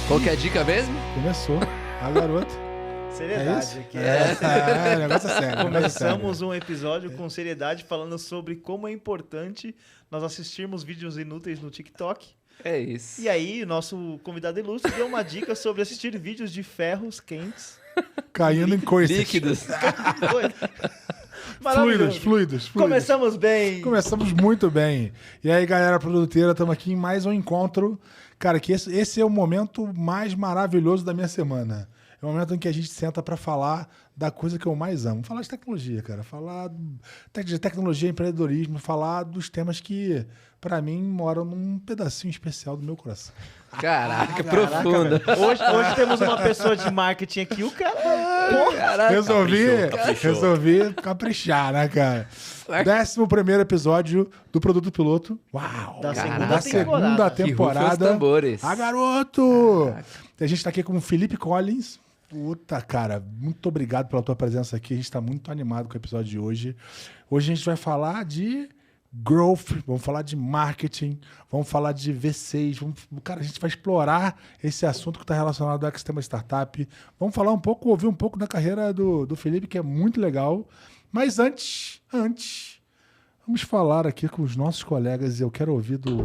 Qual que é a dica mesmo? Começou. A garota. Seriedade aqui. O negócio é sério. Começamos um episódio com seriedade falando sobre como é importante nós assistirmos vídeos inúteis no TikTok. É isso. E aí, nosso convidado ilustre deu uma dica sobre assistir vídeos de ferros quentes. Caindo em coisas. Líquidos. Fluidos. Começamos bem. Começamos muito bem. E aí, galera produteira, estamos aqui em mais um encontro. Cara, que esse é o momento mais maravilhoso da minha semana. É o momento em que a gente senta para falar da coisa que eu mais amo. Falar de tecnologia, cara. Falar de tecnologia, empreendedorismo. Falar dos temas que, para mim, moram num pedacinho especial do meu coração. Caraca, profunda. Hoje temos uma pessoa de marketing aqui. O cara... Caraca. Resolvi caprichar, né, cara? 11º episódio do Produto Piloto. Uau! Da segunda Que rufem os temporada. tambores. Ah, garoto! A gente tá aqui com o Felipe Collins. Puta, cara, muito obrigado pela tua presença aqui. A gente tá muito animado com o episódio de hoje. Hoje a gente vai falar de growth, vamos falar de marketing, vamos falar de V6. Cara, a gente vai explorar esse assunto que está relacionado ao ecossistema startup. Vamos falar um pouco, ouvir um pouco da carreira do Felipe, que é muito legal. Mas antes, vamos falar aqui com os nossos colegas. Eu quero ouvir do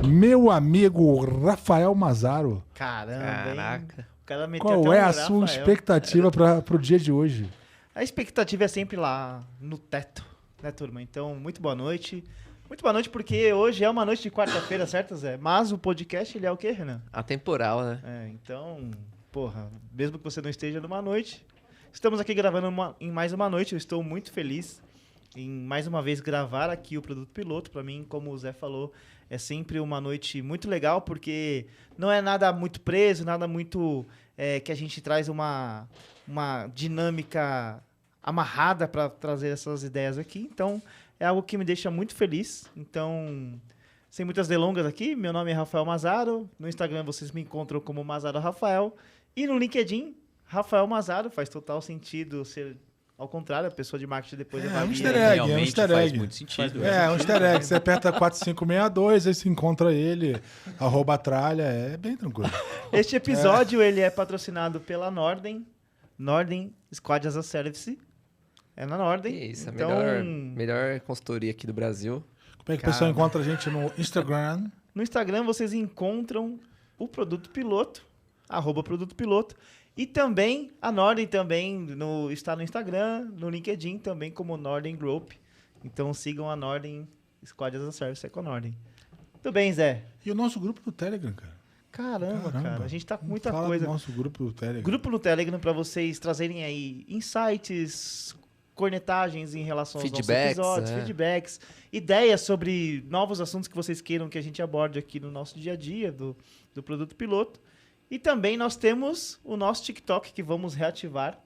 meu amigo Rafael Mazaro. Caramba, Caraca. hein? O cara meteu Qual até é a Rafael. sua expectativa para o dia de hoje? A expectativa é sempre lá no teto, né, turma? Então, muito boa noite. Muito boa noite, porque hoje é uma noite de quarta-feira, certo, Zé? Mas o podcast, ele é o quê, Renan? Atemporal, né? Então, porra, mesmo que você não esteja numa noite, estamos aqui gravando em mais uma noite. Eu estou muito feliz em, mais uma vez, gravar aqui o Produto Piloto. Para mim, como o Zé falou, é sempre uma noite muito legal, porque não é nada muito preso, nada muito que a gente traz uma dinâmica amarrada para trazer essas ideias aqui. Então, é algo que me deixa muito feliz. Então, sem muitas delongas aqui, meu nome é Rafael Mazaro. No Instagram vocês me encontram como Mazaro Rafael. E no LinkedIn, Rafael Mazaro. Faz total sentido ser ao contrário, a pessoa de marketing depois vai um vir. easter egg, Realmente é um easter faz egg. muito sentido. Um easter egg. Você aperta 4562, aí você encontra ele, @tralha, é bem tranquilo. Este episódio ele é patrocinado pela Norden. Norden Squad as a Service. É na Norden. Isso, então, a melhor consultoria aqui do Brasil. Como é que o pessoal encontra a gente no Instagram? No Instagram vocês encontram o Produto Piloto, @Produto Piloto. E também, a Norden também está no Instagram, no LinkedIn também como Norden Group. Então sigam a Norden Squad as a Service, é com a Norden. Tudo bem, Zé? E o nosso grupo do Telegram, cara. Caramba, cara, a gente tá com muita Fala coisa. do nosso grupo do Telegram. Grupo no Telegram para vocês trazerem aí insights, cornetagens em relação aos nossos episódios, feedbacks, ideias sobre novos assuntos que vocês queiram que a gente aborde aqui no nosso dia a dia do Produto Piloto. E também nós temos o nosso TikTok que vamos reativar.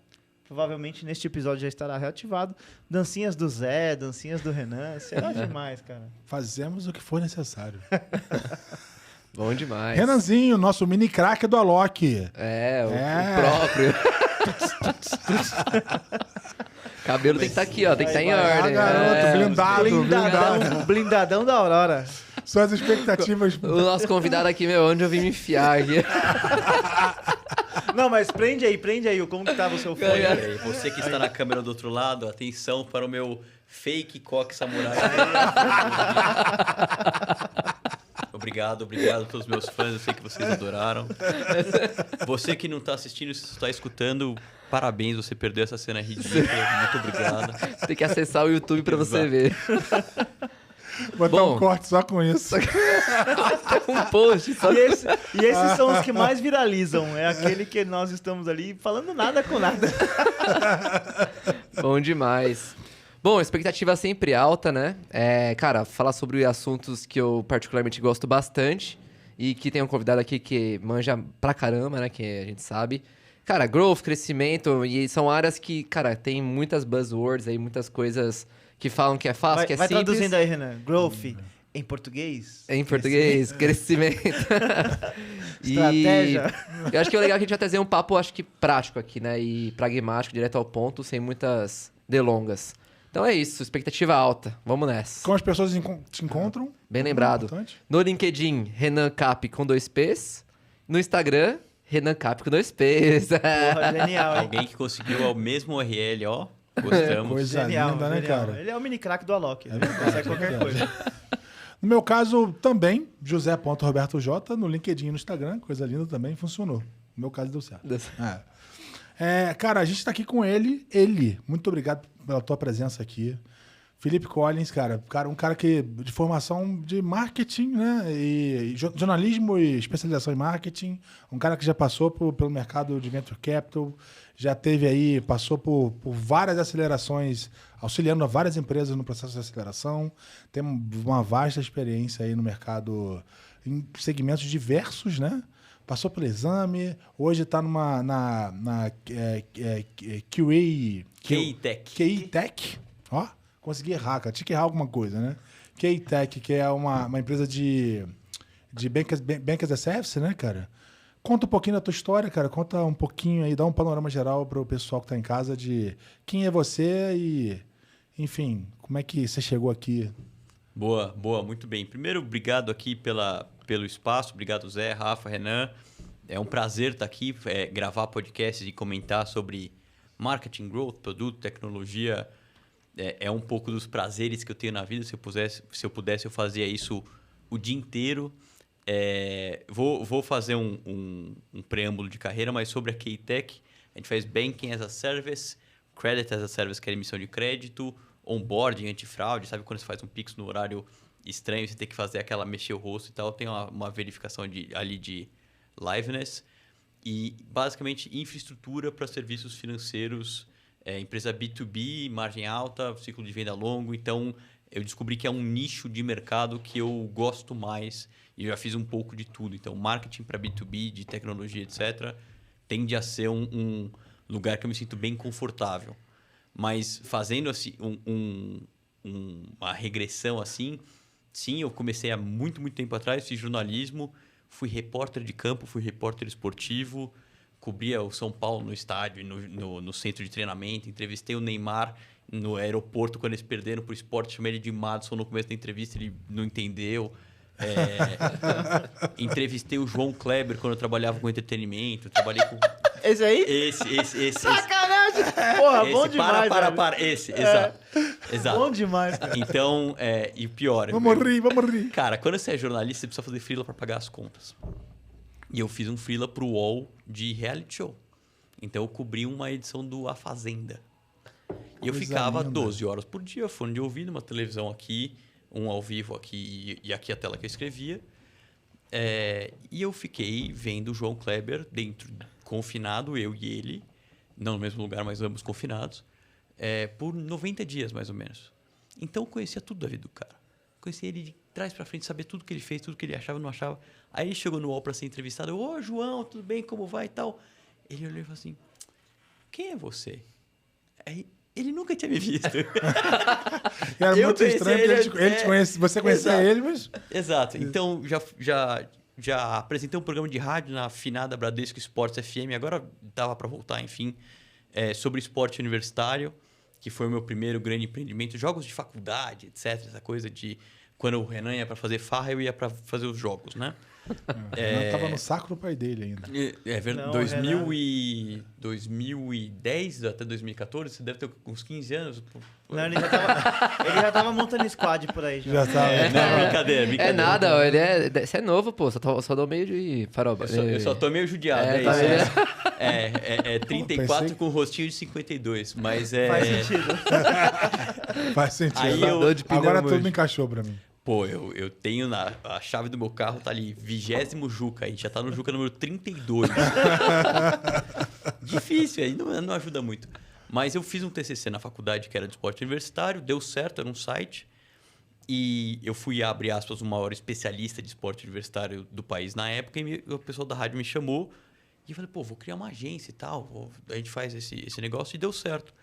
Provavelmente neste episódio já estará reativado. Dancinhas do Zé, dancinhas do Renan. Será demais, cara. Fazemos o que for necessário. Bom demais. Renanzinho, nosso mini craque do Alok. O próprio. Cabelo tem que estar aqui, ó. Tem que estar em ordem. Garoto, Blindadão da Aurora. Suas expectativas. O nosso convidado aqui, onde eu vim me enfiar aqui. Não, mas prende aí, como que tava o seu fone? E você que está na câmera do outro lado, atenção para o meu fake coque samurai. Obrigado a todos os meus fãs, eu sei que vocês adoraram. Você que não está assistindo, se está escutando, parabéns, você perdeu essa cena ridícula, muito obrigado. Tem que acessar o YouTube para você ver. Botar um corte só com isso. Um post. Só... E esses são os que mais viralizam. É aquele que nós estamos ali falando nada com nada. Bom demais. Bom, a expectativa é sempre alta, né? Cara, falar sobre assuntos que eu particularmente gosto bastante e que tem um convidado aqui que manja pra caramba, né? Que a gente sabe. Cara, growth, crescimento, e são áreas que, cara, tem muitas buzzwords aí, muitas coisas que falam que é fácil, que é vai simples. Vai traduzindo aí, Renan. Growth em português? Em português, crescimento. Estratégia. Eu acho que é legal que a gente vai trazer um papo, acho que prático aqui, né? E pragmático, direto ao ponto, sem muitas delongas. Então é isso, expectativa alta. Vamos nessa. Como as pessoas te encontram? Bem lembrado. Importante. No LinkedIn, Renan Cap com 2 P's. No Instagram, Renan Cap com 2 P's. Porra, genial, hein? Alguém que conseguiu o mesmo URL, ó. Gostamos. Coisa Genial, linda, né, genial. cara? Ele é o mini craque do Alok. Ele verdade, consegue qualquer é coisa. No meu caso, também, José.RobertoJ, no LinkedIn e no Instagram, coisa linda também, funcionou. No meu caso, deu certo. Cara, a gente tá aqui com ele. Muito obrigado pela tua presença aqui. Felipe Collins, cara, um cara que de formação de marketing, né? E jornalismo e especialização em marketing. Um cara que já passou pelo mercado de venture capital, já teve aí, passou por várias acelerações, auxiliando a várias empresas no processo de aceleração. Tem uma vasta experiência aí no mercado em segmentos diversos, né? Passou pelo exame, hoje está na QA... K-Tech. Tech, ó. Consegui errar, cara. Tinha que errar alguma coisa, né? K-Tech, que é uma empresa de Bank as a Service, né, cara? Conta um pouquinho da tua história, cara. Conta um pouquinho aí, dá um panorama geral para o pessoal que tá em casa de quem é você e, enfim, como é que você chegou aqui. Boa, muito bem. Primeiro, obrigado aqui pelo espaço. Obrigado, Zé, Rafa, Renan. É um prazer estar aqui, gravar podcasts e comentar sobre marketing, growth, produto, tecnologia. É um pouco dos prazeres que eu tenho na vida. Se eu pudesse, eu fazia isso o dia inteiro. Vou fazer um preâmbulo de carreira, mas sobre a K-Tech, a gente faz Banking as a Service, Credit as a Service, que é emissão de crédito, onboarding, antifraude. Sabe quando você faz um Pix no horário estranho, você tem que fazer mexer o rosto e tal. Tem uma verificação ali de liveness. E, basicamente, infraestrutura para serviços financeiros, empresa B2B, margem alta, ciclo de venda longo. Então, eu descobri que é um nicho de mercado que eu gosto mais e eu já fiz um pouco de tudo. Então, marketing para B2B, de tecnologia, etc., tende a ser um lugar que eu me sinto bem confortável. Mas fazendo assim, uma regressão assim, sim, eu comecei há muito tempo atrás, fiz jornalismo, fui repórter de campo, fui repórter esportivo, cobria o São Paulo no estádio, no centro de treinamento, entrevistei o Neymar no aeroporto quando eles perderam para o esporte, chamei ele de Madison no começo da entrevista, ele não entendeu. Entrevistei o João Kleber quando eu trabalhava com entretenimento, trabalhei com... Esse aí? Esse. Sacanagem! Porra, bom demais, Para. Esse, exato. Bom demais, cara. Então, e o pior... Vamos rir. Cara, quando você é jornalista, você precisa fazer freela para pagar as contas. E eu fiz um freela pro UOL de reality show. Então, eu cobri uma edição do A Fazenda. E eu ficava 12 horas por dia, fone de ouvido, uma televisão aqui, um ao vivo aqui e aqui a tela que eu escrevia. E eu fiquei vendo o João Kleber dentro, confinado, eu e ele, não no mesmo lugar, mas ambos confinados, por 90 dias, mais ou menos. Então, eu conhecia tudo da vida do cara. Conhecia ele de trás para frente, sabia tudo que ele fez, tudo que ele achava, não achava. Aí ele chegou no UOL para ser entrevistado. Ô, João, tudo bem? Como vai e tal? Ele olhou e falou assim, quem é você? Aí, ele nunca tinha me visto. Era muito estranho, porque você conhecia ele, mas... Exato. Então, já apresentei um programa de rádio na finada Bradesco Esportes FM. Agora dava para voltar, enfim, sobre esporte universitário, que foi o meu primeiro grande empreendimento. Jogos de faculdade, etc. Essa coisa de... Quando o Renan ia para fazer farra, eu ia para fazer os jogos, né? O Renan tava no saco do pai dele ainda. É verdade. 2010 até 2014, você deve ter uns 15 anos. Não, ele já tava montando squad por aí. Já tava. Não, brincadeira. É nada, você é novo, pô. Só dou meio de faroba. Eu só tô meio judiado, tá isso. É 34 pensei... com rostinho de 52, mas Faz sentido. Faz sentido. Aí Agora tudo encaixou pra mim. Pô, eu tenho a chave do meu carro, tá ali, 20º Juca, a gente já tá no Juca número 32. Difícil, aí não ajuda muito. Mas eu fiz um TCC na faculdade que era de esporte universitário, deu certo, era um site. E eu fui, abre aspas, o maior especialista de esporte universitário do país na época. E o pessoal da rádio me chamou. E eu falei, pô, vou criar uma agência e tal. A gente faz esse negócio e deu certo.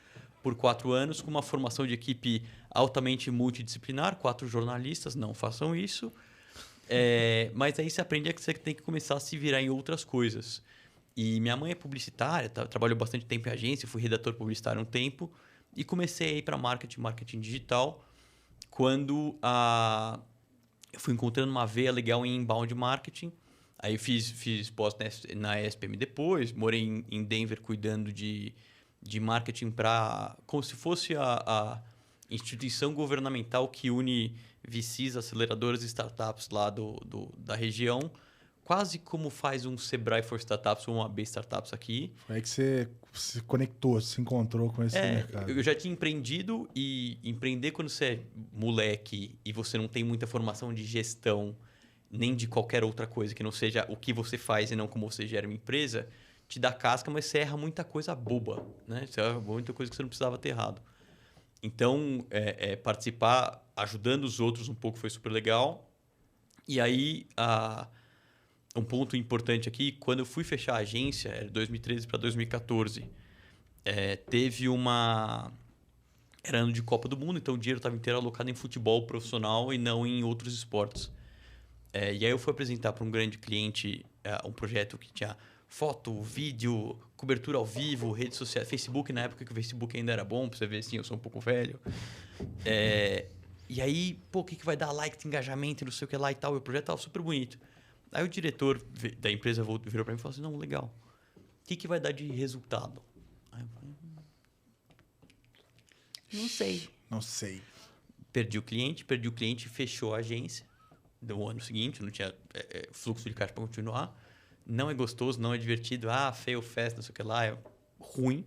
Por 4 anos, com uma formação de equipe altamente multidisciplinar, 4 jornalistas, não façam isso. Mas aí você aprende que você tem que começar a se virar em outras coisas. E minha mãe é publicitária, trabalhou bastante tempo em agência, fui redator publicitário um tempo, e comecei a ir para marketing digital, quando eu fui encontrando uma veia legal em inbound marketing. Aí fiz pós na SPM depois, morei em Denver cuidando de marketing para... Como se fosse a instituição governamental que une VCs, aceleradoras e startups lá da região. Quase como faz um Sebrae for Startups ou uma AB Startups aqui. Foi aí que você se conectou, se encontrou com esse mercado. Eu já tinha empreendido e empreender quando você é moleque e você não tem muita formação de gestão nem de qualquer outra coisa que não seja o que você faz e não como você gera uma empresa, te dá casca, mas você erra muita coisa boba, né? Você erra muita coisa que você não precisava ter errado. Então, participar ajudando os outros um pouco foi super legal. E aí, um ponto importante aqui, quando eu fui fechar a agência, era 2013 para 2014, teve era ano de Copa do Mundo, então o dinheiro estava inteiro alocado em futebol profissional e não em outros esportes. E aí eu fui apresentar para um grande cliente um projeto que tinha foto, vídeo, cobertura ao vivo, redes sociais, Facebook, na época que o Facebook ainda era bom, para você ver assim, eu sou um pouco velho. E aí, pô, o que vai dar like, engajamento, não sei o que lá e tal, e o projeto estava super bonito. Aí o diretor da empresa virou para mim e falou assim, não, legal, o que vai dar de resultado? Aí eu falei, não sei. Perdi o cliente, fechou a agência. Do ano seguinte, não tinha fluxo de caixa para continuar. Não é gostoso, não é divertido. Fail fast, não sei o que lá, é ruim.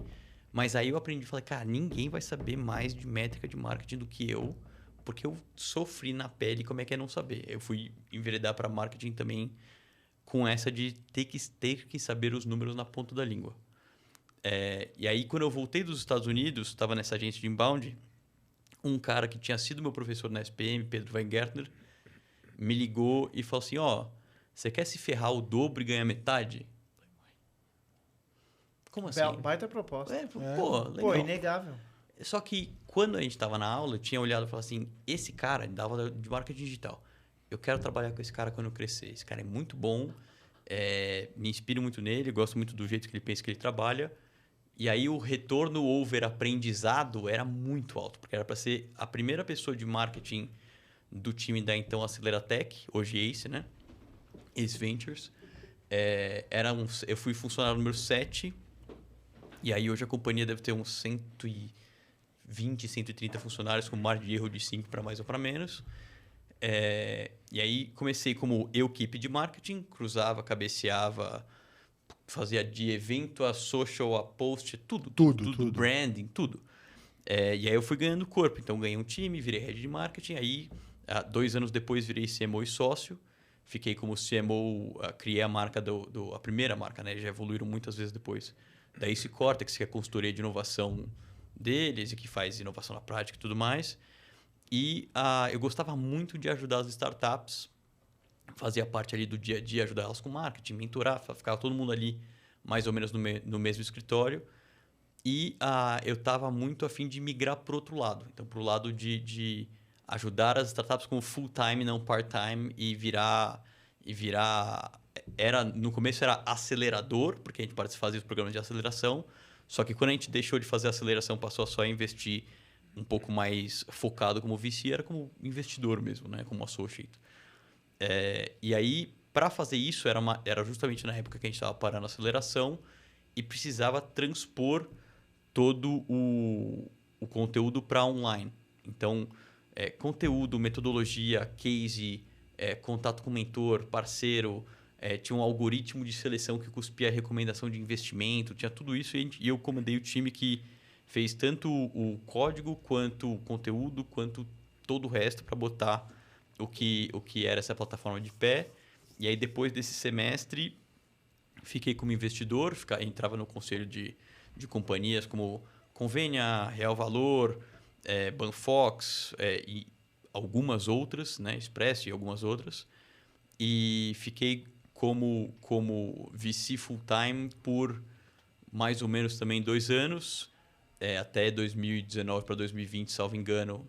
Mas aí eu aprendi, falei, cara, ninguém vai saber mais de métrica de marketing do que eu, porque eu sofri na pele como é que é não saber. Eu fui enveredar para marketing também com essa de ter que saber os números na ponta da língua. E aí, quando eu voltei dos Estados Unidos, estava nessa agência de inbound, um cara que tinha sido meu professor na SPM, Pedro Weingärtner, me ligou e falou assim, você quer se ferrar o dobro e ganhar metade? Como assim? Baita proposta. Pô, legal. Pô, inegável. Só que quando a gente estava na aula, eu tinha olhado e falado assim, esse cara, ele dava de marketing digital. Eu quero trabalhar com esse cara quando eu crescer. Esse cara é muito bom, me inspiro muito nele, gosto muito do jeito que ele pensa que ele trabalha. E aí o retorno over aprendizado era muito alto, porque era para ser a primeira pessoa de marketing do time da então Aceleratec, hoje Ace, né? Ace Ventures. Eu fui funcionário número 7, e aí hoje a companhia deve ter uns 120, 130 funcionários, com margem de erro de 5 para mais ou para menos. E aí comecei como equipe de marketing, cruzava, cabeceava, fazia de evento a social, a post, tudo. Branding, tudo. E aí eu fui ganhando corpo, então ganhei um time, virei head de marketing, aí 2 anos depois virei CMO e sócio, fiquei como CMO, criei a marca a primeira marca, né? Já evoluíram muitas vezes depois. Da Ace Cortex, que é a consultoria de inovação deles e que faz inovação na prática e tudo mais. E eu gostava muito de ajudar as startups, fazia parte ali do dia a dia, ajudar elas com marketing, mentorar, ficava todo mundo ali mais ou menos no mesmo escritório. E eu estava muito a fim de migrar para o outro lado. Então, para o lado de ajudar as startups como full-time, não part-time, e virar... No começo era acelerador, porque a gente fazia os programas de aceleração. Só que quando a gente deixou de fazer aceleração, passou a só investir um pouco mais focado como VC, era como investidor mesmo, né? Como associate. E aí, para fazer isso, era justamente na época que a gente estava parando a aceleração e precisava transpor todo o conteúdo para online. Então, conteúdo, metodologia, case, contato com mentor, parceiro, tinha um algoritmo de seleção que cuspia a recomendação de investimento, tinha tudo isso e eu comandei o time que fez tanto o código, quanto o conteúdo, quanto todo o resto para botar o que era essa plataforma de pé. E aí, depois desse semestre, fiquei como investidor, entrava no conselho de companhias como Convênia, Real Valor, Banfox e algumas outras, né? Expresso e algumas outras. E fiquei como VC full-time por mais ou menos também 2 anos, até 2019 para 2020, salvo engano,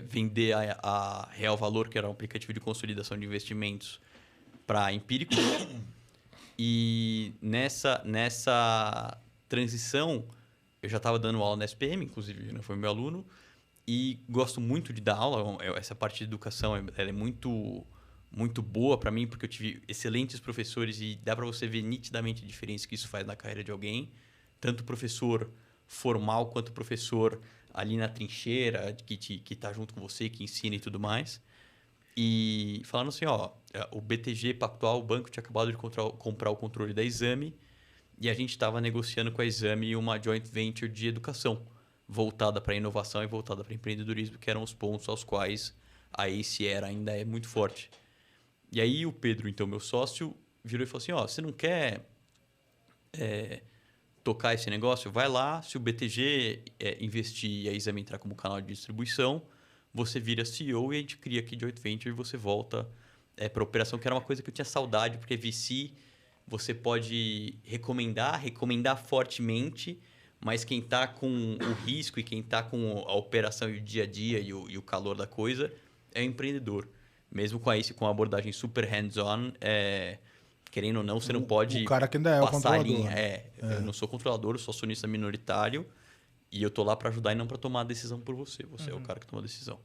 vender a Real Valor, que era um aplicativo de consolidação de investimentos, para Empíricos. E nessa transição, eu já estava dando aula na SPM, inclusive, né, foi meu aluno, e gosto muito de dar aula. Essa parte de educação ela é muito muito boa para mim, porque eu tive excelentes professores e dá para você ver nitidamente a diferença que isso faz na carreira de alguém. Tanto professor formal quanto professor ali na trincheira, que tá junto com você, que ensina e tudo mais. E falando assim, o BTG Pactual, o banco, tinha acabado de comprar o controle da Exame e a gente estava negociando com a Exame uma joint venture de educação, voltada para inovação e voltada para empreendedorismo, que eram os pontos aos quais a Ace ainda é muito forte. E aí o Pedro, então, meu sócio, virou e falou assim, você não quer tocar esse negócio? Vai lá, se o BTG investir e a Exame entrar como canal de distribuição, você vira CEO e a gente cria aqui joint venture e você volta para a operação, que era uma coisa que eu tinha saudade, porque VC você pode recomendar fortemente, mas quem está com o risco e quem está com a operação e o dia a dia e o calor da coisa é o empreendedor. Mesmo com a abordagem super hands-on, querendo ou não, você não pode o cara que ainda é o passar a controlador. linha. Eu não sou controlador, eu sou acionista minoritário e eu tô lá para ajudar e não para tomar a decisão por você. Você é o cara que toma a decisão.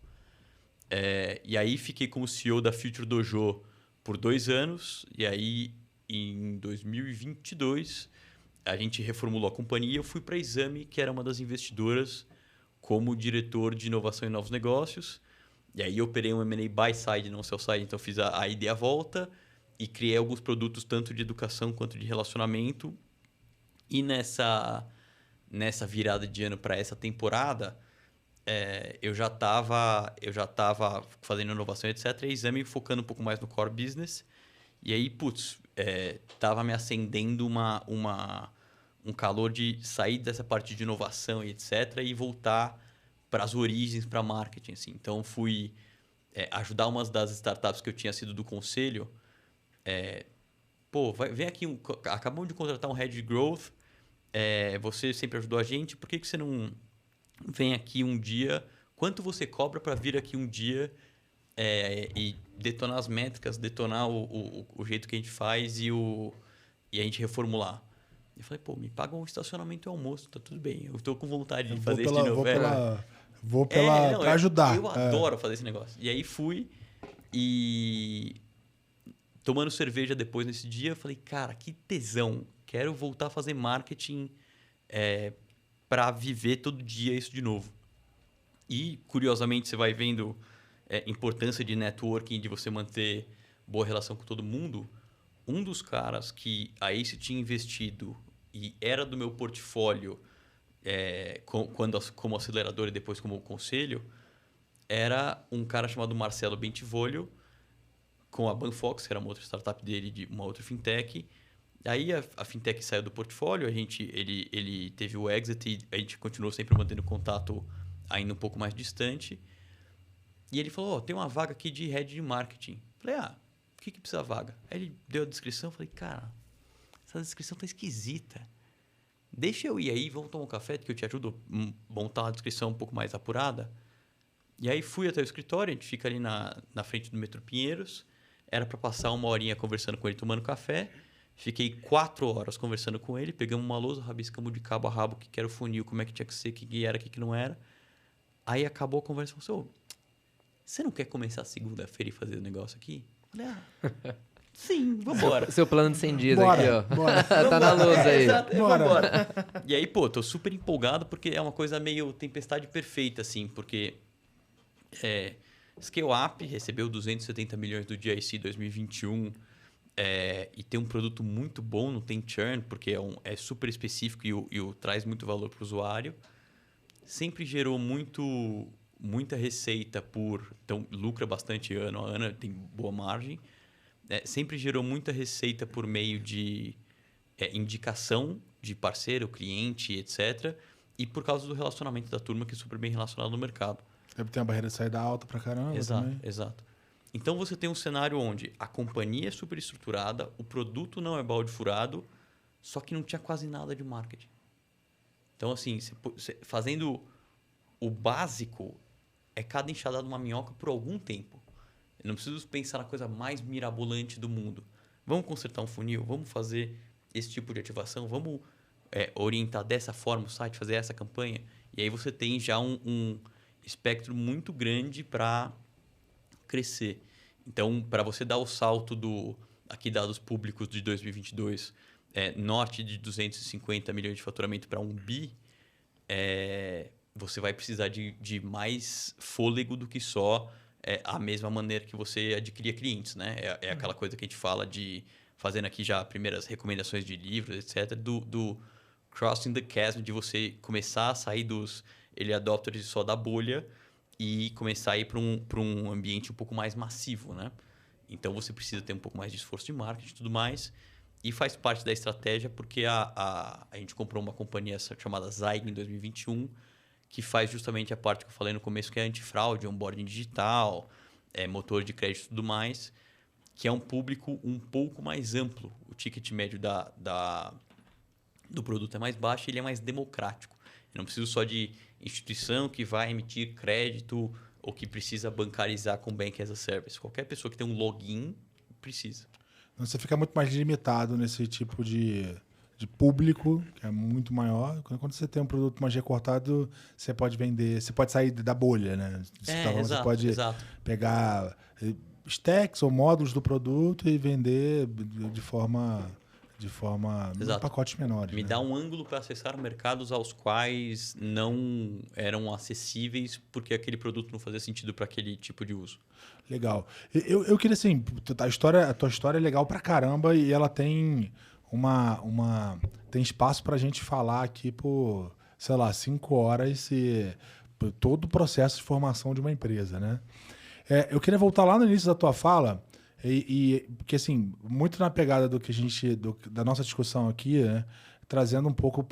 E aí fiquei como CEO da Future Dojo por 2 anos e aí em 2022 a gente reformulou a companhia e eu fui para a Exame, que era uma das investidoras, como diretor de inovação e novos negócios. E aí eu operei um M&A buy-side, não sell-side, então fiz a ida e a volta e criei alguns produtos tanto de educação quanto de relacionamento. E nessa virada de ano para essa temporada, eu já estava fazendo inovação, etc. E a Exame focando um pouco mais no core business. E aí, estava me acendendo um calor de sair dessa parte de inovação e etc. E voltar para as origens, para marketing. Assim. Então, fui ajudar umas das startups que eu tinha sido do conselho. Vem aqui, acabamos de contratar um Head de Growth, você sempre ajudou a gente, por que você não vem aqui um dia? Quanto você cobra para vir aqui um dia e detonar as métricas, detonar o jeito que a gente faz e a gente reformular? Eu falei, me paga um estacionamento e almoço, tá tudo bem. Eu estou com vontade de fazer isso de novo. Vou pra ajudar. Eu adoro fazer esse negócio. E aí fui e tomando cerveja depois nesse dia, eu falei, cara, que tesão. Quero voltar a fazer marketing para viver todo dia isso de novo. E, curiosamente, você vai vendo importância de networking, de você manter boa relação com todo mundo. Um dos caras que a Ace tinha investido e era do meu portfólio como acelerador e depois como conselho, era um cara chamado Marcelo Bentivolio, com a Banfox, que era uma outra startup dele, de uma outra fintech. Aí a fintech saiu do portfólio, ele teve o exit e a gente continuou sempre mantendo contato ainda um pouco mais distante. E ele falou, tem uma vaga aqui de head de marketing. Falei, o que precisa da vaga? Aí ele deu a descrição, falei, cara, essa descrição tá esquisita. Deixa eu ir aí, vamos tomar um café, que eu te ajudo a montar uma descrição um pouco mais apurada. E aí fui até o escritório, a gente fica ali na frente do Metrô Pinheiros. Era para passar 1 horinha conversando com ele, tomando café. Fiquei 4 horas conversando com ele, pegamos uma lousa, rabiscamos de cabo a rabo o que era o funil, como é que tinha que ser, o que era, o que não era. Aí acabou a conversa e falou, você não quer começar segunda-feira e fazer o negócio aqui? Eu falei, sim, vambora. Seu plano de 100 dias Bora, aqui, ó. bora. Tá na luz aí. Exato, Bora. vambora. E aí, tô super empolgado porque é uma coisa meio tempestade perfeita, assim, porque Scale Up recebeu 270 milhões do GIC 2021 e tem um produto muito bom, não tem churn, porque é super específico e traz muito valor para o usuário. Sempre gerou muita receita então lucra bastante ano a ano, tem boa margem. Sempre gerou muita receita por meio de indicação de parceiro, cliente, etc. E por causa do relacionamento da turma, que é super bem relacionado no mercado. Tem uma barreira de saída alta pra caramba também. Exato. Então você tem um cenário onde a companhia é super estruturada, o produto não é balde furado, só que não tinha quase nada de marketing. Então, assim, fazendo o básico, é cada enxadada de uma minhoca por algum tempo. Eu não preciso pensar na coisa mais mirabolante do mundo. Vamos consertar um funil, vamos fazer esse tipo de ativação, vamos orientar dessa forma o site, fazer essa campanha. E aí você tem já um espectro muito grande para crescer. Então, para você dar o salto aqui dados públicos de 2022, norte de 250 milhões de faturamento para 1 bi, você vai precisar de mais fôlego do que só a mesma maneira que você adquiria clientes, né? É aquela coisa que a gente fala de, fazendo aqui já primeiras recomendações de livros, etc., do crossing the chasm, de você começar a sair dos early adopters só da bolha e começar a ir para um ambiente um pouco mais massivo, né? Então, você precisa ter um pouco mais de esforço de marketing e tudo mais. E faz parte da estratégia porque a gente comprou uma companhia chamada Zyg em 2021, que faz justamente a parte que eu falei no começo, que é antifraude, onboarding digital, motor de crédito e tudo mais, que é um público um pouco mais amplo. O ticket médio do produto é mais baixo e ele é mais democrático. Eu não preciso só de instituição que vai emitir crédito ou que precisa bancarizar com Bank as a Service. Qualquer pessoa que tem um login precisa. Você fica muito mais limitado nesse tipo de público, que é muito maior. Quando você tem um produto mais recortado, você pode vender, você pode sair da bolha, né? Você pode pegar stacks ou módulos do produto e vender de forma em pacotes menores. Me dá um ângulo para acessar mercados aos quais não eram acessíveis porque aquele produto não fazia sentido para aquele tipo de uso. Legal. Eu queria, assim, a tua história é legal pra caramba e ela tem tem espaço pra gente falar aqui por, sei lá, 5 horas por todo o processo de formação de uma empresa, né? Eu queria voltar lá no início da tua fala porque, assim, muito na pegada da nossa discussão aqui, né? Trazendo um pouco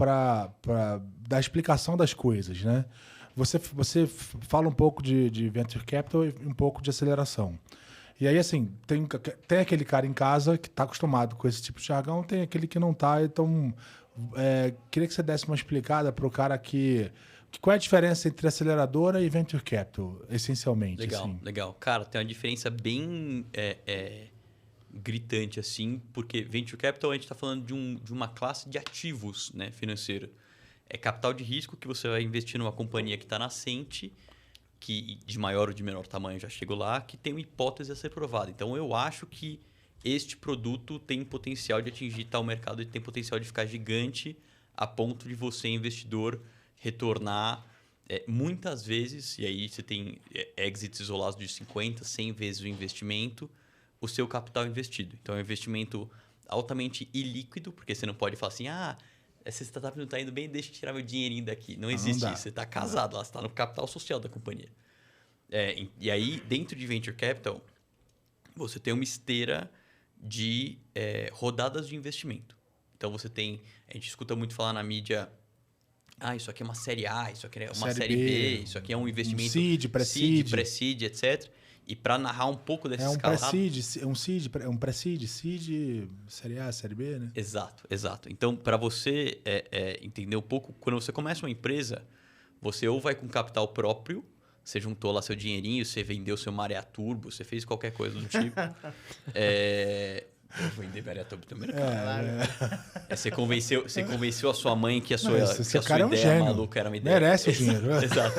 da explicação das coisas, né? Você fala um pouco de venture capital e um pouco de aceleração. E aí, assim, tem aquele cara em casa que está acostumado com esse tipo de jargão, tem aquele que não está. Então, queria que você desse uma explicada para o cara qual é a diferença entre aceleradora e venture capital, essencialmente. Legal. Cara, tem uma diferença bem gritante, assim, porque venture capital a gente está falando de uma classe de ativos, né, financeiro. É capital de risco que você vai investir numa companhia que está nascente, que de maior ou de menor tamanho já chegou lá, que tem uma hipótese a ser provada. Então, eu acho que este produto tem potencial de atingir tal mercado e tem potencial de ficar gigante a ponto de você, investidor, retornar muitas vezes, e aí você tem exits isolados de 50, 100 vezes o investimento, o seu capital investido. Então, é um investimento altamente ilíquido, porque você não pode falar assim, essa startup não está indo bem, deixa eu tirar meu dinheirinho daqui. Não existe isso. Você está casado lá, você está no capital social da companhia. E aí, dentro de Venture Capital, você tem uma esteira de rodadas de investimento. Então, a gente escuta muito falar na mídia, isso aqui é uma série A, isso aqui é uma série B, isso aqui é um investimento... Seed, pré-seed, etc. E para narrar um pouco dessa escalada... um pré-seed, seed, série A, série B, né? Exato. Então, para você entender um pouco, quando você começa uma empresa, você ou vai com capital próprio, você juntou lá seu dinheirinho, você vendeu seu Maré Turbo, você fez qualquer coisa do tipo. Eu vender Maré Turbo também. Você convenceu a sua mãe que a sua ideia maluca era uma ideia. Merece o dinheiro. Exato.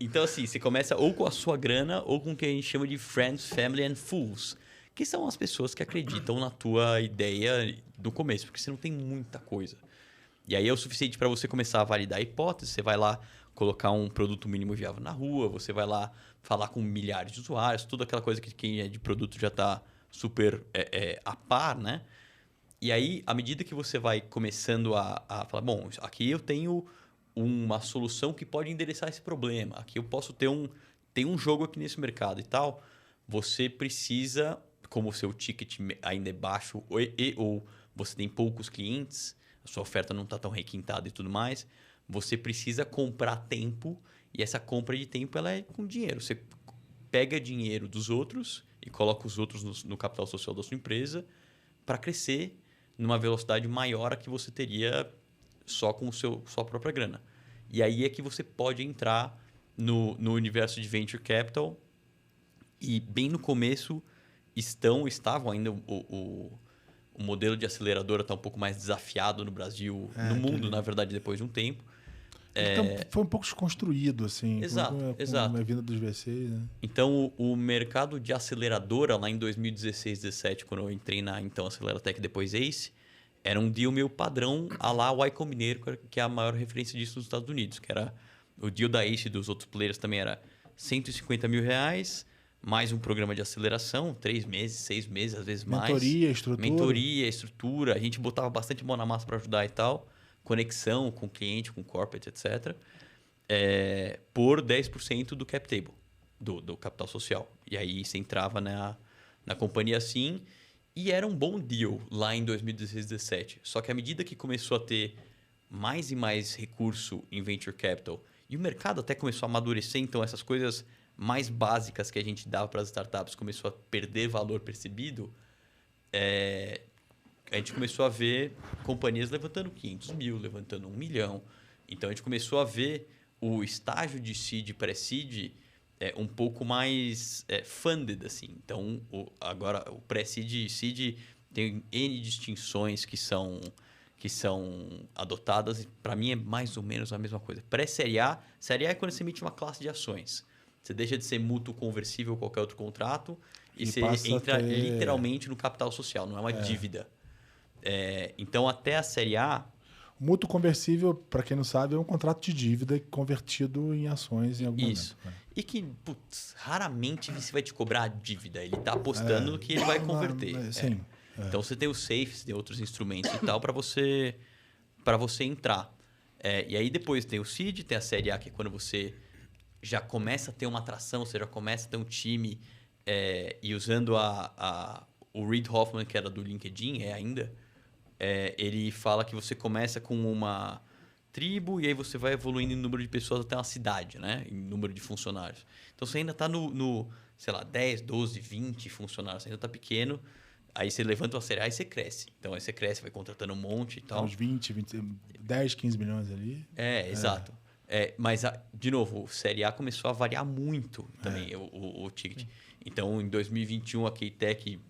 Então, assim, você começa ou com a sua grana ou com o que a gente chama de friends, family and fools, que são as pessoas que acreditam na tua ideia do começo, porque você não tem muita coisa. E aí é o suficiente para você começar a validar a hipótese, você vai lá colocar um produto mínimo viável na rua, você vai lá falar com milhares de usuários, toda aquela coisa que quem é de produto já está super a par, né? E aí, à medida que você vai começando a falar, bom, aqui eu tenho uma solução que pode endereçar esse problema, aqui eu posso ter um jogo aqui nesse mercado e tal, você precisa, como o seu ticket ainda é baixo ou você tem poucos clientes, a sua oferta não está tão requintada e tudo mais, você precisa comprar tempo e essa compra de tempo ela é com dinheiro. Você pega dinheiro dos outros e coloca os outros no capital social da sua empresa para crescer numa velocidade maior a que você teria só com sua própria grana. E aí é que você pode entrar no universo de Venture Capital e bem no começo estavam ainda o modelo de aceleradora está um pouco mais desafiado no Brasil, no mundo, na verdade, depois de um tempo. Então, foi um pouco desconstruído, assim. Exato, exato. A vinda dos VCs, né? Então, o mercado de aceleradora, lá em 2016, 2017, quando eu entrei na então Aceleratec, depois ACE, era um deal meio padrão a lá o Y Combinator, que é a maior referência disso nos Estados Unidos, que era o deal da ACE e dos outros players também era R$150 mil, mais um programa de aceleração, 3 meses, 6 meses, às vezes mais. Mentoria, estrutura. A gente botava bastante mão na massa para ajudar e tal. Conexão com cliente, com corporate, etc. Por 10% do cap table, do capital social. E aí você entrava na companhia assim, e era um bom deal lá em 2016, 2017. Só que à medida que começou a ter mais e mais recurso em venture capital, e o mercado até começou a amadurecer, então essas coisas mais básicas que a gente dava para as startups começou a perder valor percebido, a gente começou a ver companhias levantando 500 mil, levantando 1 milhão. Então, a gente começou a ver o estágio de seed, pré-seed, um pouco mais funded, assim. Então, agora, o pré-seed e seed tem N distinções que são adotadas. Para mim, é mais ou menos a mesma coisa. Pré-série A é quando você emite uma classe de ações. Você deixa de ser mútuo conversível ou qualquer outro contrato e você entra literalmente no capital social, não é uma dívida. Então, até a série A... Mútuo conversível, para quem não sabe, é um contrato de dívida convertido em ações em algum momento. E que, putz, raramente você vai te cobrar a dívida. Ele está apostando que ele vai converter. Sim. Então, você tem o SAFE, tem outros instrumentos e tal para você entrar. E aí, depois tem o SEED, tem a série A, que é quando você já começa a ter uma atração, você já começa a ter um time e usando o Reid Hoffman, que era do LinkedIn, ainda... ele fala que você começa com uma tribo e aí você vai evoluindo em número de pessoas até uma cidade, né? Em número de funcionários. Então, você ainda está sei lá, 10, 12, 20 funcionários. Você ainda está pequeno. Aí você levanta uma série A e você cresce. Então, aí você cresce, vai contratando um monte e tal. Uns 20, 10, 15 milhões ali. Exato. Mas, de novo, série A começou a variar muito também o ticket. Então, em 2021, a Keitech...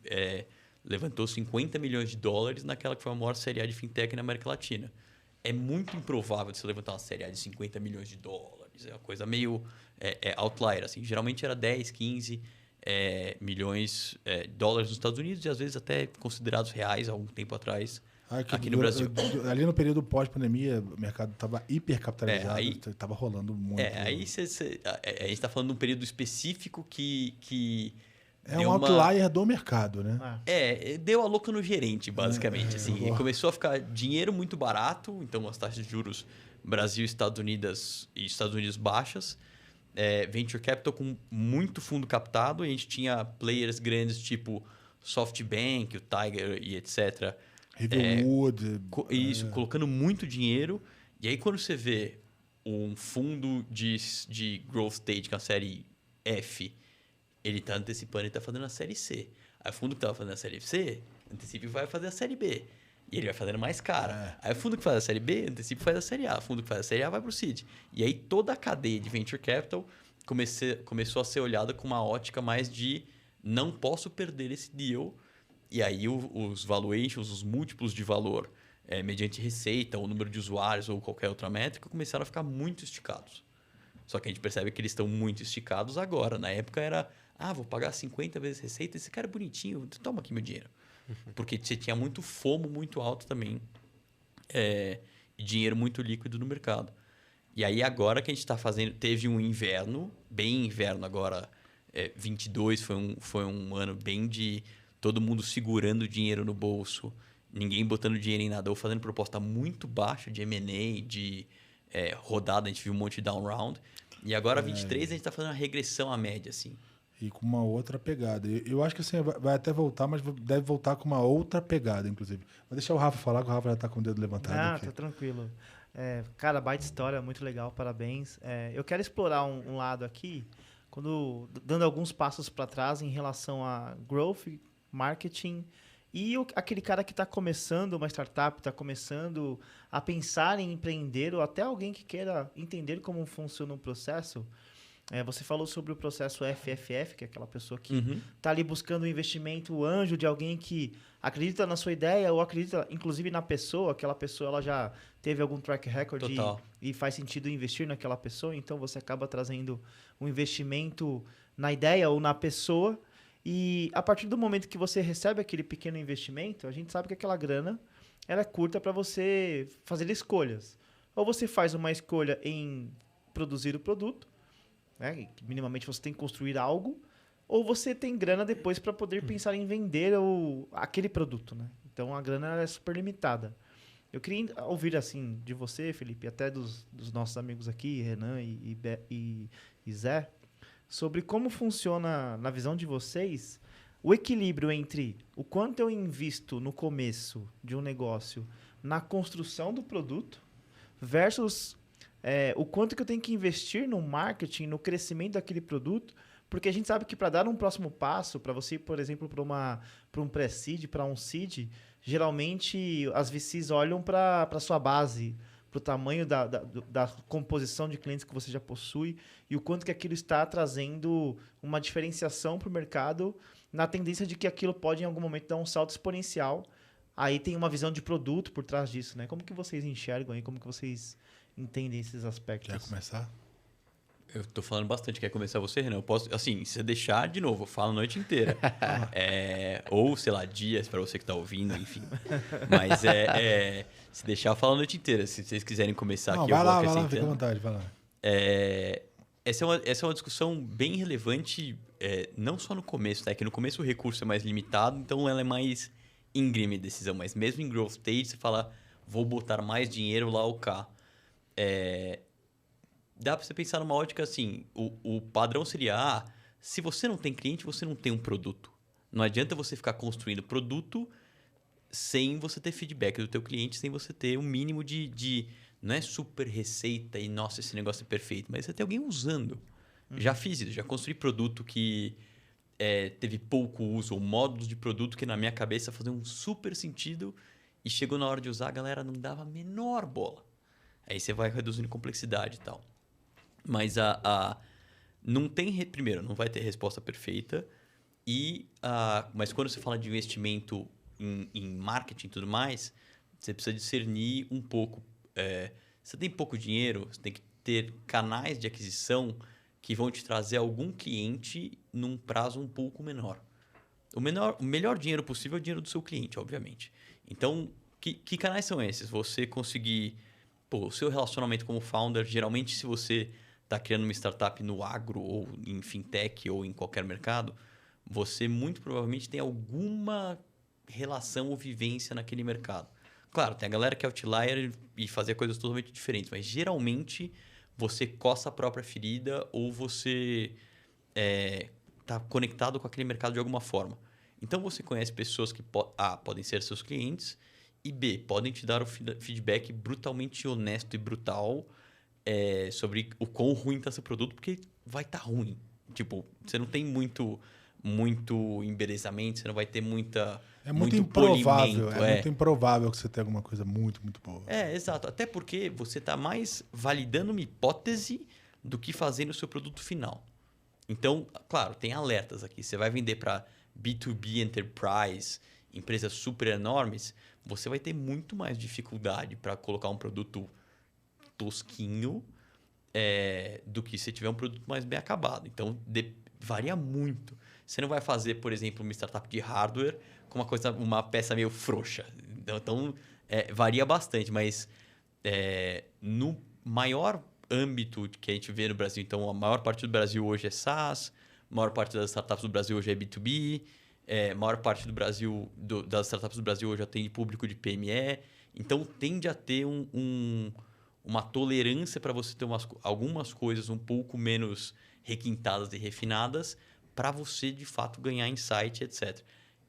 levantou $50 milhões naquela que foi a maior série A de fintech na América Latina. É muito improvável de você levantar uma série A de $50 milhões. É uma coisa meio outlier. Assim. Geralmente era 10, 15 milhões de dólares nos Estados Unidos e às vezes até considerados reais há algum tempo atrás aqui no Brasil. Ali no período pós-pandemia, o mercado estava hipercapitalizado, estava rolando muito. Aí a gente está falando de um período específico que é um outlier do mercado, né? Deu a louca no gerente, basicamente. Assim. Começou a ficar dinheiro muito barato, então as taxas de juros Brasil e Estados Unidos baixas. Venture Capital com muito fundo captado. E a gente tinha players grandes tipo SoftBank, o Tiger e etc. Riverwood. Colocando muito dinheiro. E aí quando você vê um fundo de growth stage, que é a série F... ele está antecipando e está fazendo a série C. Aí o fundo que estava fazendo a série C, antecipa e vai fazer a série B. E ele vai fazendo mais cara. Aí o fundo que faz a série B, antecipa e faz a série A. O fundo que faz a série A vai para o seed. E aí toda a cadeia de venture capital começou a ser olhada com uma ótica mais de não posso perder esse deal. E aí os valuations, os múltiplos de valor, mediante receita, ou número de usuários ou qualquer outra métrica, começaram a ficar muito esticados. Só que a gente percebe que eles estão muito esticados agora. Na época era... vou pagar 50 vezes receita, esse cara é bonitinho, toma aqui meu dinheiro. Porque você tinha muito FOMO muito alto também, e dinheiro muito líquido no mercado. E aí agora que a gente está fazendo, teve um inverno, bem inverno agora, 22 foi um ano bem de todo mundo segurando dinheiro no bolso, ninguém botando dinheiro em nada, ou fazendo proposta muito baixa de M&A, de rodada, a gente viu um monte de down round. E agora, 23, a gente está fazendo uma regressão à média, assim. E com uma outra pegada. Eu acho que assim, vai até voltar, mas deve voltar com uma outra pegada, inclusive. Vou deixar o Rafa falar, que o Rafa já está com o dedo levantado aqui. Tá tranquilo. Cara, baita história, muito legal, parabéns. Eu quero explorar um lado aqui, dando alguns passos para trás em relação a growth, marketing e aquele cara que está começando uma startup, está começando a pensar em empreender, ou até alguém que queira entender como funciona o processo. Você falou sobre o processo FFF, que é aquela pessoa que Uhum. está ali buscando um investimento, o anjo de alguém que acredita na sua ideia ou acredita, inclusive, na pessoa. Aquela pessoa ela já teve algum track record Total. e faz sentido investir naquela pessoa. Então, você acaba trazendo um investimento na ideia ou na pessoa. E a partir do momento que você recebe aquele pequeno investimento, a gente sabe que aquela grana ela é curta para você fazer escolhas. Ou você faz uma escolha em produzir o produto, né? Que minimamente você tem que construir algo, ou você tem grana depois para poder pensar em vender aquele produto, né? Então a grana ela é super limitada. Eu queria ouvir assim de você, Felipe, até dos nossos amigos aqui, Renan e Zé, sobre como funciona, na visão de vocês, o equilíbrio entre o quanto eu invisto no começo de um negócio na construção do produto versus o quanto que eu tenho que investir no marketing, no crescimento daquele produto, porque a gente sabe que para dar um próximo passo, para você ir, por exemplo, para um pré-seed, para um seed, geralmente as VCs olham para a sua base, para o tamanho da composição de clientes que você já possui e o quanto que aquilo está trazendo uma diferenciação para o mercado na tendência de que aquilo pode, em algum momento, dar um salto exponencial. Aí tem uma visão de produto por trás disso, né? Como que vocês enxergam aí? Como que vocês entendem esses aspectos? Quer começar? Eu tô falando bastante. Quer começar você, Renan? Eu posso, assim, se você deixar, de novo, eu falo a noite inteira. Ou, sei lá, dias para você que tá ouvindo, enfim. Mas se deixar, eu falo a noite inteira. Se vocês quiserem começar Não, aqui, vai eu vou lá, acrescentando. fica à vontade, vai lá. Essa é uma discussão bem relevante, não só no começo, tá? Que no começo o recurso é mais limitado, então ela é mais íngreme a decisão. Mas mesmo em growth stage, você fala, vou botar mais dinheiro lá ou cá. Dá para você pensar numa ótica assim, o padrão seria, se você não tem cliente, você não tem um produto. Não adianta você ficar construindo produto sem você ter feedback do teu cliente, sem você ter um mínimo de não é super receita e, nossa, esse negócio é perfeito, mas você tem alguém usando. Já fiz isso, já construí produto que teve pouco uso, ou módulos de produto que na minha cabeça faziam um super sentido e chegou na hora de usar, a galera não dava a menor bola. Aí você vai reduzindo complexidade e tal. Mas não tem... Primeiro, não vai ter resposta perfeita. Mas quando você fala de investimento em marketing e tudo mais, você precisa discernir um pouco. Você tem pouco dinheiro, você tem que ter canais de aquisição que vão te trazer algum cliente num prazo um pouco menor. O melhor dinheiro possível é o dinheiro do seu cliente, obviamente. Então, que canais são esses? Você conseguir... o seu relacionamento como founder, geralmente se você está criando uma startup no agro ou em fintech ou em qualquer mercado, você muito provavelmente tem alguma relação ou vivência naquele mercado. Claro, tem a galera que é outlier e fazer coisas totalmente diferentes, mas geralmente você coça a própria ferida ou você está conectado com aquele mercado de alguma forma. Então você conhece pessoas que podem ser seus clientes e B, podem te dar o feedback brutalmente honesto e brutal sobre o quão ruim está seu produto, porque vai estar ruim. Tipo, você não tem muito embelezamento, você não vai ter muito improvável. polimento. Muito improvável que você tenha alguma coisa muito, muito boa. Exato. Até porque você está mais validando uma hipótese do que fazendo o seu produto final. Então, claro, tem alertas aqui. Você vai vender para B2B Enterprise, empresas super enormes, você vai ter muito mais dificuldade para colocar um produto tosquinho do que se tiver um produto mais bem acabado. Então, varia muito. Você não vai fazer, por exemplo, uma startup de hardware com uma peça meio frouxa. Então varia bastante, mas no maior âmbito que a gente vê no Brasil, então a maior parte do Brasil hoje é SaaS, a maior parte das startups do Brasil hoje é B2B, a maior parte do Brasil, das startups do Brasil hoje atende público de PME. Então, tende a ter uma tolerância para você ter algumas coisas um pouco menos requintadas e refinadas para você, de fato, ganhar insight, etc.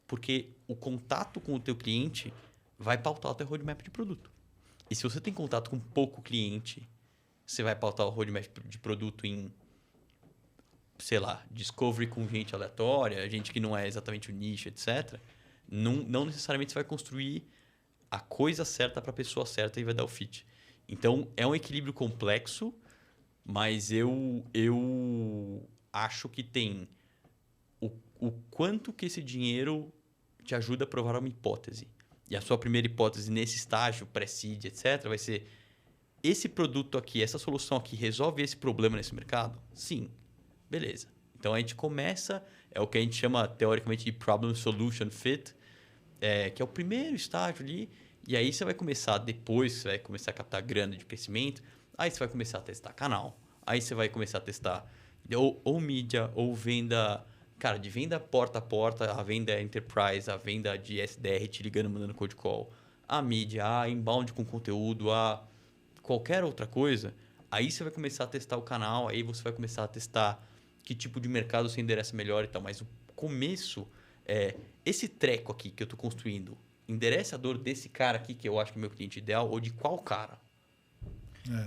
Porque o contato com o teu cliente vai pautar o teu roadmap de produto. E se você tem contato com pouco cliente, você vai pautar o roadmap de produto em, sei lá, discovery com gente aleatória, gente que não é exatamente o nicho, etc. Não necessariamente você vai construir a coisa certa para a pessoa certa e vai dar o fit. Então, é um equilíbrio complexo Mas eu acho que tem o quanto que esse dinheiro te ajuda a provar uma hipótese. E a sua primeira hipótese nesse estágio, pré-seed, etc., vai ser: esse produto aqui, essa solução aqui resolve esse problema nesse mercado? Sim. Beleza. Então a gente começa, é o que a gente chama teoricamente de Problem Solution Fit, que é o primeiro estágio ali. E aí você vai começar, depois você vai começar a captar grana de crescimento, aí você vai começar a testar canal, aí você vai começar a testar ou mídia, ou venda, cara, de venda porta a porta, a venda enterprise, a venda de SDR te ligando, mandando cold call, a mídia, a inbound com conteúdo, a qualquer outra coisa. Aí você vai começar a testar o canal, aí você vai começar a testar que tipo de mercado você endereça melhor e tal. Mas o começo, esse treco aqui que eu estou construindo, endereça a dor desse cara aqui, que eu acho que é o meu cliente ideal, ou de qual cara?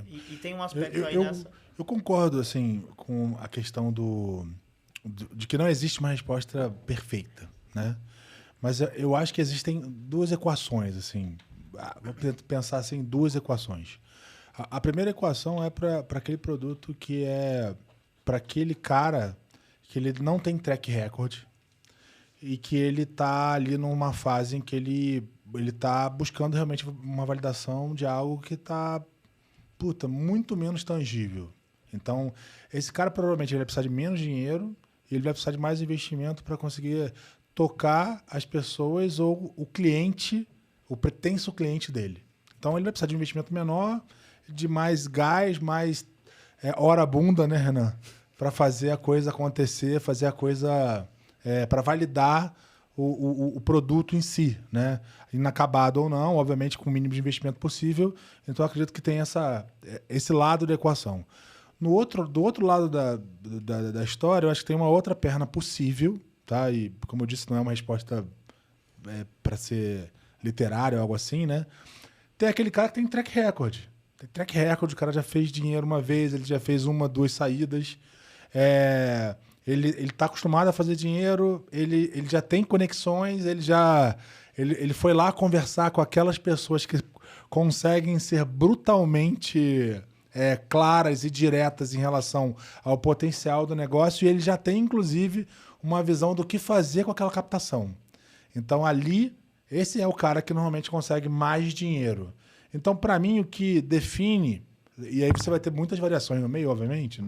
E tem um aspecto aí nessa... Eu concordo, assim, com a questão de que não existe uma resposta perfeita, né? Mas eu acho que existem duas equações, assim. Vou pensar assim, em duas equações. A primeira equação é para aquele produto que é para aquele cara que ele não tem track record e que ele está ali numa fase em que ele está buscando realmente uma validação de algo que está muito menos tangível. Então, esse cara provavelmente ele vai precisar de menos dinheiro e ele vai precisar de mais investimento para conseguir tocar as pessoas ou o cliente, o pretenso cliente dele. Então, ele vai precisar de um investimento menor, de mais gás, mais hora bunda, né, Renan? Para fazer a coisa acontecer, fazer a coisa... para validar o produto em si, né? Inacabado ou não, obviamente com o mínimo de investimento possível. Então, eu acredito que tem esse lado da equação. Do outro lado da história, eu acho que tem uma outra perna possível, tá? E, como eu disse, não é uma resposta para ser literária ou algo assim, né? Tem aquele cara que tem track record. Tem track record, o cara já fez dinheiro uma vez, ele já fez 1, 2 saídas. Ele está acostumado a fazer dinheiro, ele já tem conexões, ele foi lá conversar com aquelas pessoas que conseguem ser brutalmente claras e diretas em relação ao potencial do negócio, e ele já tem, inclusive, uma visão do que fazer com aquela captação. Então, ali, esse é o cara que normalmente consegue mais dinheiro. Então, para mim, o que define... E aí você vai ter muitas variações no meio, obviamente.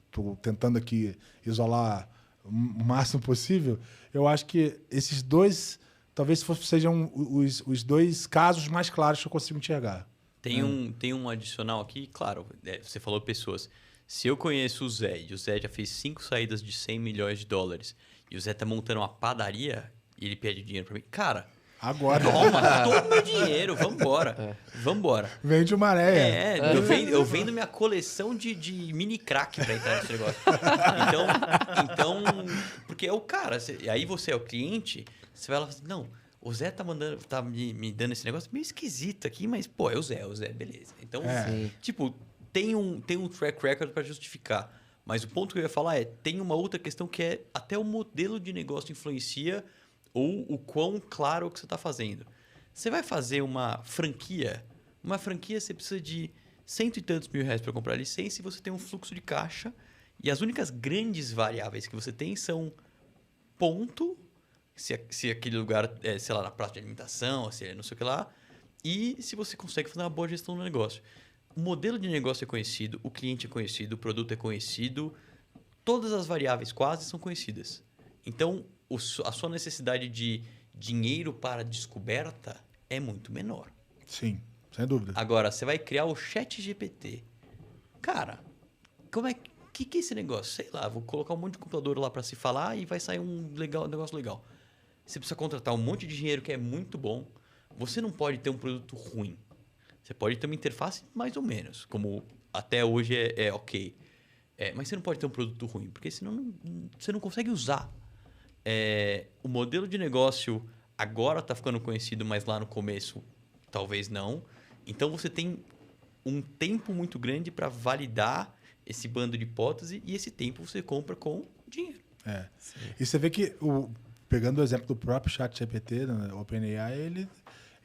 Estou tentando aqui isolar o máximo possível. Eu acho que esses dois talvez sejam os dois casos mais claros que eu consigo enxergar. Tem um adicional aqui, claro, você falou pessoas. Se eu conheço o Zé, e o Zé já fez 5 saídas de $100 milhões, e o Zé tá montando uma padaria, e ele pede dinheiro para mim, cara... Agora. Toma, todo o meu dinheiro, vambora. Vambora. Vende uma areia. Eu vendo minha coleção de mini crack pra entrar nesse negócio. Então, porque é o cara. Aí você é o cliente, você vai lá e fala assim, não, o Zé tá me dando esse negócio meio esquisito aqui, mas, pô, é o Zé, beleza. Então, tipo, tem um track record pra justificar. Mas o ponto que eu ia falar tem uma outra questão que é até o modelo de negócio influencia ou o quão claro que você está fazendo. Você vai fazer uma franquia você precisa de $100 e tantos mil para comprar licença e você tem um fluxo de caixa e as únicas grandes variáveis que você tem são ponto, se aquele lugar é, sei lá, na praça de alimentação, se é não sei o que lá, e se você consegue fazer uma boa gestão do negócio. O modelo de negócio é conhecido, o cliente é conhecido, o produto é conhecido, todas as variáveis quase são conhecidas. Então, a sua necessidade de dinheiro para descoberta é muito menor. Sim, sem dúvida. Agora, você vai criar o ChatGPT. Cara, que é esse negócio? Sei lá, vou colocar um monte de computador lá para se falar e vai sair um negócio legal. Você precisa contratar um monte de dinheiro que é muito bom. Você não pode ter um produto ruim. Você pode ter uma interface mais ou menos, como até hoje é ok. Mas você não pode ter um produto ruim, porque senão você não consegue usar. O modelo de negócio agora está ficando conhecido, mas lá no começo talvez não. Então você tem um tempo muito grande para validar esse bando de hipóteses e esse tempo você compra com dinheiro. E você vê que, pegando o exemplo do próprio ChatGPT, né, OpenAI,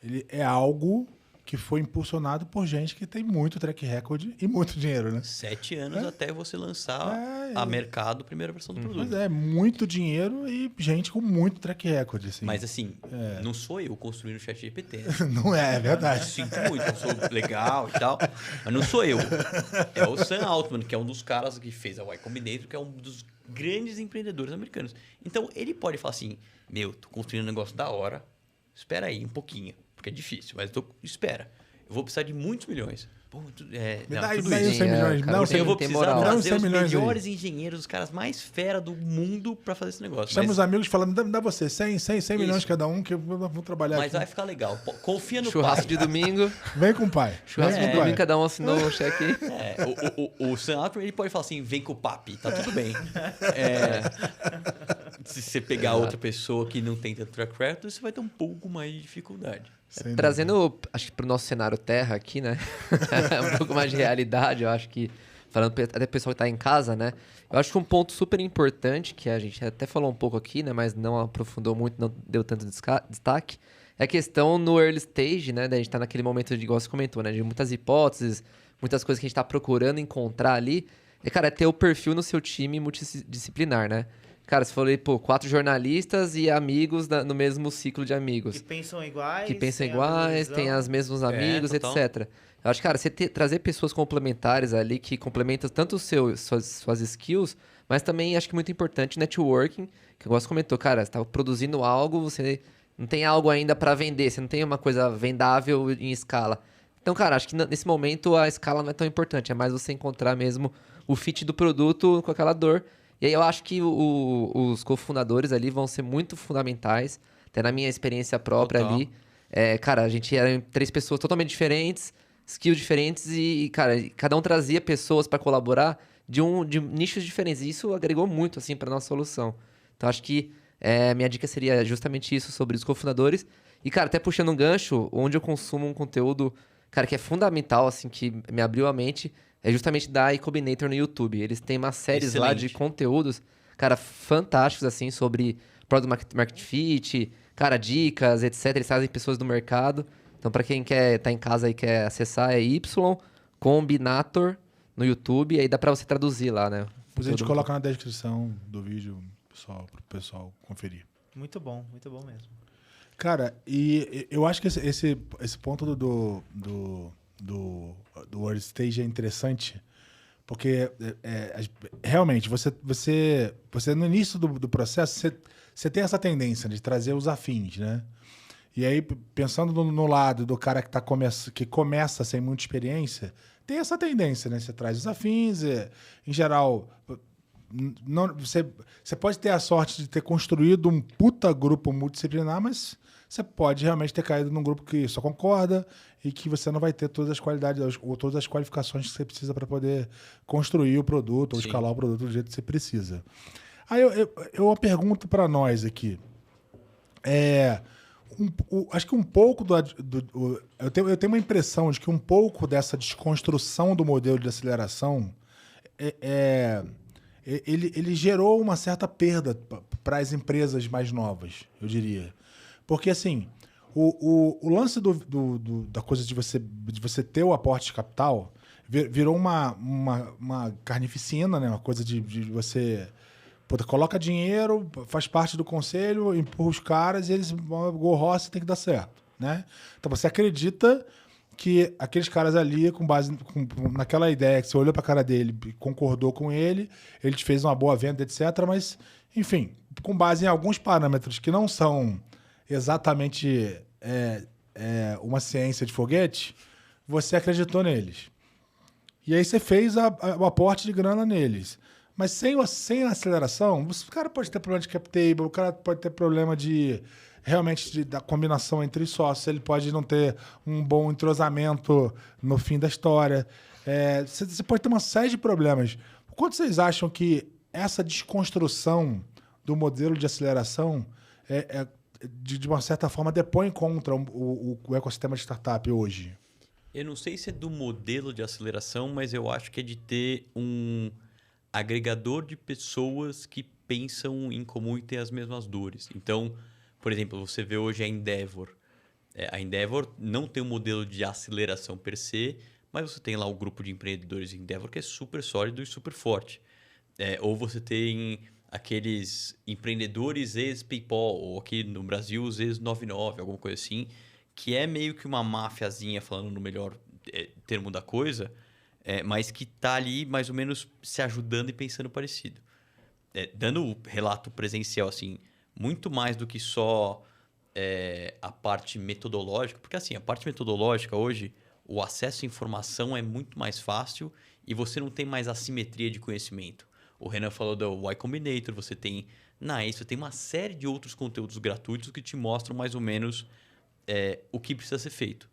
ele é algo que foi impulsionado por gente que tem muito track record e muito dinheiro, né? 7 anos até você lançar a mercado a primeira versão do produto. Mas é, muito dinheiro e gente com muito track record, assim. Mas assim, não sou eu construindo o ChatGPT. Né? Não é verdade. Sinto muito, eu sou legal e tal, mas não sou eu. É o Sam Altman, que é um dos caras que fez a Y Combinator, que é um dos grandes empreendedores americanos. Então, ele pode falar assim, tô construindo um negócio da hora, espera aí um pouquinho, porque é difícil, mas espera. Eu vou precisar de muitos milhões. Pô, Me dá aí os 100 milhões. Cara, Eu vou precisar me dá uns trazer 100 os milhões melhores engenheiros, os caras mais fera do mundo para fazer esse negócio. Chama os amigos falando, dá você 100 milhões cada um, que vamos trabalhar Mas aqui. vai ficar legal. Confia no Churrasco pai. de domingo. Vem com o pai. Churrasco de domingo, cada um assinou um cheque. O Sam Altman, ele pode falar assim, vem com o papi, tá tudo bem. Se você pegar outra pessoa que não tem tanto track record, você vai ter um pouco mais de dificuldade. Trazendo, acho que pro nosso cenário terra aqui, né? Um pouco mais de realidade, eu acho que, falando até pro pessoal que tá em casa, né? Eu acho que um ponto super importante, que a gente até falou um pouco aqui, né? Mas não aprofundou muito, não deu tanto destaque, é a questão no early stage, né? Da gente tá naquele momento, de, igual você comentou, né? De muitas hipóteses, muitas coisas que a gente tá procurando encontrar ali. E, cara, é ter o perfil no seu time multidisciplinar, né? Cara, você falou aí, 4 jornalistas e amigos no mesmo ciclo de amigos. Que pensam iguais. Que pensam iguais, tem os mesmos amigos, total. etc. Eu acho que, cara, você trazer pessoas complementares ali, que complementam tanto suas skills, mas também acho que muito importante networking, que o Gosto comentou, cara, você tá produzindo algo, você não tem algo ainda para vender, você não tem uma coisa vendável em escala. Então, cara, acho que nesse momento a escala não é tão importante, é mais você encontrar mesmo o fit do produto com aquela dor. E aí eu acho que os cofundadores ali vão ser muito fundamentais, até na minha experiência própria Total. ali. Cara, a gente era 3 pessoas totalmente diferentes, skills diferentes e, cara, cada um trazia pessoas para colaborar de nichos diferentes. E isso agregou muito, assim, para nossa solução. Então, acho que minha dica seria justamente isso sobre os cofundadores. E, cara, até puxando um gancho, onde eu consumo um conteúdo, cara, que é fundamental, assim, que me abriu a mente, é justamente da iCombinator no YouTube. Eles têm umas séries lá de conteúdos, cara, fantásticos, assim, sobre Product Market Fit, cara, dicas, etc. Eles trazem pessoas do mercado. Então, pra quem tá em casa e quer acessar, é iCombinator no YouTube. E aí dá pra você traduzir lá, né? Depois a gente coloca na descrição do vídeo, pro pessoal conferir. Muito bom mesmo. Cara, e eu acho que esse ponto do early stage é interessante, porque realmente, você no início do processo, você tem essa tendência de trazer os afins, né? E aí, pensando no lado do cara que começa sem muita experiência, tem essa tendência, né? Você traz os afins, em geral... Você pode ter a sorte de ter construído um puta grupo multidisciplinar, mas você pode realmente ter caído num grupo que só concorda e que você não vai ter todas as qualidades ou todas as qualificações que você precisa para poder construir o produto ou escalar o produto do jeito que você precisa. Aí eu pergunto para nós aqui. Acho que um pouco eu tenho uma impressão de que um pouco dessa desconstrução do modelo de aceleração ele gerou uma certa perda para as empresas mais novas, eu diria. Porque, assim, o lance da coisa de você ter o aporte de capital virou uma carnificina, né? Uma coisa de você... coloca dinheiro, faz parte do conselho, empurra os caras e eles... Go Rossi tem que dar certo, né? Então, você acredita que aqueles caras ali, com base naquela ideia, que você olhou pra cara dele, concordou com ele te fez uma boa venda, etc. Mas, enfim, com base em alguns parâmetros que não são exatamente uma ciência de foguete, você acreditou neles. E aí você fez o aporte de grana neles. Mas sem a aceleração, o cara pode ter problema de cap table, o cara pode ter problema da combinação entre sócios, ele pode não ter um bom entrosamento no fim da história. Você pode ter uma série de problemas. Quanto vocês acham que essa desconstrução do modelo de aceleração de uma certa forma depõe contra o ecossistema de startup hoje? Eu não sei se é do modelo de aceleração, mas eu acho que é de ter um agregador de pessoas que pensam em comum e têm as mesmas dores. Então, por exemplo, você vê hoje a Endeavor. A Endeavor não tem um modelo de aceleração per se, mas você tem lá o grupo de empreendedores Endeavor que é super sólido e super forte. Ou você tem aqueles empreendedores ex-PayPal, ou aqui no Brasil os ex-99, alguma coisa assim, que é meio que uma máfiazinha, falando no melhor termo da coisa, mas que está ali mais ou menos se ajudando e pensando parecido. Dando o relato presencial, assim, muito mais do que só a parte metodológica, porque assim, a parte metodológica hoje, o acesso à informação é muito mais fácil e você não tem mais assimetria de conhecimento. O Renan falou do Y Combinator, você tem na Ace, você tem uma série de outros conteúdos gratuitos que te mostram mais ou menos o que precisa ser feito.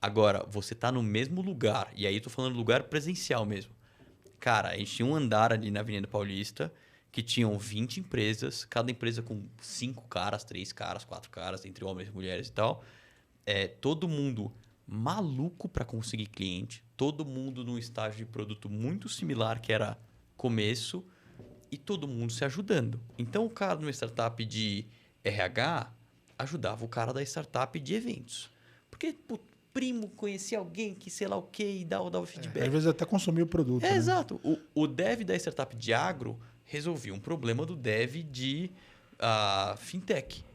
Agora, você está no mesmo lugar, e aí eu tô falando lugar presencial mesmo. Cara, a gente tinha um andar ali na Avenida Paulista que tinham 20 empresas, cada empresa com 5 caras, 3 caras, 4 caras, entre homens e mulheres e tal. Todo mundo maluco para conseguir cliente, todo mundo num estágio de produto muito similar que era começo e todo mundo se ajudando. Então, o cara numa startup de RH ajudava o cara da startup de eventos. Porque, pô, primo conhecia alguém que sei lá o que e dava feedback. Às vezes até consumir o produto. Né? Exato. O dev da startup de agro resolvia um problema do dev de fintech.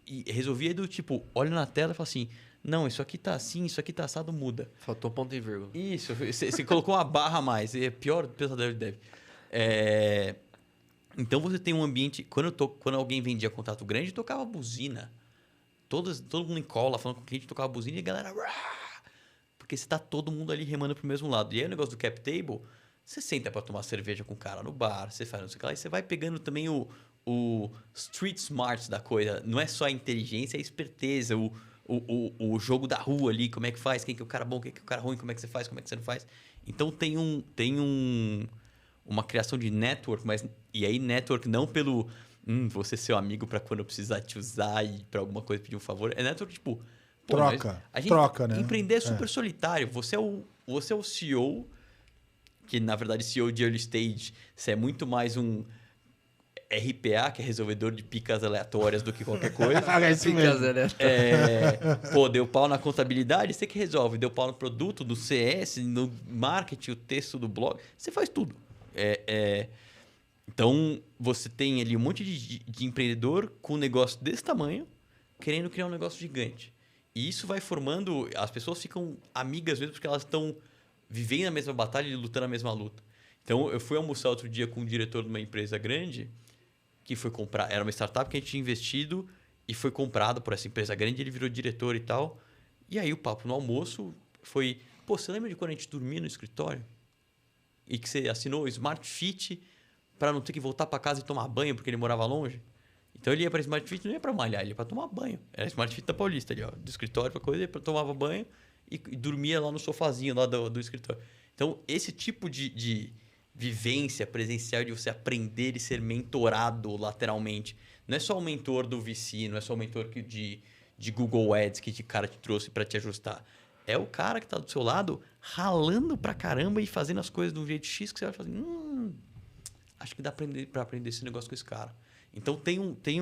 E resolvia do tipo, olha na tela e fala assim, não, isso aqui tá assim, isso aqui tá assado, muda. Faltou um ponto e vírgula. Isso, você colocou uma barra a mais. É pior pesadelo de dev. Então você tem um ambiente... Quando alguém vendia contrato grande, tocava buzina. Todo mundo em cola, falando com o cliente, tocava buzina e a galera... Porque você tá todo mundo ali remando pro mesmo lado. E aí o negócio do cap table, você senta para tomar cerveja com o cara no bar, você faz não sei o que lá, e você vai pegando também o street smarts da coisa. Não é só a inteligência, é a esperteza, o jogo da rua ali, como é que faz, quem que é o cara bom, quem que é o cara ruim, como é que você faz, como é que você não faz. Então tem uma criação de network, e aí network não pelo você ser seu amigo para quando eu precisar te usar e para alguma coisa pedir um favor. É network tipo... Pô, troca, né? Empreender é super solitário. Você é o CEO, que na verdade CEO de early stage, você é muito mais um RPA, que é resolvedor de picas aleatórias do que qualquer coisa. Picas aleatórias. Deu pau na contabilidade, você que resolve. Deu pau no produto, no CS, no marketing, o texto do blog. Você faz tudo. Então, você tem ali um monte de empreendedor com um negócio desse tamanho, querendo criar um negócio gigante. E isso vai formando... As pessoas ficam amigas mesmo porque elas estão vivendo a mesma batalha e lutando a mesma luta. Então, eu fui almoçar outro dia com um diretor de uma empresa grande que foi comprar... Era uma startup que a gente tinha investido e foi comprado por essa empresa grande. Ele virou diretor e tal. E aí, o papo no almoço foi... Pô, você lembra de quando a gente dormia no escritório? E que você assinou o Smart Fit para não ter que voltar para casa e tomar banho porque ele morava longe? Então ele ia para Smart Fit, não ia para malhar, ele ia para tomar banho. Era Smart Fit da Paulista ali, ó, do escritório para coisa, ele tomava banho e dormia lá no sofazinho lá do escritório. Então esse tipo de vivência presencial, de você aprender e ser mentorado lateralmente, não é só o mentor do VC, não é só o mentor de Google Ads que o cara te trouxe para te ajustar. É o cara que está do seu lado ralando pra caramba e fazendo as coisas de um jeito X que você vai fazer, acho que dá para aprender esse negócio com esse cara. Então tem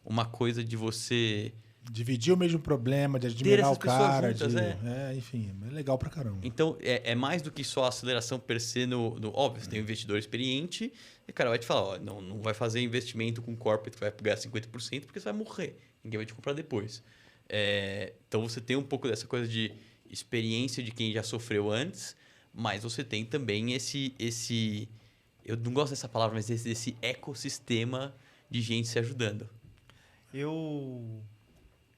uma coisa de você... Dividir o mesmo problema, de admirar o cara. Juntas, enfim, é legal pra caramba. Então, é mais do que só a aceleração per se no... Óbvio, você tem um investidor experiente e o cara vai te falar, ó, não vai fazer investimento com corporate que vai pegar 50% porque você vai morrer. Ninguém vai te comprar depois. Então, você tem um pouco dessa coisa de experiência de quem já sofreu antes, mas você tem também esse eu não gosto dessa palavra, mas esse ecossistema de gente se ajudando.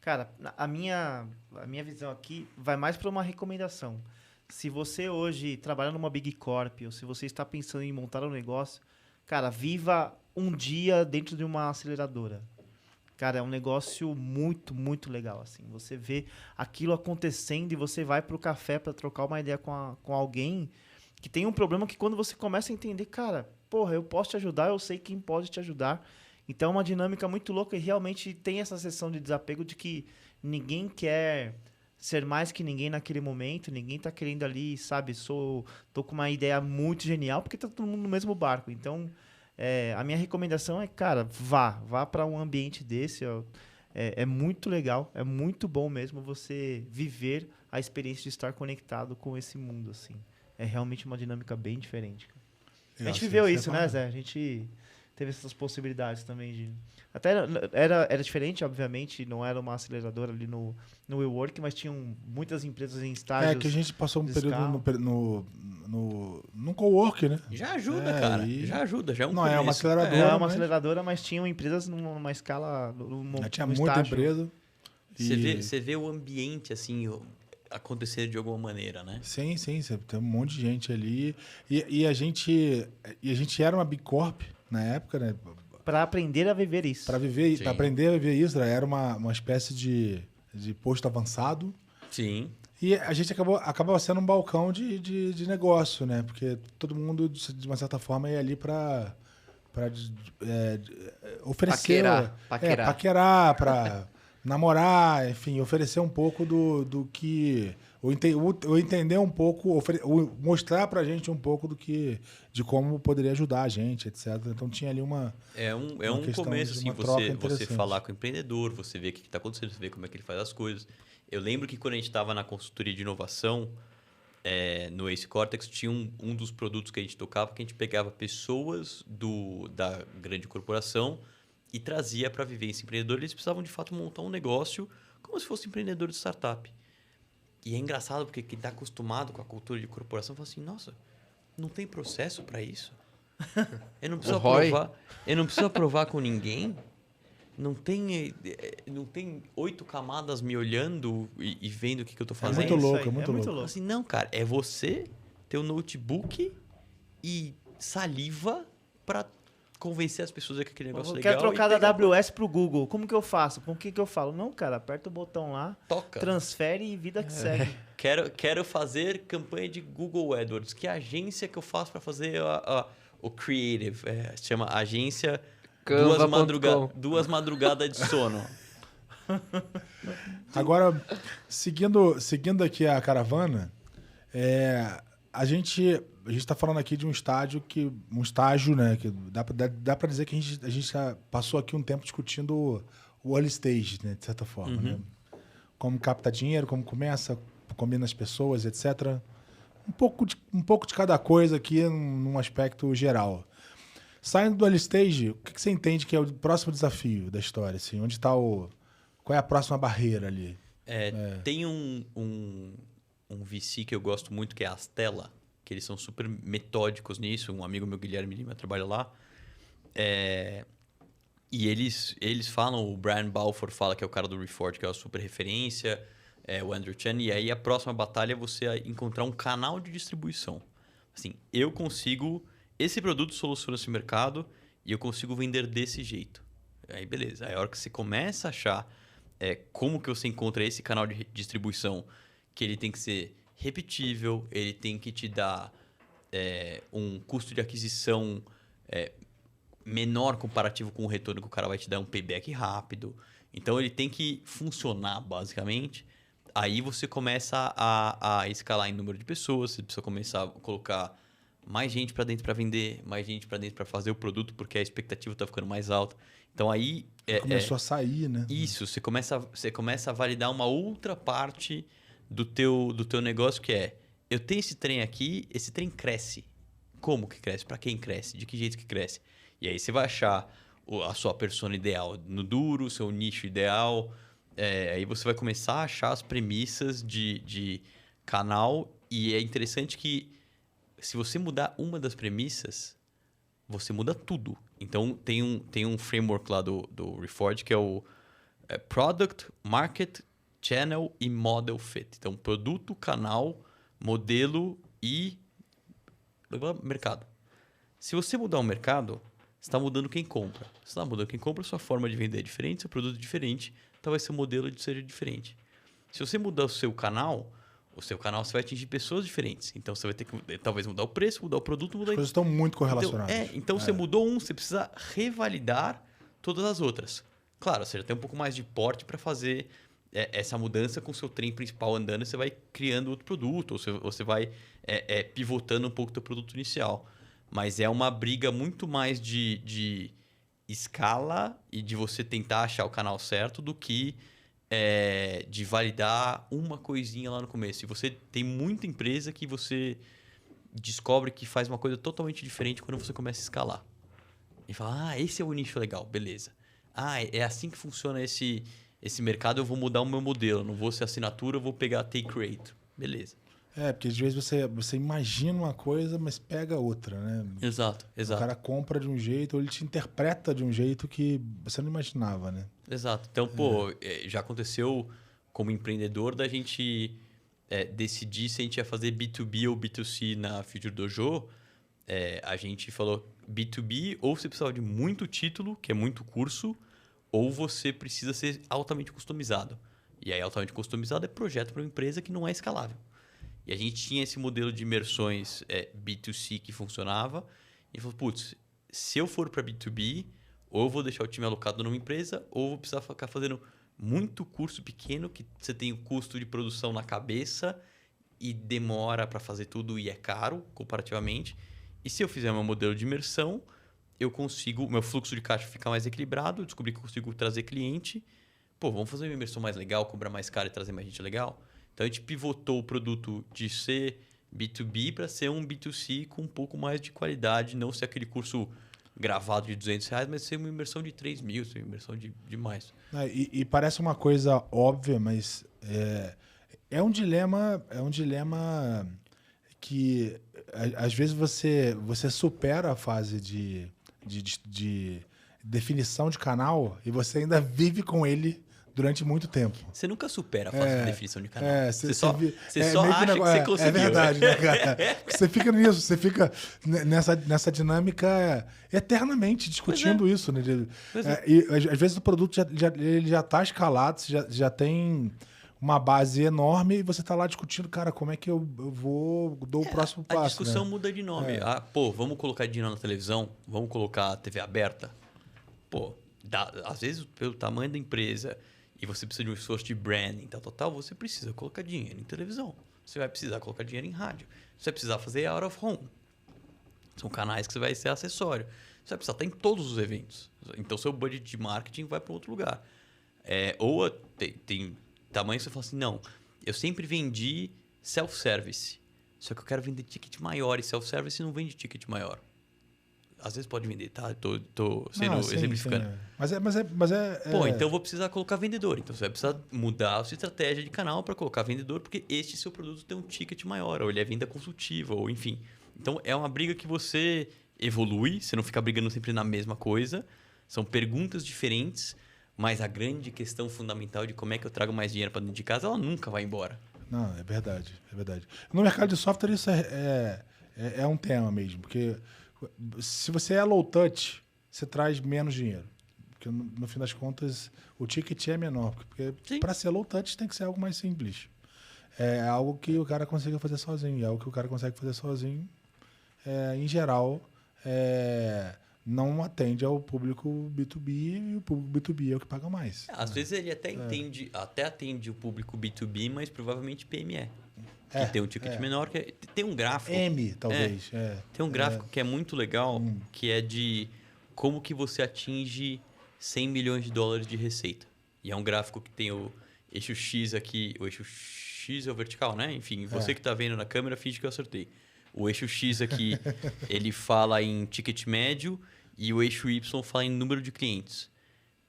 Cara, a minha visão aqui vai mais para uma recomendação. Se você hoje trabalha numa Big Corp ou se você está pensando em montar um negócio, cara, viva um dia dentro de uma aceleradora. Cara, é um negócio muito, muito legal, assim. Você vê aquilo acontecendo e você vai pro café para trocar uma ideia com alguém que tem um problema que quando você começa a entender, cara, porra, eu posso te ajudar, eu sei quem pode te ajudar. Então é uma dinâmica muito louca e realmente tem essa sessão de desapego de que ninguém quer ser mais que ninguém naquele momento, ninguém tá querendo ali, sabe, tô com uma ideia muito genial porque tá todo mundo no mesmo barco. Então, a minha recomendação é, cara, vá para um ambiente desse, ó, É muito legal, é muito bom mesmo você viver a experiência de estar conectado com esse mundo, assim. É realmente uma dinâmica bem diferente, cara. A gente viveu isso, né, Zé? A gente teve essas possibilidades também de... Até era diferente, obviamente, não era uma aceleradora ali no WeWork, mas tinham muitas empresas em estágios. É que a gente passou um de período no cowork, né? Já ajuda, cara. Já ajuda, já é um Não começo. é uma aceleradora. Não é uma aceleradora, mas tinham empresas numa escala... Tinha muita empresa. Você vê o ambiente, assim, acontecer de alguma maneira, né? Sim, você tem um monte de gente ali. E a gente era uma Big Corp na época, né? Para aprender a viver isso. Para aprender a viver isso, era uma espécie de posto avançado. Sim. E a gente acabava sendo um balcão de negócio, né? Porque todo mundo, de uma certa forma, ia ali para oferecer... Paquerar, para namorar, enfim, oferecer um pouco do que... Ou entender um pouco, mostrar pra gente um pouco de como poderia ajudar a gente, etc. Então tinha ali uma... É um começo, assim, você falar com o empreendedor, você ver o que está acontecendo, você ver como é que ele faz as coisas. Eu lembro que quando a gente estava na consultoria de inovação, no Ace Cortex, tinha um dos produtos que a gente tocava, que a gente pegava pessoas da grande corporação e trazia para viver esse empreendedor. Eles precisavam, de fato, montar um negócio como se fosse empreendedor de startup. E é engraçado porque quem está acostumado com a cultura de corporação fala assim, nossa, não tem processo para isso? Eu não preciso aprovar com ninguém? Não tem 8 camadas me olhando e vendo o que eu estou fazendo? É muito louco. Assim, não, cara, é você ter um notebook e saliva para convencer as pessoas que aquele negócio é legal. Quero trocar da AWS pro Google. Como que eu faço? Com o que eu falo? Não, cara, aperta o botão lá, toca, transfere e vida que segue. Quero fazer campanha de Google AdWords. Que agência que eu faço para fazer o Creative? Se chama agência duas madrugadas de sono. Agora, seguindo aqui a caravana, a gente está falando aqui de um estágio, né? Que dá para dizer que a gente já passou aqui um tempo discutindo o early stage, né? De certa forma, né? Como capta dinheiro, como começa, combina as pessoas, etc. Um pouco de cada coisa aqui num aspecto geral. Saindo do early stage, o que você entende que é o próximo desafio da história? Assim? Qual é a próxima barreira ali? Tem um VC que eu gosto muito, que é a Astela, que eles são super metódicos nisso. Um amigo meu, Guilherme Lima, trabalha lá. E eles falam, o Brian Balfour fala que é o cara do Reforge, que é a super referência, o Andrew Chan. E aí a próxima batalha é você encontrar um canal de distribuição. Assim, eu consigo... Esse produto soluciona esse mercado e eu consigo vender desse jeito. Aí, beleza. Aí, a hora que você começa a achar como que você encontra esse canal de distribuição, que ele tem que ser repetível, ele tem que te dar um custo de aquisição menor comparativo com o retorno que o cara vai te dar, um payback rápido. Então, ele tem que funcionar, basicamente. Aí, você começa a escalar em número de pessoas, você precisa começar a colocar mais gente para dentro para vender, mais gente para dentro para fazer o produto, porque a expectativa está ficando mais alta. Então, aí... Começou a sair, né? Isso, você começa a validar uma outra parte do teu negócio, que eu tenho esse trem aqui, esse trem cresce. Como que cresce? Para quem cresce? De que jeito que cresce? E aí você vai achar a sua persona ideal no duro, o seu nicho ideal. Aí você vai começar a achar as premissas de canal. E é interessante que se você mudar uma das premissas, você muda tudo. Então, tem um framework lá do Reforge, que é o Product, Market, Channel e Model Fit. Então, produto, canal, modelo e mercado. Se você mudar o mercado, você está mudando quem compra. Se está mudando quem compra, sua forma de vender é diferente, seu produto é diferente, talvez seu modelo seja diferente. Se você mudar o seu canal você vai atingir pessoas diferentes. Então, você vai ter que talvez mudar o preço, mudar o produto, mudar... As coisas estão muito correlacionadas. Então você mudou você precisa revalidar todas as outras. Claro, você já tem um pouco mais de porte para fazer essa mudança com o seu trem principal andando, você vai criando outro produto, ou você vai pivotando um pouco o teu produto inicial. Mas é uma briga muito mais de escala e de você tentar achar o canal certo do que de validar uma coisinha lá no começo. E você tem muita empresa que você descobre que faz uma coisa totalmente diferente quando você começa a escalar. E fala, esse é o nicho legal, beleza. É assim que funciona esse mercado, eu vou mudar o meu modelo. Não vou ser assinatura, eu vou pegar take rate. Beleza. Porque às vezes você imagina uma coisa, mas pega outra, né? Exato. O cara compra de um jeito, ou ele te interpreta de um jeito que você não imaginava, né? Exato. Então, já aconteceu como empreendedor da gente decidir se a gente ia fazer B2B ou B2C na Future Dojo. A gente falou B2B, ou você precisava de muito título, que é muito curso, ou você precisa ser altamente customizado. E aí, altamente customizado é projeto para uma empresa que não é escalável. E a gente tinha esse modelo de imersões B2C que funcionava. E falou, putz, se eu for para B2B, ou eu vou deixar o time alocado numa empresa, ou eu vou precisar ficar fazendo muito curso pequeno, que você tem o custo de produção na cabeça e demora para fazer tudo e é caro comparativamente. E se eu fizer meu modelo de imersão, eu consigo, meu fluxo de caixa fica mais equilibrado, eu descobri que eu consigo trazer cliente. Vamos fazer uma imersão mais legal, cobrar mais caro e trazer mais gente legal? Então, a gente pivotou o produto de ser B2B para ser um B2C com um pouco mais de qualidade, não ser aquele curso gravado de R$200, mas ser uma imersão de 3 mil, ser uma imersão de mais. E parece uma coisa óbvia, mas é um dilema que às vezes você supera a fase de definição de canal e você ainda vive com ele durante muito tempo. Você nunca supera a fase de definição de canal. Você só acha que você conseguiu. É verdade, né, cara? Você fica nisso, você fica nessa dinâmica eternamente discutindo isso. Né? E às vezes o produto já está escalado, você já tem uma base enorme e você está lá discutindo, cara, como é que eu dou o próximo passo. A discussão né? muda de nome. Vamos colocar dinheiro na televisão? Vamos colocar a TV aberta? Às vezes, pelo tamanho da empresa e você precisa de um esforço de branding, tal, você precisa colocar dinheiro em televisão. Você vai precisar colocar dinheiro em rádio. Você vai precisar fazer out of home. São canais que você vai ser acessório. Você vai precisar estar em todos os eventos. Então, seu budget de marketing vai para outro lugar. Ou tem tamanho que você fala assim, não, eu sempre vendi self-service. Só que eu quero vender ticket maior e self-service não vende ticket maior. Às vezes pode vender, tá? Tô sendo exemplificando. Sim. Mas então eu vou precisar colocar vendedor. Então você vai precisar mudar a sua estratégia de canal para colocar vendedor, porque este seu produto tem um ticket maior, ou ele é venda consultiva, ou enfim. Então é uma briga que você evolui, você não fica brigando sempre na mesma coisa. São perguntas diferentes, mas a grande questão fundamental de como é que eu trago mais dinheiro para dentro de casa, ela nunca vai embora. Não, é verdade. No mercado de software isso é um tema mesmo, porque se você é low touch, você traz menos dinheiro. Porque no fim das contas, o ticket é menor. Porque para ser low touch tem que ser algo mais simples. É algo que o cara consiga fazer sozinho. É algo que o cara consegue fazer sozinho, em geral, não atende ao público B2B e o público B2B é o que paga mais. Às vezes ele até atende o público B2B, mas provavelmente PME. Que tem um ticket menor, tem um gráfico. M, talvez. Tem um gráfico que é muito legal, que é de como que você atinge 100 milhões de dólares de receita. E é um gráfico que tem o eixo X aqui, o eixo X é o vertical, né? Enfim, você que está vendo na câmera, finge que eu acertei. O eixo X aqui, ele fala em ticket médio e o eixo Y fala em número de clientes.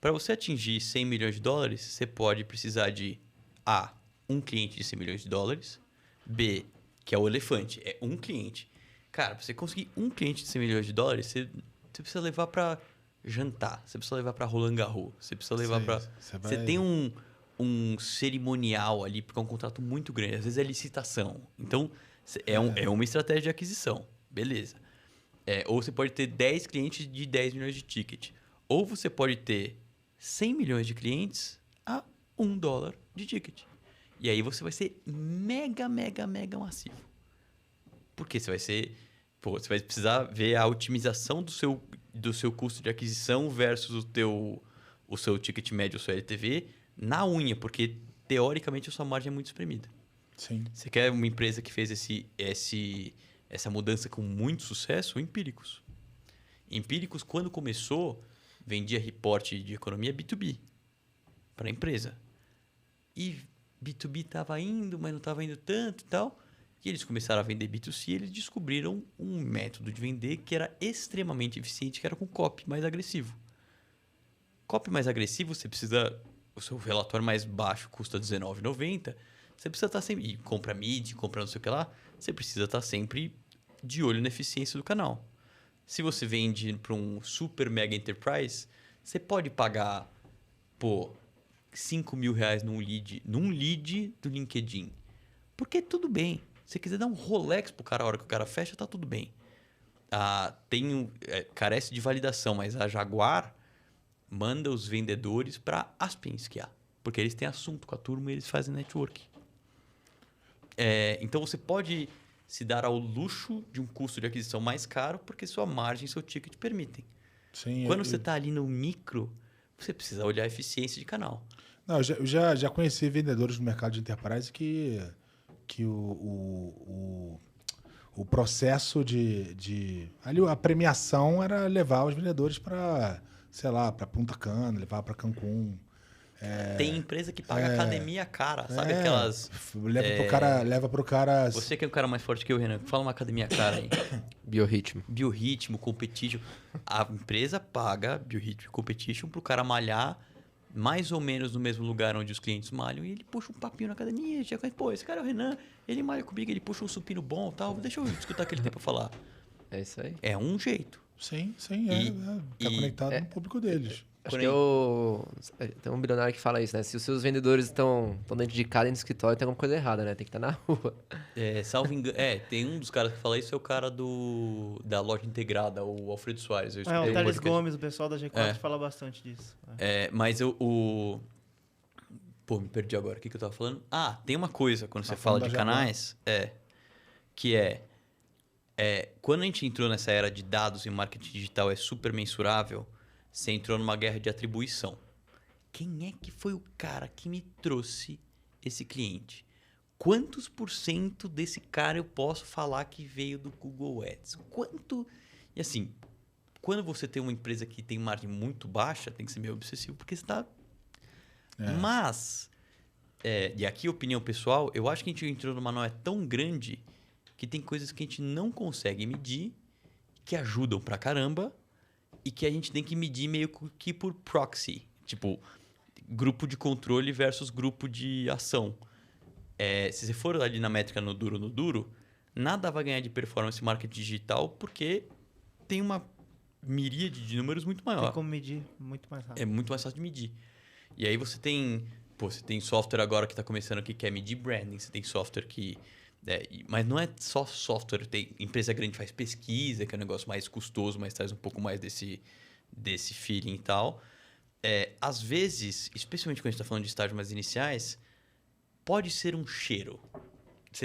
Para você atingir 100 milhões de dólares, você pode precisar de A, um cliente de 100 milhões de dólares, B, que é o elefante, é um cliente. Cara, para você conseguir um cliente de 100 milhões de dólares, você precisa levar para jantar, você precisa levar para Roland Garros, você precisa levar para... Você tem um cerimonial ali, porque é um contrato muito grande, às vezes é licitação. Então, é uma estratégia de aquisição, beleza. Ou você pode ter 10 clientes de 10 milhões de ticket. Ou você pode ter 100 milhões de clientes a $1 de ticket. E aí você vai ser mega, mega, mega massivo. Porque você vai ser... você vai precisar ver a otimização do seu custo de aquisição versus o seu ticket médio, o seu LTV, na unha. Porque, teoricamente, a sua margem é muito espremida. Sim. Você quer uma empresa que fez essa mudança com muito sucesso? Empíricos. Empíricos, quando começou, vendia reporte de economia B2B para a empresa. E B2B estava indo, mas não estava indo tanto e tal. E eles começaram a vender B2C e eles descobriram um método de vender que era extremamente eficiente, que era com copy mais agressivo. Copy mais agressivo, você precisa... O seu relatório mais baixo custa R$19,90. Você precisa estar sempre... E compra mid, compra não sei o que lá. Você precisa estar sempre de olho na eficiência do canal. Se você vende para um super mega enterprise, você pode pagar, pô, R$5.000 num lead do LinkedIn. Porque tudo bem. Se você quiser dar um Rolex pro cara a hora que o cara fecha, tá tudo bem. Carece de validação, mas a Jaguar manda os vendedores para Aspen esquiar. Porque eles têm assunto com a turma e eles fazem network. Então você pode se dar ao luxo de um custo de aquisição mais caro porque sua margem e seu ticket permitem. Sim, Quando você está ali no micro, você precisa olhar a eficiência de canal. Não, eu já conheci vendedores no mercado de enterprise que o processo ali a premiação era levar os vendedores para, sei lá, para Punta Cana, levar para Cancún. Tem empresa que paga academia cara, sabe aquelas... Leva pro cara... Você que é um cara mais forte que eu, Renan, fala uma academia cara aí. Biorritmo, competition. A empresa paga biorritmo e competition pro cara malhar mais ou menos no mesmo lugar onde os clientes malham e ele puxa um papinho na academia. Já conhece, pô, esse cara é o Renan, ele malha comigo, ele puxa um supino bom e tal. Deixa eu escutar o que ele tem pra falar. É isso aí. É um jeito. Sim, tá conectado no público deles. Acho que tem um bilionário que fala isso, né? Se os seus vendedores estão dentro de casa, dentro do escritório, tem alguma coisa errada, né? Tem que estar na rua. Salvo engano. Tem um dos caras que fala isso, é o cara da loja integrada, o Alfredo Soares. O Thales Gomes, o pessoal da G4 fala bastante disso. Mas Pô, me perdi agora. O que eu tava falando? Tem uma coisa quando você fala de canais, que quando a gente entrou nessa era de dados e marketing digital é super mensurável, você entrou numa guerra de atribuição. Quem é que foi o cara que me trouxe esse cliente? Quantos % desse cara eu posso falar que veio do Google Ads? Quanto... E assim, quando você tem uma empresa que tem margem muito baixa, tem que ser meio obsessivo, porque você está... Mas, e aqui opinião pessoal, eu acho que a gente entrou numa noia tão grande que tem coisas que a gente não consegue medir, que ajudam pra caramba, e que a gente tem que medir meio que por proxy. Tipo, grupo de controle versus grupo de ação. Se você for ali na métrica no duro, nada vai ganhar de performance marketing digital porque tem uma miríade de números muito maior. Tem como medir muito mais rápido. É muito mais fácil de medir. E aí você tem software agora que está começando que quer medir branding. Você tem software que... mas não é só software. Tem empresa grande que faz pesquisa, que é um negócio mais custoso, mas traz um pouco mais desse feeling e tal. Às vezes, especialmente quando a gente está falando de estágios mais iniciais, pode ser um cheiro.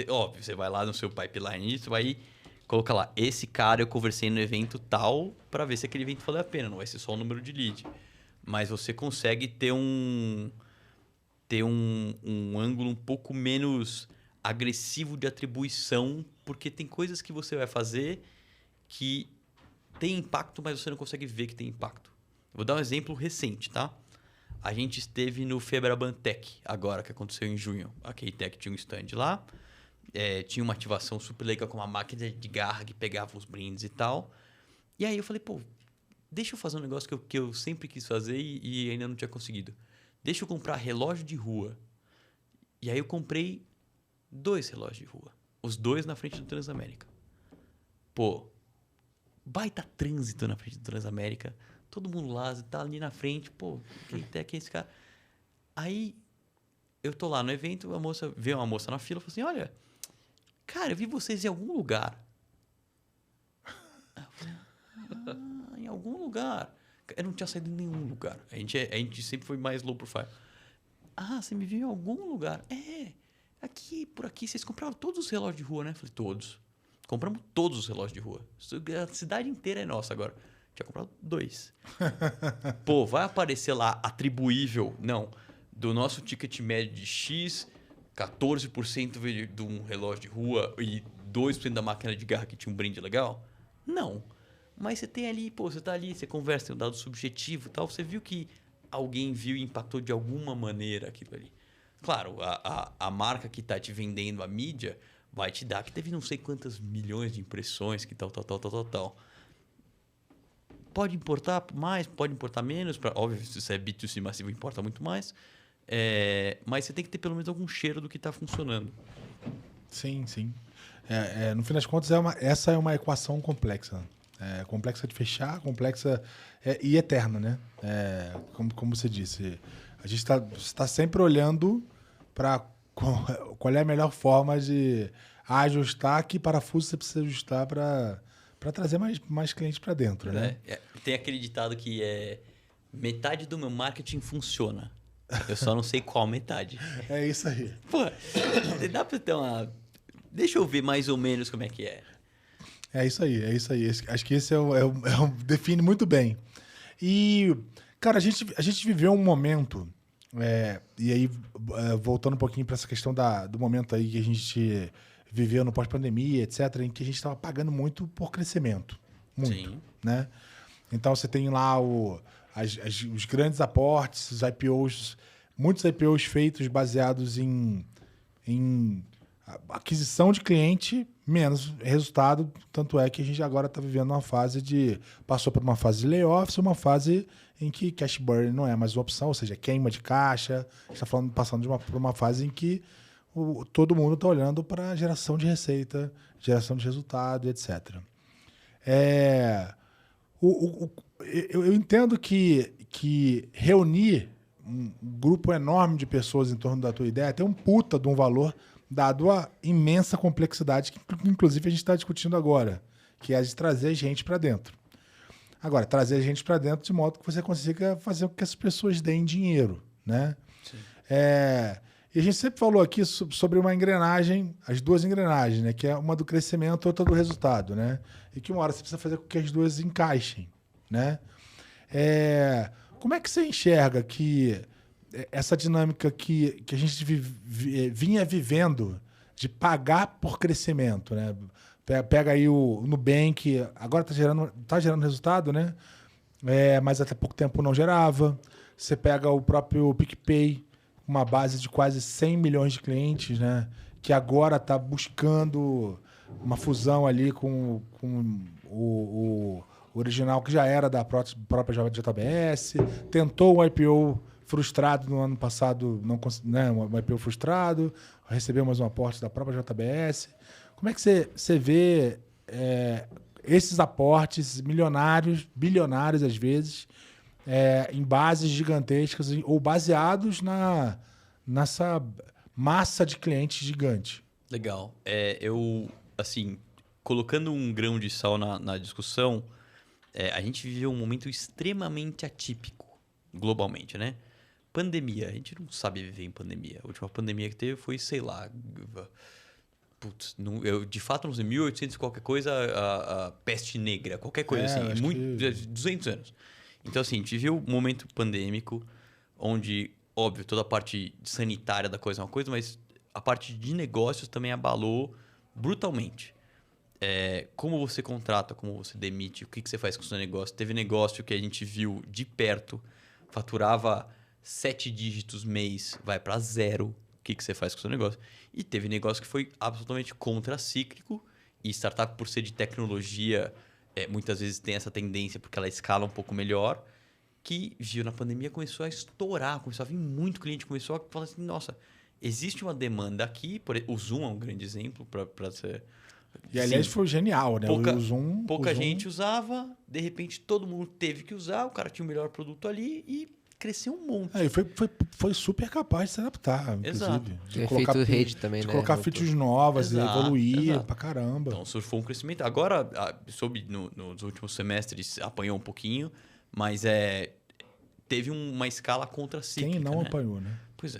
Óbvio, você vai lá no seu pipeline e você vai colocar lá, esse cara eu conversei no evento tal para ver se aquele evento valeu a pena. Não vai ser só o número de lead. Mas você consegue ter um ângulo um pouco menos agressivo de atribuição, porque tem coisas que você vai fazer que tem impacto, mas você não consegue ver que tem impacto. Vou dar um exemplo recente, tá? A gente esteve no Febraban Tech, agora, que aconteceu em junho. A K-Tech tinha um stand lá, tinha uma ativação super legal com uma máquina de garra que pegava os brindes e tal. E aí eu falei, pô, deixa eu fazer um negócio que eu sempre quis fazer e ainda não tinha conseguido. Deixa eu comprar relógio de rua. E aí eu comprei 2 relógios de rua. Os 2 na frente do Transamérica. Pô, baita trânsito na frente do Transamérica. Todo mundo lá, tá ali na frente. Pô, quem é esse cara? Aí, eu tô lá no evento, veio uma moça na fila e falou assim, olha, cara, eu vi vocês em algum lugar. Eu falei, em algum lugar. Eu não tinha saído em nenhum lugar. A gente sempre foi mais low profile. Você me viu em algum lugar? Aqui, por aqui, vocês compraram todos os relógios de rua, né? Eu falei, todos. Compramos todos os relógios de rua. A cidade inteira é nossa agora. Tinha comprado 2. Pô, vai aparecer lá atribuível? Não. Do nosso ticket médio de X, 14% veio de um relógio de rua e 2% da máquina de garra que tinha um brinde legal? Não. Mas você tem ali, você tá ali, você conversa, tem um dado subjetivo e tal, você viu que alguém viu e impactou de alguma maneira aquilo ali. Claro, a marca que tá te vendendo a mídia vai te dar que teve não sei quantas milhões de impressões, que tal. Pode importar mais, pode importar menos. Óbvio, se você é B2C massivo, importa muito mais. Mas você tem que ter pelo menos algum cheiro do que está funcionando. Sim. No fim das contas, essa é uma equação complexa. Complexa de fechar, complexa e eterna, né? Como você disse, a gente está sempre olhando para qual é a melhor forma de ajustar, que parafuso você precisa ajustar para trazer mais clientes para dentro, né? Tem aquele ditado que metade do meu marketing funciona. Eu só não sei qual metade. É isso aí. Pô, dá para ter uma... Deixa eu ver mais ou menos como é que é. É isso aí. Acho que esse define muito bem. E, cara, a gente viveu um momento, e aí, voltando um pouquinho para essa questão do momento aí que a gente viveu no pós-pandemia, etc., em que a gente estava pagando muito por crescimento. Muito. Sim. Né? Então, você tem lá os grandes aportes, os IPOs, muitos IPOs feitos baseados em aquisição de cliente, menos resultado. Tanto é que a gente agora está vivendo uma fase passou por uma fase de layoffs, uma fase em que cash burn não é mais uma opção, ou seja, queima de caixa. A gente está passando por uma fase em que todo mundo está olhando para geração de receita, geração de resultado, etc. Eu entendo que reunir um grupo enorme de pessoas em torno da tua ideia tem um puta de um valor, dado a imensa complexidade que, inclusive, a gente está discutindo agora, que é a de trazer gente para dentro. Agora, trazer gente para dentro de modo que você consiga fazer com que as pessoas deem dinheiro, né? Sim. E a gente sempre falou aqui sobre uma engrenagem, as duas engrenagens, né? Que é uma do crescimento e outra do resultado, né? E que uma hora você precisa fazer com que as duas encaixem, né? Como é que você enxerga que essa dinâmica que a gente vinha vivendo de pagar por crescimento, né? Pega aí o Nubank, agora tá gerando resultado, né? Mas até pouco tempo não gerava. Você pega o próprio PicPay, uma base de quase 100 milhões de clientes, né? Que agora está buscando uma fusão ali com o original, que já era da própria JBS. Tentou um IPO frustrado no ano passado, um IPO frustrado, recebeu mais um aporte da própria JBS. Como é que você vê esses aportes milionários, bilionários às vezes, em bases gigantescas ou baseados nessa massa de clientes gigante? Legal. Eu, assim, colocando um grão de sal na discussão, a gente viveu um momento extremamente atípico, globalmente, né? Pandemia. A gente não sabe viver em pandemia. A última pandemia que teve foi, sei lá... Putz, eu de fato não sei, 1800 qualquer coisa, a peste negra, qualquer coisa assim, 200 anos. Então assim, a gente viveu um momento pandêmico onde, óbvio, toda a parte sanitária da coisa é uma coisa, mas a parte de negócios também abalou brutalmente. Como você contrata, como você demite, o que você faz com o seu negócio. Teve negócio que a gente viu de perto, faturava 7 dígitos mês, vai para 0. O que você faz com o seu negócio? E teve negócio que foi absolutamente contracíclico, e startup, por ser de tecnologia, muitas vezes tem essa tendência, porque ela escala um pouco melhor, que viu na pandemia, começou a estourar, começou a vir muito cliente, começou a falar assim, nossa, existe uma demanda aqui, o Zoom é um grande exemplo para ser... E aliás foi genial, né? Pouca gente usava, de repente todo mundo teve que usar, o cara tinha o melhor produto ali e cresceu um monte. E foi super capaz de se adaptar, inclusive. Exato. De colocar rede também, de né? colocar features novas, evoluir pra caramba. Então surfou um crescimento. Agora, soube nos últimos semestres, apanhou um pouquinho, mas teve uma escala contracíclica. Quem não apanhou, né? Pois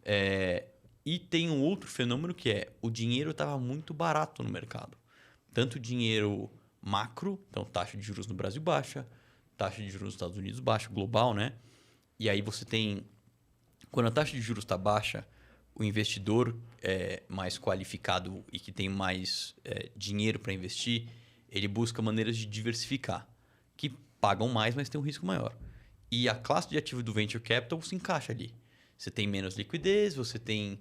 é. E tem um outro fenômeno que o dinheiro estava muito barato no mercado. Tanto dinheiro macro, então taxa de juros no Brasil baixa, taxa de juros nos Estados Unidos baixa, global, né? E aí você tem... Quando a taxa de juros está baixa, o investidor mais qualificado e que tem mais dinheiro para investir, ele busca maneiras de diversificar, que pagam mais, mas tem um risco maior. E a classe de ativo do Venture Capital se encaixa ali. Você tem menos liquidez, você tem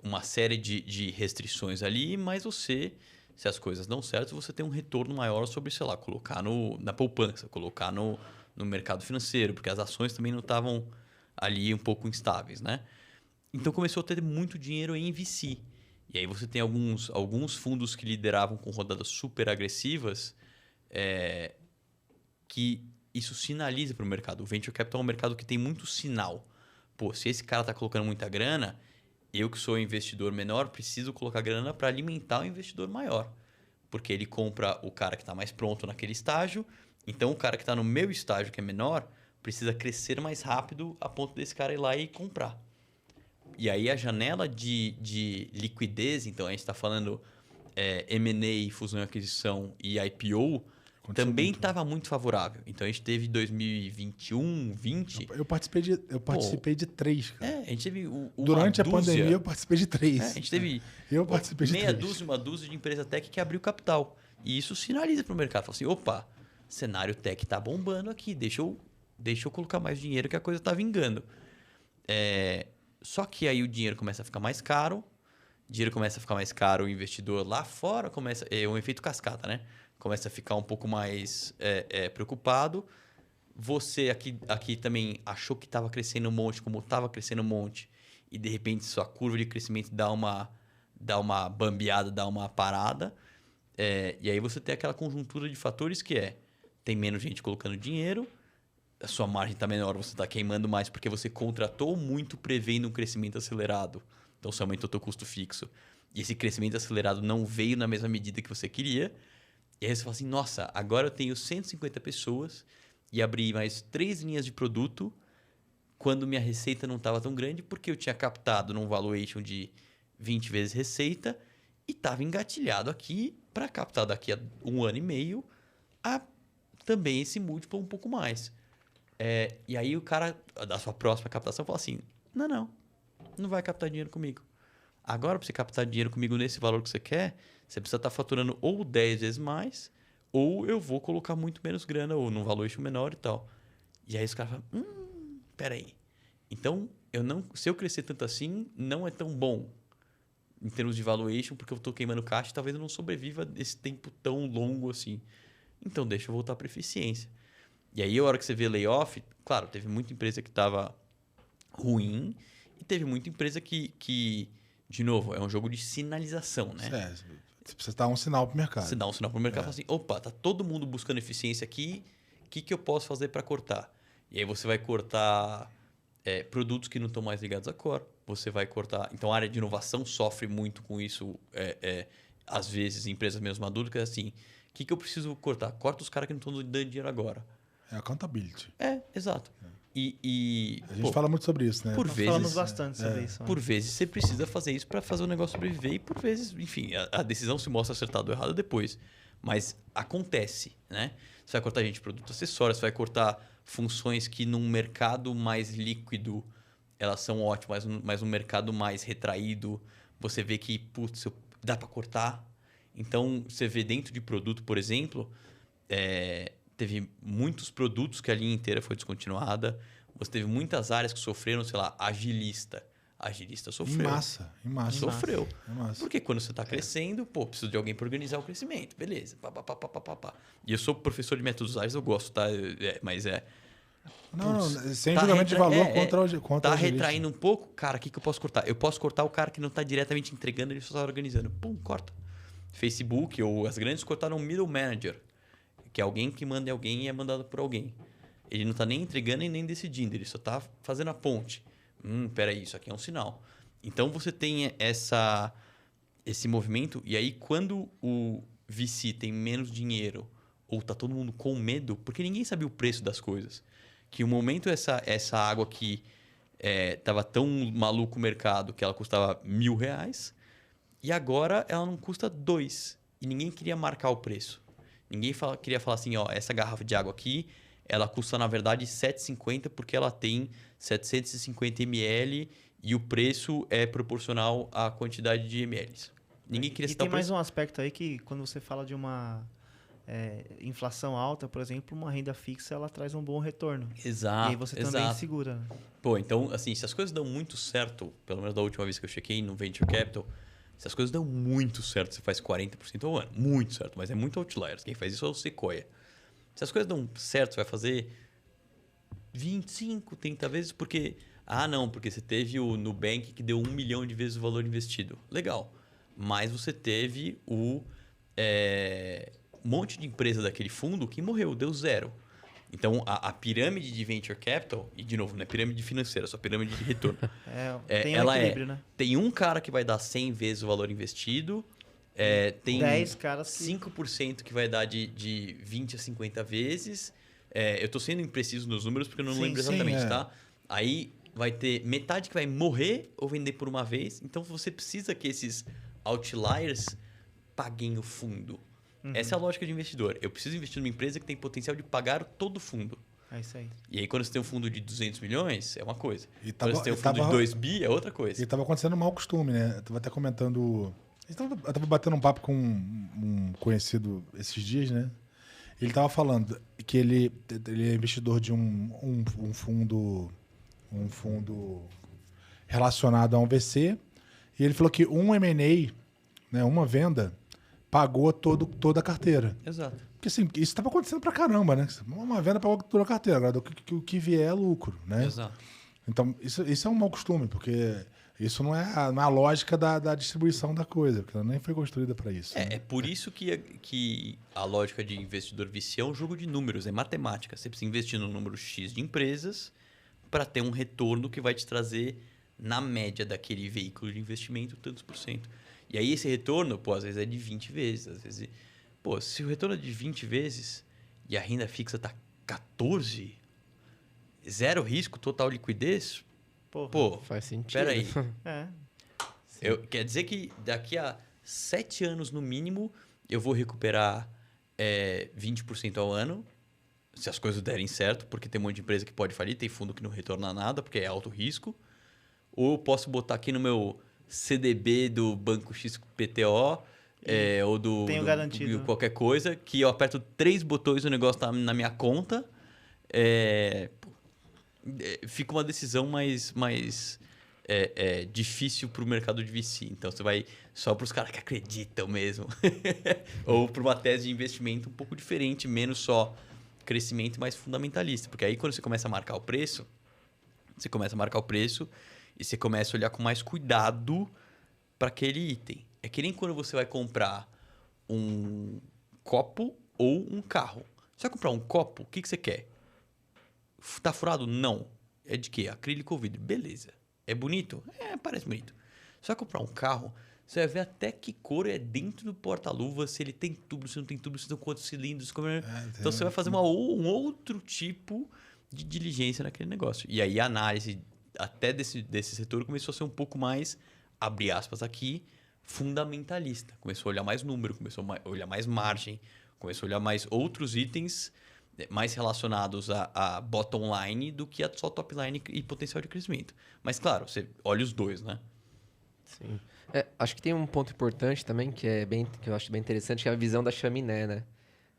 uma série de restrições ali, mas você, se as coisas dão certo, você tem um retorno maior sobre, sei lá, colocar na poupança, colocar no mercado financeiro, porque as ações também não estavam ali um pouco instáveis, né? Então começou a ter muito dinheiro em VC. E aí você tem alguns fundos que lideravam com rodadas super agressivas, que isso sinaliza para o mercado. O Venture Capital é um mercado que tem muito sinal. Pô, se esse cara está colocando muita grana, eu que sou investidor menor, preciso colocar grana para alimentar o investidor maior. Porque ele compra o cara que está mais pronto naquele estágio, então o cara que está no meu estágio, que é menor, precisa crescer mais rápido a ponto desse cara ir lá e comprar. E aí a janela de liquidez, então a gente está falando M&A, fusão e aquisição e IPO, também estava muito favorável. Então a gente teve 2021, 20. Eu participei de 3, cara. A gente teve Durante a pandemia eu participei de 3. A gente teve meia dúzia, uma dúzia de empresa tech que abriu capital. E isso sinaliza para o mercado. Fala assim, opa, cenário tech tá bombando aqui, deixa eu colocar mais dinheiro que a coisa tá vingando. Só que aí o dinheiro começa a ficar mais caro. O investidor lá fora começa... É um efeito cascata, né? Começa a ficar um pouco mais preocupado. Você aqui também achou que estava crescendo um monte, como estava crescendo um monte, e de repente sua curva de crescimento dá uma bambeada, dá uma parada. E aí você tem aquela conjuntura de fatores que tem menos gente colocando dinheiro, a sua margem está menor, você está queimando mais porque você contratou muito prevendo um crescimento acelerado. Então você aumentou o seu custo fixo. E esse crescimento acelerado não veio na mesma medida que você queria. E aí você fala assim, nossa, agora eu tenho 150 pessoas e abri mais 3 linhas de produto quando minha receita não estava tão grande, porque eu tinha captado num valuation de 20 vezes receita e estava engatilhado aqui para captar daqui a 1 ano e meio também esse múltiplo um pouco mais. E aí o cara da sua próxima captação fala assim, não vai captar dinheiro comigo. Agora, para você captar dinheiro comigo nesse valor que você quer, você precisa estar faturando ou 10 vezes mais, ou eu vou colocar muito menos grana, ou num valuation menor e tal. E aí os caras falam, peraí. Então, se eu crescer tanto assim, não é tão bom em termos de valuation, porque eu estou queimando caixa e talvez eu não sobreviva esse tempo tão longo assim. Então, deixa eu voltar para eficiência. E aí, a hora que você vê layoff, claro, teve muita empresa que estava ruim e teve muita empresa que, de novo, é um jogo de sinalização, né? Você precisa dar um sinal pro mercado. Você dá um sinal pro mercado e fala assim, opa, tá todo mundo buscando eficiência aqui, o que eu posso fazer para cortar? E aí você vai cortar produtos que não estão mais ligados à core, você vai cortar... Então, a área de inovação sofre muito com isso, às vezes, em empresas menos maduras, que é assim, o que eu preciso cortar? Corta os caras que não estão dando dinheiro agora. Accountability. Exato. A gente fala muito sobre isso, né? Falamos bastante sobre isso. Por vezes você precisa fazer isso para fazer o negócio sobreviver e por vezes, enfim, a decisão se mostra acertada ou errada depois. Mas acontece, né? Você vai cortar gente de produto acessório, você vai cortar funções que num mercado mais líquido elas são ótimas, mas num mercado mais retraído você vê que, putz, dá para cortar. Então, você vê dentro de produto, por exemplo... Teve muitos produtos que a linha inteira foi descontinuada. Você teve muitas áreas que sofreram, sei lá, agilista. Agilista sofreu. Em massa. Sofreu. Em massa. Porque quando você está crescendo, precisa de alguém para organizar o crescimento. Beleza. E eu sou professor de métodos ágeis, eu gosto, tá? Não, sem julgamento de valor contra tá retraindo um pouco, cara, o que eu posso cortar? Eu posso cortar o cara que não está diretamente entregando, ele só está organizando. Corta. Facebook ou as grandes cortaram um middle manager, que é alguém que manda em alguém e é mandado por alguém. Ele não está nem entregando e nem decidindo, ele só está fazendo a ponte. Peraí, isso aqui é um sinal. Então, você tem esse movimento, e aí quando o VC tem menos dinheiro ou está todo mundo com medo, porque ninguém sabia o preço das coisas, que o momento essa água que estava tão maluco o mercado que ela custava R$1.000 e agora ela não custa 2 e ninguém queria marcar o preço. Ninguém queria falar assim, essa garrafa de água aqui, ela custa, na verdade, R$7,50 porque ela tem 750 ml e o preço é proporcional à quantidade de ml. Ninguém queria E citar tem o mais preço. um aspecto aí que quando você fala de uma inflação alta, por exemplo, uma renda fixa, ela traz um bom retorno. Exato, E aí você também exato. segura. Né? Pô, então, assim, se as coisas dão muito certo, pelo menos da última vez que eu chequei no Venture Capital, se as coisas dão muito certo, você faz 40% ao ano. Muito certo, mas é muito outliers. Quem faz isso é o Sequoia. Se as coisas dão certo, você vai fazer 25, 30 vezes, porque... Ah, não, porque você teve o Nubank que deu 1 milhão de vezes o valor investido. Legal. Mas você teve o monte de empresa daquele fundo que morreu, deu 0. Então, a pirâmide de Venture Capital, e de novo, não é pirâmide financeira, é só pirâmide de retorno. Tem um ela equilíbrio, né? Tem um cara que vai dar 100 vezes o valor investido, tem 10 caras que... 5% que vai dar de 20 a 50 vezes. Eu estou sendo impreciso nos números porque eu não Sim, lembro sim, exatamente, tá? Aí vai ter metade que vai morrer ou vender por uma vez. Então você precisa que esses outliers paguem o fundo. Essa é a lógica de investidor. Eu preciso investir numa empresa que tem potencial de pagar todo o fundo. É isso aí. E aí, quando você tem um fundo de 200 milhões, é uma coisa. E Quando você tem um fundo de 2 bi, é outra coisa. E tava acontecendo um mau costume, né? Eu tava até comentando... Eu tava batendo um papo com um conhecido esses dias, né? Ele tava falando que ele é investidor de um fundo relacionado a um VC, e ele falou que um M&A, né, uma venda, pagou toda a carteira. Exato. Porque assim, isso estava acontecendo pra caramba, né? Uma venda pagou toda a carteira, agora o que vier é lucro, né? Exato. Então, isso é um mau costume, porque isso não é a lógica da distribuição da coisa, porque ela nem foi construída para isso. É por isso que a lógica de investidor VC é um jogo de números, é matemática. Você precisa investir no número X de empresas para ter um retorno que vai te trazer, na média daquele veículo de investimento, tantos por cento. E aí esse retorno, pô, às vezes é de 20 vezes. Às vezes, pô, se o retorno é de 20 vezes e a renda fixa tá 14, zero risco, total liquidez, Porra. pô, Faz sentido. peraí. É. Quer dizer que daqui a 7 anos, no mínimo, eu vou recuperar 20% ao ano, se as coisas derem certo, porque tem um monte de empresa que pode falir, tem fundo que não retorna nada, porque é alto risco. Ou eu posso botar aqui no meu CDB do Banco XPTO, ou Tenho garantido. qualquer coisa, que eu aperto 3 botões e o negócio tá na minha conta. Fica uma decisão mais difícil para o mercado de VC. Então, você vai só para os caras que acreditam mesmo. Ou para uma tese de investimento um pouco diferente, menos só crescimento, mais fundamentalista. Porque aí, quando você começa a marcar o preço, e você começa a olhar com mais cuidado para aquele item. É que nem quando você vai comprar um copo ou um carro. Você vai comprar um copo, o que você quer? Tá furado? Não. É de quê? Acrílico ou vidro? Beleza. É bonito? Parece bonito. Você vai comprar um carro, você vai ver até que cor é dentro do porta-luva, se ele tem tubo, se não tem tubo, se tem quantos cilindros. Então você vai fazer um outro tipo de diligência naquele negócio. E aí a análise até desse setor começou a ser um pouco mais, abre aspas aqui, fundamentalista. Começou a olhar mais número, começou a olhar mais margem, começou a olhar mais outros itens mais relacionados a bottom line do que a só top line e potencial de crescimento. Mas, claro, você olha os dois, né? Sim. Acho que tem um ponto importante também, que eu acho bem interessante, que é a visão da chaminé, né?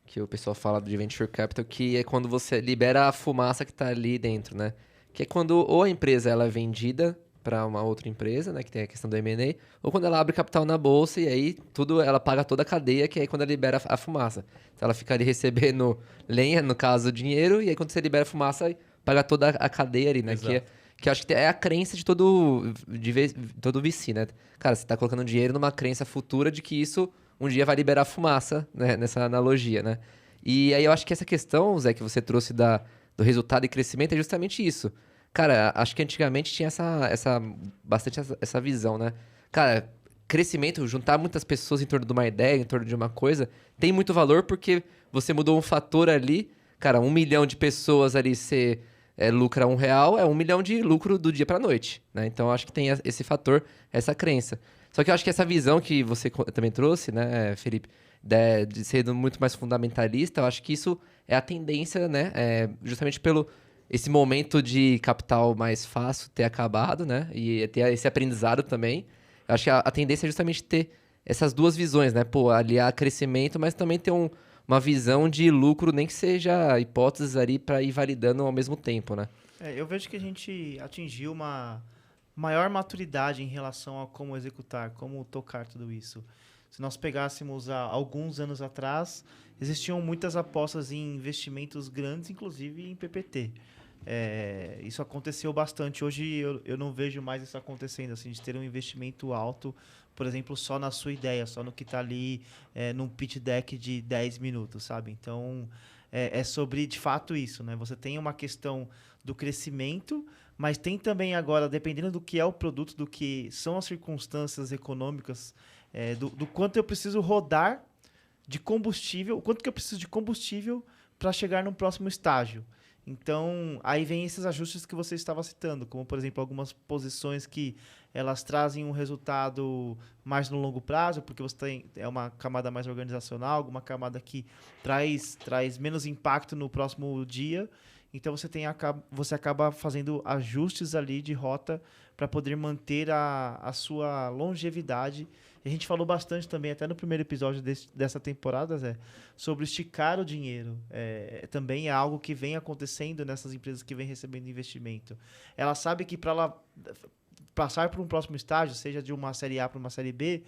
Que o pessoal fala de Venture Capital, que é quando você libera a fumaça que está ali dentro, né? Que é quando ou a empresa ela é vendida para uma outra empresa, né? Que tem a questão do M&A, ou quando ela abre capital na bolsa e aí ela paga toda a cadeia, que é quando ela libera a fumaça. Então ela fica ali recebendo lenha, no caso, dinheiro, e aí quando você libera a fumaça, paga toda a cadeia ali, né? Que eu acho que é a crença de todo VC, né? Cara, você tá colocando dinheiro numa crença futura de que isso um dia vai liberar fumaça, né? Nessa analogia, né? E aí eu acho que essa questão, Zé, que você trouxe do resultado e crescimento é justamente isso. Cara, acho que antigamente tinha bastante essa visão, né? Cara, crescimento, juntar muitas pessoas em torno de uma ideia, em torno de uma coisa, tem muito valor porque você mudou um fator ali. Cara, 1 milhão de pessoas ali, você lucra R$1, é 1 milhão de lucro do dia pra noite, né? Então, acho que tem esse fator, essa crença. Só que eu acho que essa visão que você também trouxe, né, Felipe, de ser muito mais fundamentalista, eu acho que isso é a tendência, né? Justamente pelo esse momento de capital mais fácil ter acabado, né? E ter esse aprendizado também. Eu acho que a tendência é justamente ter essas duas visões, né? Pô, aliar crescimento, mas também ter uma visão de lucro, nem que seja hipóteses ali para ir validando ao mesmo tempo, né? Eu vejo que a gente atingiu uma maior maturidade em relação a como executar, como tocar tudo isso. Se nós pegássemos há alguns anos atrás, existiam muitas apostas em investimentos grandes, inclusive em PPT. Isso aconteceu bastante. Hoje eu não vejo mais isso acontecendo, assim, de ter um investimento alto, por exemplo, só na sua ideia, só no que está ali num pitch deck de 10 minutos, sabe? Então, é sobre, de fato, isso, né? Você tem uma questão do crescimento, mas tem também agora, dependendo do que é o produto, do que são as circunstâncias econômicas, do quanto eu preciso rodar de combustível, o quanto que eu preciso de combustível para chegar no próximo estágio. Então, aí vem esses ajustes que você estava citando, como, por exemplo, algumas posições que elas trazem um resultado mais no longo prazo, porque você tem uma camada mais organizacional, alguma camada que traz menos impacto no próximo dia. Então, você acaba fazendo ajustes ali de rota para poder manter a sua longevidade. E a gente falou bastante também, até no primeiro episódio dessa temporada, Zé, sobre esticar o dinheiro. Também é algo que vem acontecendo nessas empresas que vêm recebendo investimento. Ela sabe que para ela passar para um próximo estágio, seja de uma série A para uma série B,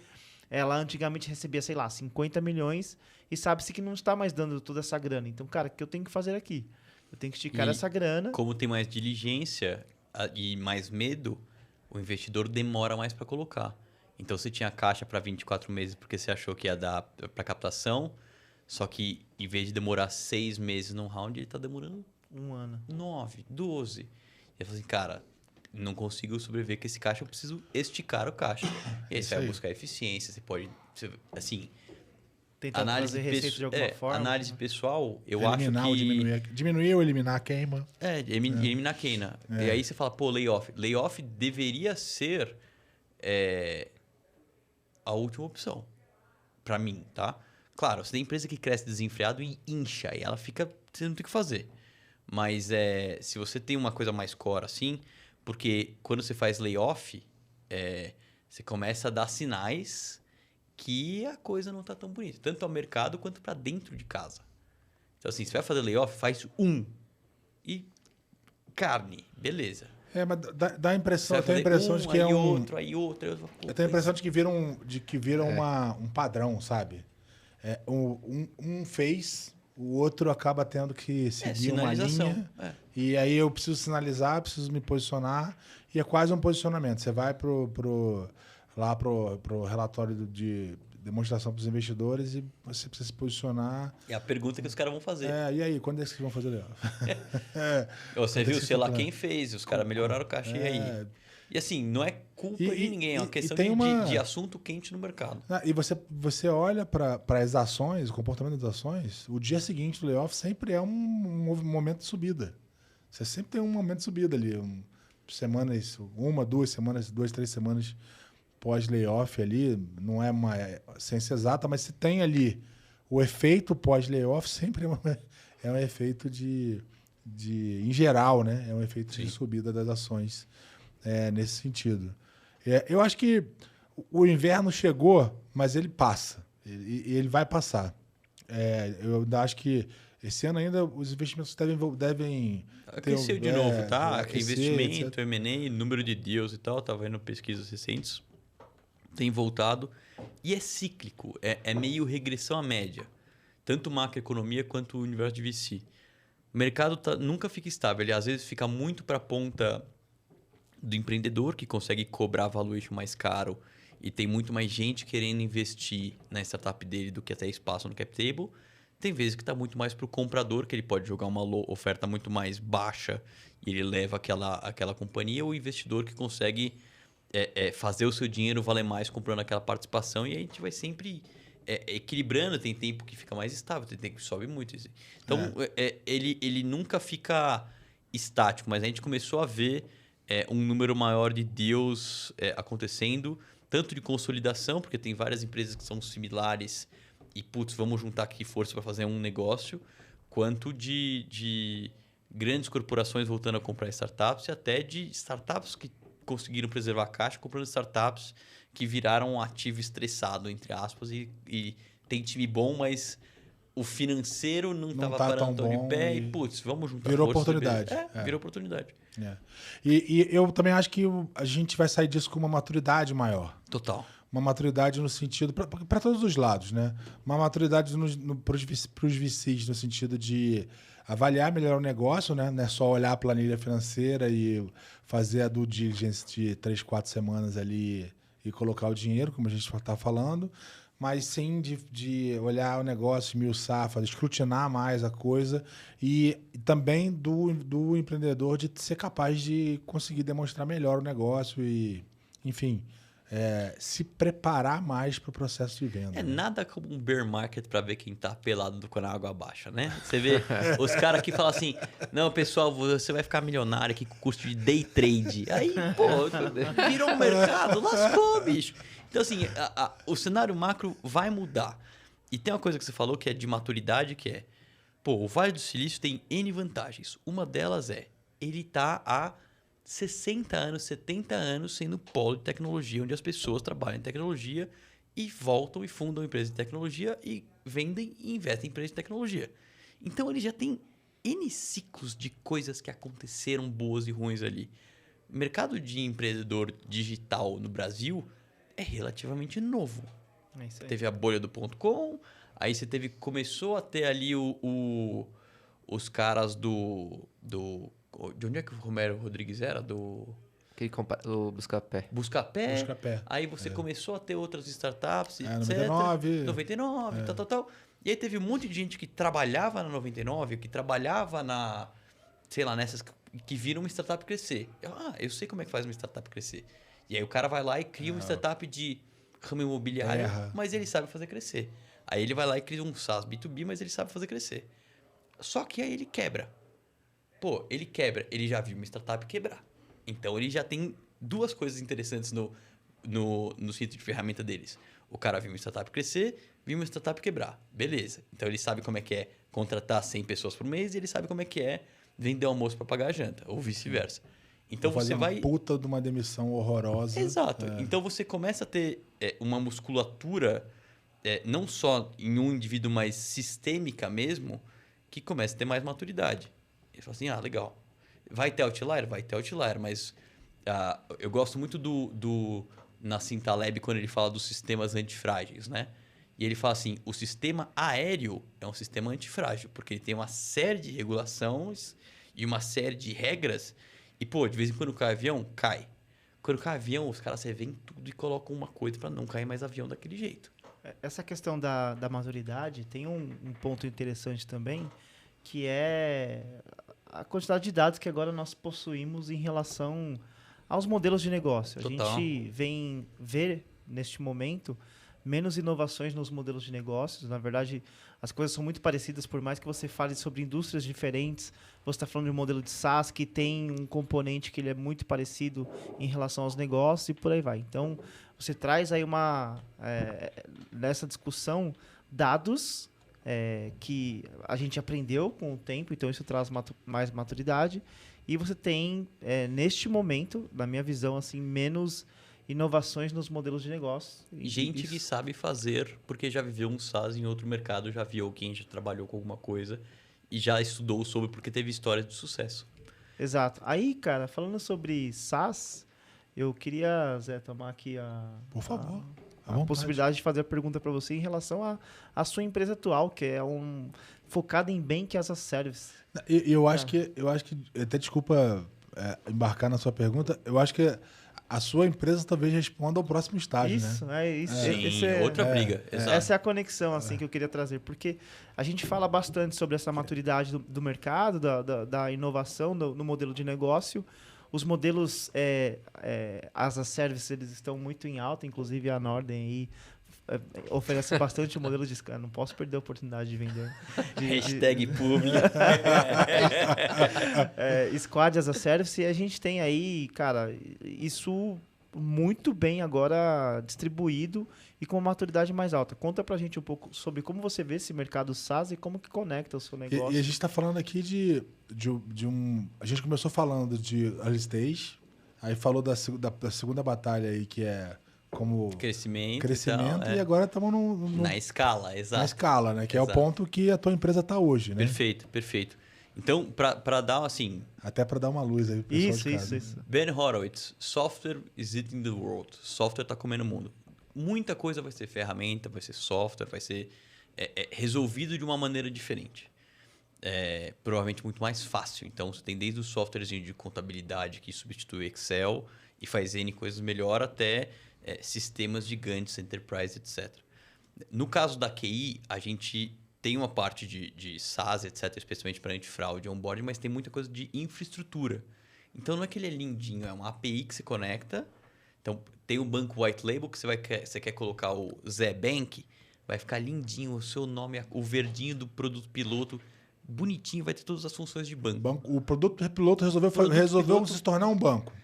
ela antigamente recebia, sei lá, 50 milhões e sabe-se que não está mais dando toda essa grana. Então, cara, o que eu tenho que fazer aqui? Eu tenho que esticar essa grana. Como tem mais diligência e mais medo, o investidor demora mais para colocar. Então, você tinha caixa para 24 meses porque você achou que ia dar para captação, só que em vez de demorar 6 meses num round, ele está demorando 1 ano. 9, 12. E eu falei assim, cara, não consigo sobreviver com esse caixa, eu preciso esticar o caixa. E aí você vai buscar eficiência, você pode... assim, tentar fazer receita de alguma forma. Análise pessoal, eu eliminar acho que... Diminuir ou eliminar a queima. Eliminar a queima. E aí você fala, pô, layoff. Layoff deveria ser a última opção. Pra mim, tá? Claro, você tem empresa que cresce desenfreado e incha. E ela fica... Você não tem o que fazer. Mas se você tem uma coisa mais core assim... Porque quando você faz layoff, você começa a dar sinais que a coisa não está tão bonita. Tanto ao mercado quanto para dentro de casa. Então, assim, você vai fazer layoff, faz um. E carne, beleza. Mas dá a impressão, eu tenho a impressão de que é um... outro, aí outro. Eu tenho a impressão de que vira um padrão, sabe? Um fez... O outro acaba tendo que seguir uma linha. E aí eu preciso sinalizar, preciso me posicionar. E é quase um posicionamento. Você vai lá pro relatório de demonstração para os investidores e você precisa se posicionar. É a pergunta que os caras vão fazer. E aí, quando é que vocês vão fazer? Você viu, sei lá quem fez. Os caras melhoraram o caixa e aí... E assim, não é culpa de ninguém, é uma questão de assunto quente no mercado. E você olha para as ações, o comportamento das ações, o dia seguinte do layoff sempre é um momento de subida. Você sempre tem um momento de subida ali. Semanas, 1, 2 semanas, 2, 3 semanas pós-layoff ali, não é uma ciência exata, mas se tem ali o efeito pós-layoff, sempre é um efeito em geral, né? É um efeito de subida das ações. Nesse sentido. Eu acho que o inverno chegou, mas ele passa. Ele vai passar. Eu acho que esse ano ainda os investimentos devem cresceu de novo, tá? Aquecer, investimento, etc. M&A, número de deals e tal. Estava vendo pesquisas recentes. Tem voltado. E é cíclico. É meio regressão à média. Tanto macroeconomia quanto o universo de VC. O mercado nunca fica estável. Ele às vezes fica muito para a ponta do empreendedor, que consegue cobrar valuation mais caro e tem muito mais gente querendo investir na startup dele do que até espaço no cap table. Tem vezes que está muito mais para o comprador, que ele pode jogar uma oferta muito mais baixa e ele leva aquela companhia, ou o investidor que consegue fazer o seu dinheiro valer mais comprando aquela participação, e a gente vai sempre equilibrando. Tem tempo que fica mais estável, tem tempo que sobe muito. Então, ele nunca fica estático, mas a gente começou a ver um número maior de deals acontecendo, tanto de consolidação, porque tem várias empresas que são similares e, vamos juntar aqui força para fazer um negócio, quanto de grandes corporações voltando a comprar startups, e até de startups que conseguiram preservar a caixa comprando startups que viraram um ativo estressado, entre aspas, e tem time bom, mas o financeiro não estava tá parando tão de bom pé e e, putz, vamos juntar virou forças e oportunidade. beleza. Virou oportunidade. É. E eu também acho que a gente vai sair disso com uma maturidade maior. Total. Uma maturidade no sentido... Para todos os lados, né? Uma maturidade para os VCs, no sentido de avaliar melhor o negócio, né? Não é só olhar a planilha financeira e fazer a due diligence de 3, 4 semanas ali e colocar o dinheiro, como a gente está falando, mas sim de olhar o negócio, esmiuçar, escrutinar mais a coisa e também do empreendedor de ser capaz de conseguir demonstrar melhor o negócio e, enfim, se preparar mais para o processo de venda. Nada como um bear market para ver quem tá pelado quando a água baixa, né? Você vê os caras que falam assim, não, pessoal, você vai ficar milionário aqui com custo de day trade. Aí, pô, virou um mercado, lascou, bicho. Então, assim, o cenário macro vai mudar. E tem uma coisa que você falou que é de maturidade, que é, pô, o Vale do Silício tem N vantagens. Uma delas ele tá há 60 anos, 70 anos sendo polo de tecnologia, onde as pessoas trabalham em tecnologia e voltam e fundam empresas de tecnologia e vendem e investem em empresas de tecnologia. Então, ele já tem N ciclos de coisas que aconteceram boas e ruins ali. O mercado de empreendedor digital no Brasil é relativamente novo. É isso aí. Teve a bolha do .com, aí você começou a ter ali os caras do... De onde é que o Romero Rodrigues era? O Buscapé. Buscapé. Aí você começou a ter outras startups, etc. 99, tal. E aí teve um monte de gente que trabalhava na 99, que trabalhava sei lá, nessas que viram uma startup crescer. Eu sei como é que faz uma startup crescer. E aí o cara vai lá e cria uma startup de ramo imobiliário, mas ele sabe fazer crescer. Aí ele vai lá e cria um SaaS B2B, mas ele sabe fazer crescer. Só que aí ele quebra. Pô, ele já viu uma startup quebrar. Então ele já tem duas coisas interessantes no sítio de ferramenta deles. O cara viu uma startup crescer, viu uma startup quebrar. Beleza. Então ele sabe como é que é contratar 100 pessoas por mês e ele sabe como é que é vender almoço para pagar a janta, ou vice-versa. Então você vai... uma puta de uma demissão horrorosa. Exato. Então você começa a ter uma musculatura, não só em um indivíduo, mas sistêmica mesmo, que começa a ter mais maturidade. Ele fala assim, legal. Vai ter outlier? Vai ter outlier, mas eu gosto muito do Nassim Taleb quando ele fala dos sistemas antifrágeis, né? E ele fala assim, o sistema aéreo é um sistema antifrágil, porque ele tem uma série de regulações e uma série de regras. E, pô, de vez em quando cai avião, cai. Quando cai avião, os caras revêem tudo e colocam uma coisa para não cair mais avião daquele jeito. Essa questão da maturidade tem um ponto interessante também, que é a quantidade de dados que agora nós possuímos em relação aos modelos de negócio. Total. A gente vem ver, neste momento, menos inovações nos modelos de negócios. Na verdade, as coisas são muito parecidas, por mais que você fale sobre indústrias diferentes. Você está falando de um modelo de SaaS que tem um componente que ele é muito parecido em relação aos negócios e por aí vai. Então, você traz aí nessa discussão dados que a gente aprendeu com o tempo, então isso traz mais maturidade. E você tem, neste momento, na minha visão, assim, menos inovações nos modelos de negócio. Gente que sabe fazer, porque já viveu um SaaS em outro mercado, já viu quem já trabalhou com alguma coisa e já estudou sobre, porque teve histórias de sucesso. Exato. Aí, cara, falando sobre SaaS, eu queria, Zé, tomar aqui Por favor. a possibilidade de fazer a pergunta para você em relação à sua empresa atual, que é focada em Banking as a Service. Eu acho que, até desculpa embarcar na sua pergunta, eu acho que a sua empresa talvez responda ao próximo estágio, isso, né? Isso. Sim, outra briga. Exato. Essa é a conexão assim, que eu queria trazer, porque a gente fala bastante sobre essa maturidade do mercado, da inovação no modelo de negócio. Os modelos as a service, eles estão muito em alta, inclusive a Norden aí oferece bastante modelo de scan. Não posso perder a oportunidade de vender. Hashtag público. Squad as a Service. E a gente tem aí, cara, isso muito bem agora distribuído e com uma maturidade mais alta. Conta pra gente um pouco sobre como você vê esse mercado SaaS e como que conecta o seu negócio. E a gente está falando aqui de um... A gente começou falando de early stage, Aí falou da segunda batalha aí, que é como Crescimento crescimento, e e agora estamos na escala, exato. na escala, né? Que é o Exato. ponto que a tua empresa está hoje, né? Perfeito, perfeito. Então, para dar assim, Até para dar uma luz aí pro pessoal de casa. Isso. Ben Horowitz, software is eating the world. Software está comendo o mundo. Muita coisa vai ser ferramenta, vai ser software, vai ser resolvido de uma maneira diferente. Provavelmente muito mais fácil. Então, você tem desde o softwarezinho de contabilidade que substitui o Excel e faz N coisas melhor, até sistemas gigantes, enterprise, etc. No caso da QI, a gente tem uma parte de SaaS, etc., especialmente para antifraude e onboarding, mas tem muita coisa de infraestrutura. Então, não é que ele é lindinho, é uma API que você conecta. Então, tem o banco white label que você quer colocar o Zé Bank, vai ficar lindinho, o seu nome, o verdinho do produto piloto, bonitinho, vai ter todas as funções de banco. O produto piloto resolveu piloto- se tornar um banco.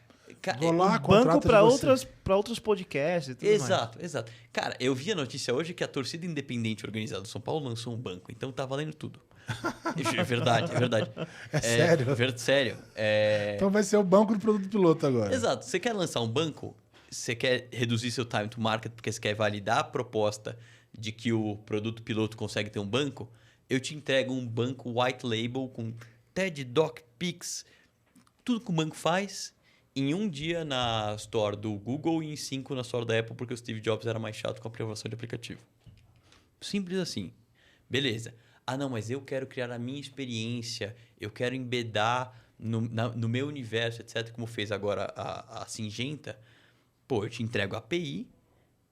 Vou Um lá, banco contrato para de você. outros podcasts e tudo Exato, exato. Cara, eu vi a notícia hoje que a torcida independente organizada do São Paulo lançou um banco, então tá valendo tudo. É verdade, é verdade. É sério? Sério. Então vai ser o banco do produto piloto agora. Exato. Você quer lançar um banco, você quer reduzir seu time to market porque você quer validar a proposta de que o produto piloto consegue ter um banco, eu te entrego um banco white label com TED, Doc, Pix, tudo que o banco faz, em um dia na store do Google e em 5 na store da Apple, porque o Steve Jobs era mais chato com a aprovação de aplicativo. Simples assim. Beleza. Ah, não, mas eu quero criar a minha experiência, eu quero embedar no meu universo, etc., como fez agora a Syngenta. Pô, eu te entrego a API,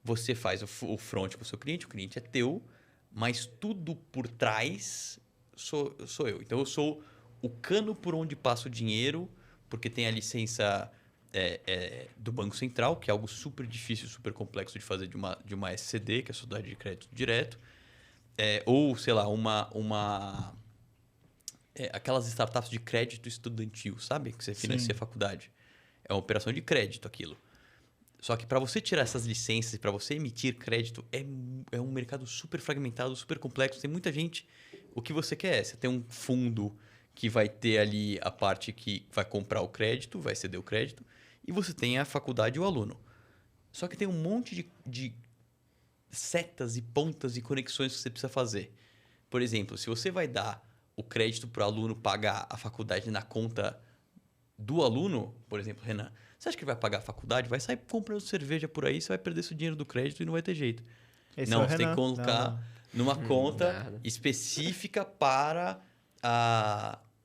você faz o front com o cliente é teu, mas tudo por trás sou eu. Então, eu sou o cano por onde passa o dinheiro, porque tem a licença do Banco Central, que é algo super difícil, super complexo de fazer de uma SCD, que é a Sociedade de Crédito Direto. Ou, sei lá, aquelas startups de crédito estudantil, sabe? Que você financia a faculdade. É uma operação de crédito aquilo. Só que para você tirar essas licenças e para você emitir crédito, é um mercado super fragmentado, super complexo. Tem muita gente. O que você quer você tem um fundo que vai ter ali a parte que vai comprar o crédito, vai ceder o crédito, e você tem a faculdade e o aluno. Só que tem um monte de setas e pontas e conexões que você precisa fazer. Por exemplo, se você vai dar o crédito para o aluno pagar a faculdade na conta do aluno, por exemplo, Renan, você acha que vai pagar a faculdade? Vai sair comprando cerveja por aí, você vai perder seu dinheiro do crédito e não vai ter jeito. Não, você tem que colocar numa conta específica para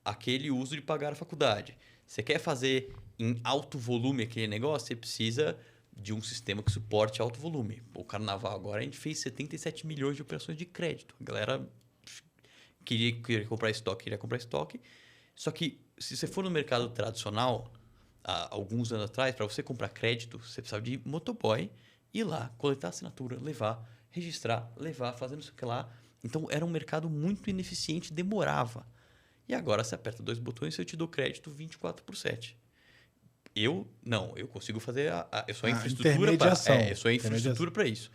aquele uso de pagar a faculdade. Você quer fazer em alto volume aquele negócio, você precisa de um sistema que suporte alto volume. O Carnaval agora a gente fez 77 milhões de operações de crédito. A galera queria comprar estoque. Só que se você for no mercado tradicional, há alguns anos atrás, para você comprar crédito, você precisava de motoboy, ir lá, coletar assinatura, levar, registrar, levar, fazer não sei o que lá. Então era um mercado muito ineficiente, demorava. E agora você aperta 2 botões e eu te dou crédito 24/7. Eu consigo fazer eu sou a infraestrutura intermediação. eu sou a infraestrutura para isso.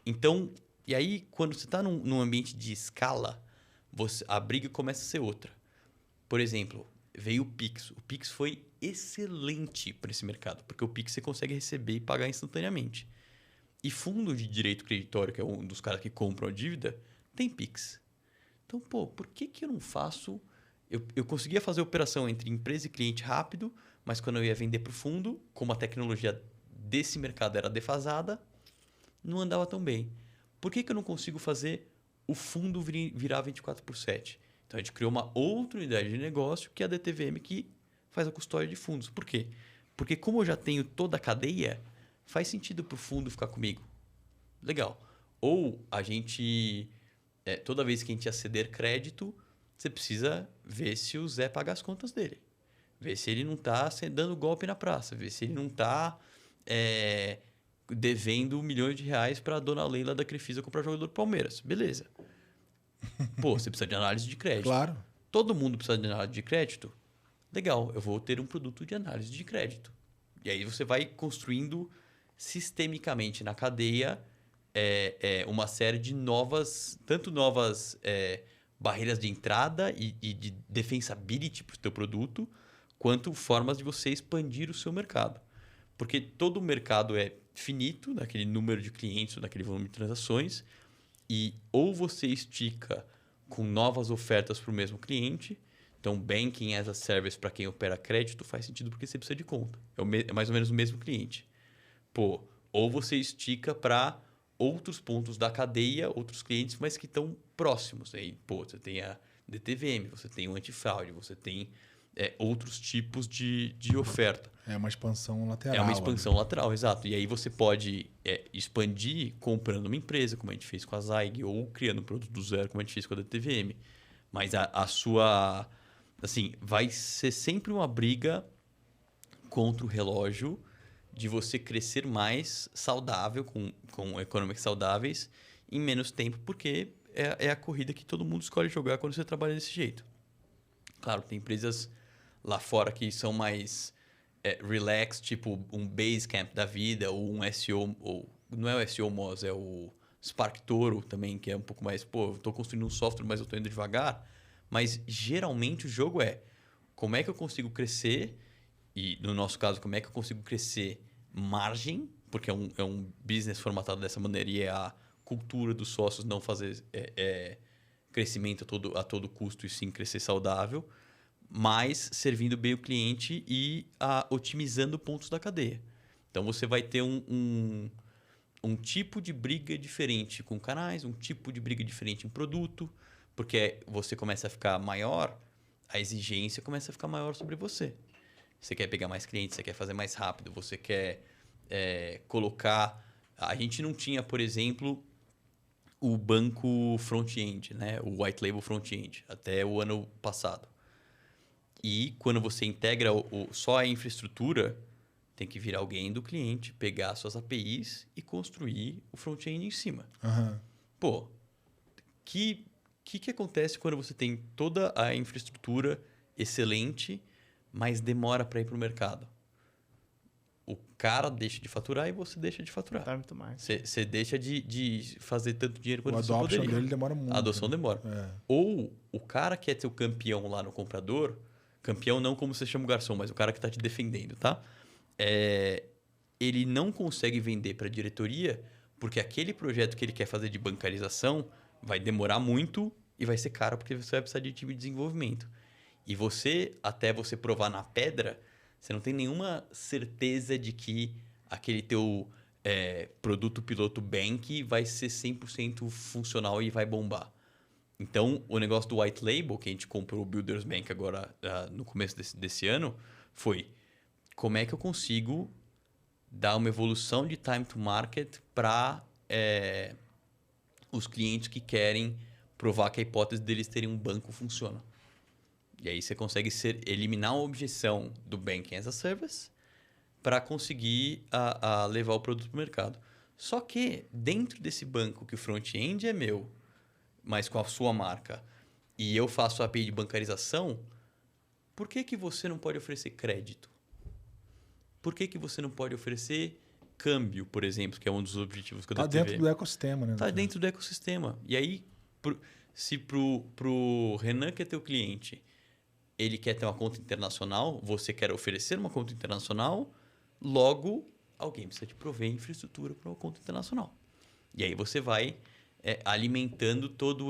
Então, e aí quando você está num ambiente de escala, a briga começa a ser outra. Por exemplo, veio o Pix. O Pix foi excelente para esse mercado, porque o Pix você consegue receber e pagar instantaneamente. E fundo de direito creditório, que é um dos caras que compram a dívida, tem Pix. Então, por que eu não faço... Eu conseguia fazer a operação entre empresa e cliente rápido, mas quando eu ia vender para o fundo, como a tecnologia desse mercado era defasada, não andava tão bem. Por que eu não consigo fazer o fundo virar 24/7? Então, a gente criou uma outra unidade de negócio, que é a DTVM, que faz a custódia de fundos. Por quê? Porque como eu já tenho toda a cadeia, faz sentido para o fundo ficar comigo. Legal. Ou a gente, toda vez que a gente ia ceder crédito, você precisa ver se o Zé paga as contas dele. Ver se ele não está dando golpe na praça. Ver se ele não está devendo milhões de reais para a dona Leila da Crefisa comprar jogador do Palmeiras. Beleza. Você precisa de análise de crédito. Claro. Todo mundo precisa de análise de crédito? Legal, eu vou ter um produto de análise de crédito. E aí você vai construindo sistemicamente na cadeia uma série de novas barreiras de entrada e de defensibility para o teu produto, quanto formas de você expandir o seu mercado. Porque todo mercado é finito, naquele número de clientes ou naquele volume de transações, e ou você estica com novas ofertas para o mesmo cliente. Então, banking as a service para quem opera crédito faz sentido porque você precisa de conta. É mais ou menos o mesmo cliente. Pô, ou você estica para outros pontos da cadeia, outros clientes, mas que estão próximos. Aí, pô, você tem a DTVM, você tem o antifraude, você tem outros tipos de oferta. É uma expansão lateral. É uma expansão lateral, exato. E aí você pode expandir comprando uma empresa, como a gente fez com a Zyg, ou criando um produto do zero, como a gente fez com a DTVM. Mas a sua... Assim, vai ser sempre uma briga contra o relógio de você crescer mais saudável, com economics saudáveis, em menos tempo, porque é a corrida que todo mundo escolhe jogar quando você trabalha desse jeito. Claro, tem empresas lá fora que são mais relax, tipo um Basecamp da vida, ou um SEO, ou não é o SEO Moz, é o Spark Toro também, que é um pouco mais, pô, eu estou construindo um software, mas eu estou indo devagar. Mas geralmente o jogo é como é que eu consigo crescer, e no nosso caso, como é que eu consigo crescer margem, porque é um business formatado dessa maneira e é a cultura dos sócios não fazer crescimento a todo custo e sim crescer saudável, mas servindo bem o cliente e otimizando pontos da cadeia. Então você vai ter um tipo de briga diferente com canais, um tipo de briga diferente em produto, porque você começa a ficar maior, a exigência começa a ficar maior sobre você. Você quer pegar mais clientes, você quer fazer mais rápido, você quer colocar... A gente não tinha, por exemplo, o banco front-end, né? O white label front-end, até o ano passado. E quando você integra só a infraestrutura, tem que vir alguém do cliente, pegar suas APIs e construir o front-end em cima. Uhum. Pô, que acontece quando você tem toda a infraestrutura excelente, mas demora para ir para o mercado? O cara deixa de faturar e você deixa de faturar. Tá muito mais. Você deixa de fazer tanto dinheiro quanto você A adoption poderia. dele demora muito. A adoção demora. É. Ou o cara que é seu campeão lá no comprador, campeão não como você chama o garçom, mas o cara que está te defendendo, tá? Ele não consegue vender para a diretoria porque aquele projeto que ele quer fazer de bancarização vai demorar muito e vai ser caro porque você vai precisar de time de desenvolvimento. E até você provar na pedra, você não tem nenhuma certeza de que aquele teu produto piloto bank vai ser 100% funcional e vai bombar. Então, o negócio do white label, que a gente comprou o Builders Bank agora no começo desse ano, foi como é que eu consigo dar uma evolução de time to market para os clientes que querem provar que a hipótese deles terem um banco funciona. E aí você consegue eliminar a objeção do Banking as a Service para conseguir levar o produto para o mercado. Só que dentro desse banco que o front-end é meu, mas com a sua marca, e eu faço a API de bancarização, por que você não pode oferecer crédito? Por que você não pode oferecer câmbio, por exemplo, que é um dos objetivos que eu Tá dentro do ecossistema, né? Está dentro do ecossistema. E aí, se pro Renan, que é teu cliente, ele quer ter uma conta internacional, você quer oferecer uma conta internacional, logo alguém precisa te prover infraestrutura para uma conta internacional. E aí você vai alimentando toda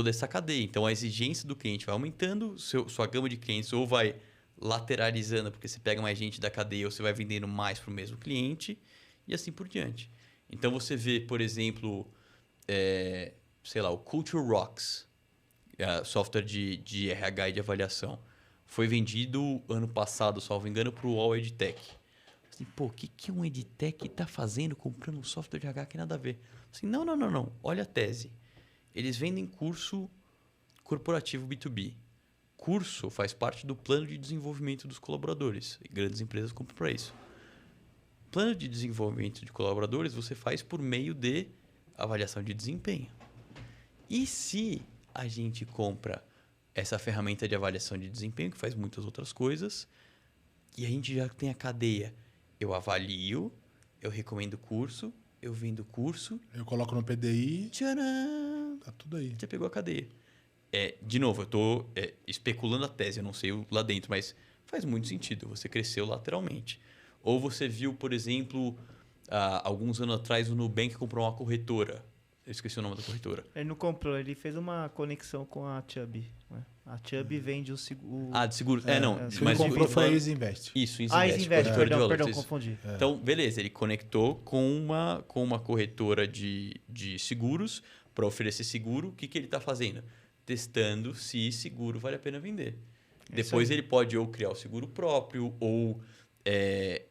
essa cadeia. Então, a exigência do cliente vai aumentando, sua gama de clientes ou vai lateralizando, porque você pega mais gente da cadeia ou você vai vendendo mais para o mesmo cliente e assim por diante. Então, você vê, por exemplo, sei lá, o Culture Rocks, software de RH e de avaliação. Foi vendido ano passado, salvo engano, para o All EdTech. Assim, pô, o que um EdTech está fazendo comprando um software de RH que nada a ver? Assim, não. Olha a tese. Eles vendem curso corporativo B2B. Curso faz parte do plano de desenvolvimento dos colaboradores. E grandes empresas compram para isso. Plano de desenvolvimento de colaboradores você faz por meio de avaliação de desempenho. E se a gente compra essa ferramenta de avaliação de desempenho, que faz muitas outras coisas, e a gente já tem a cadeia? Eu avalio, eu recomendo curso, eu vendo curso. Eu coloco no PDI. Tcharam! Tá tudo aí. Já pegou a cadeia. de novo, eu estou especulando a tese, eu não sei lá dentro, mas faz muito sentido. Você cresceu lateralmente. Ou você viu, por exemplo, alguns anos atrás o Nubank comprou uma corretora. Eu esqueci o nome da corretora. Ele não comprou, ele fez uma conexão com a Chubb. Né? A Chubb vende o seguro. De seguro. Quem Mas comprou foi a Easy Invest. Isso, Easy Invest, corretora de valores, perdão, isso. confundi. Então, beleza, ele conectou com uma corretora de seguros para oferecer seguro. O que ele está fazendo? Testando se seguro vale a pena vender. Depois ele pode ou criar o seguro próprio ou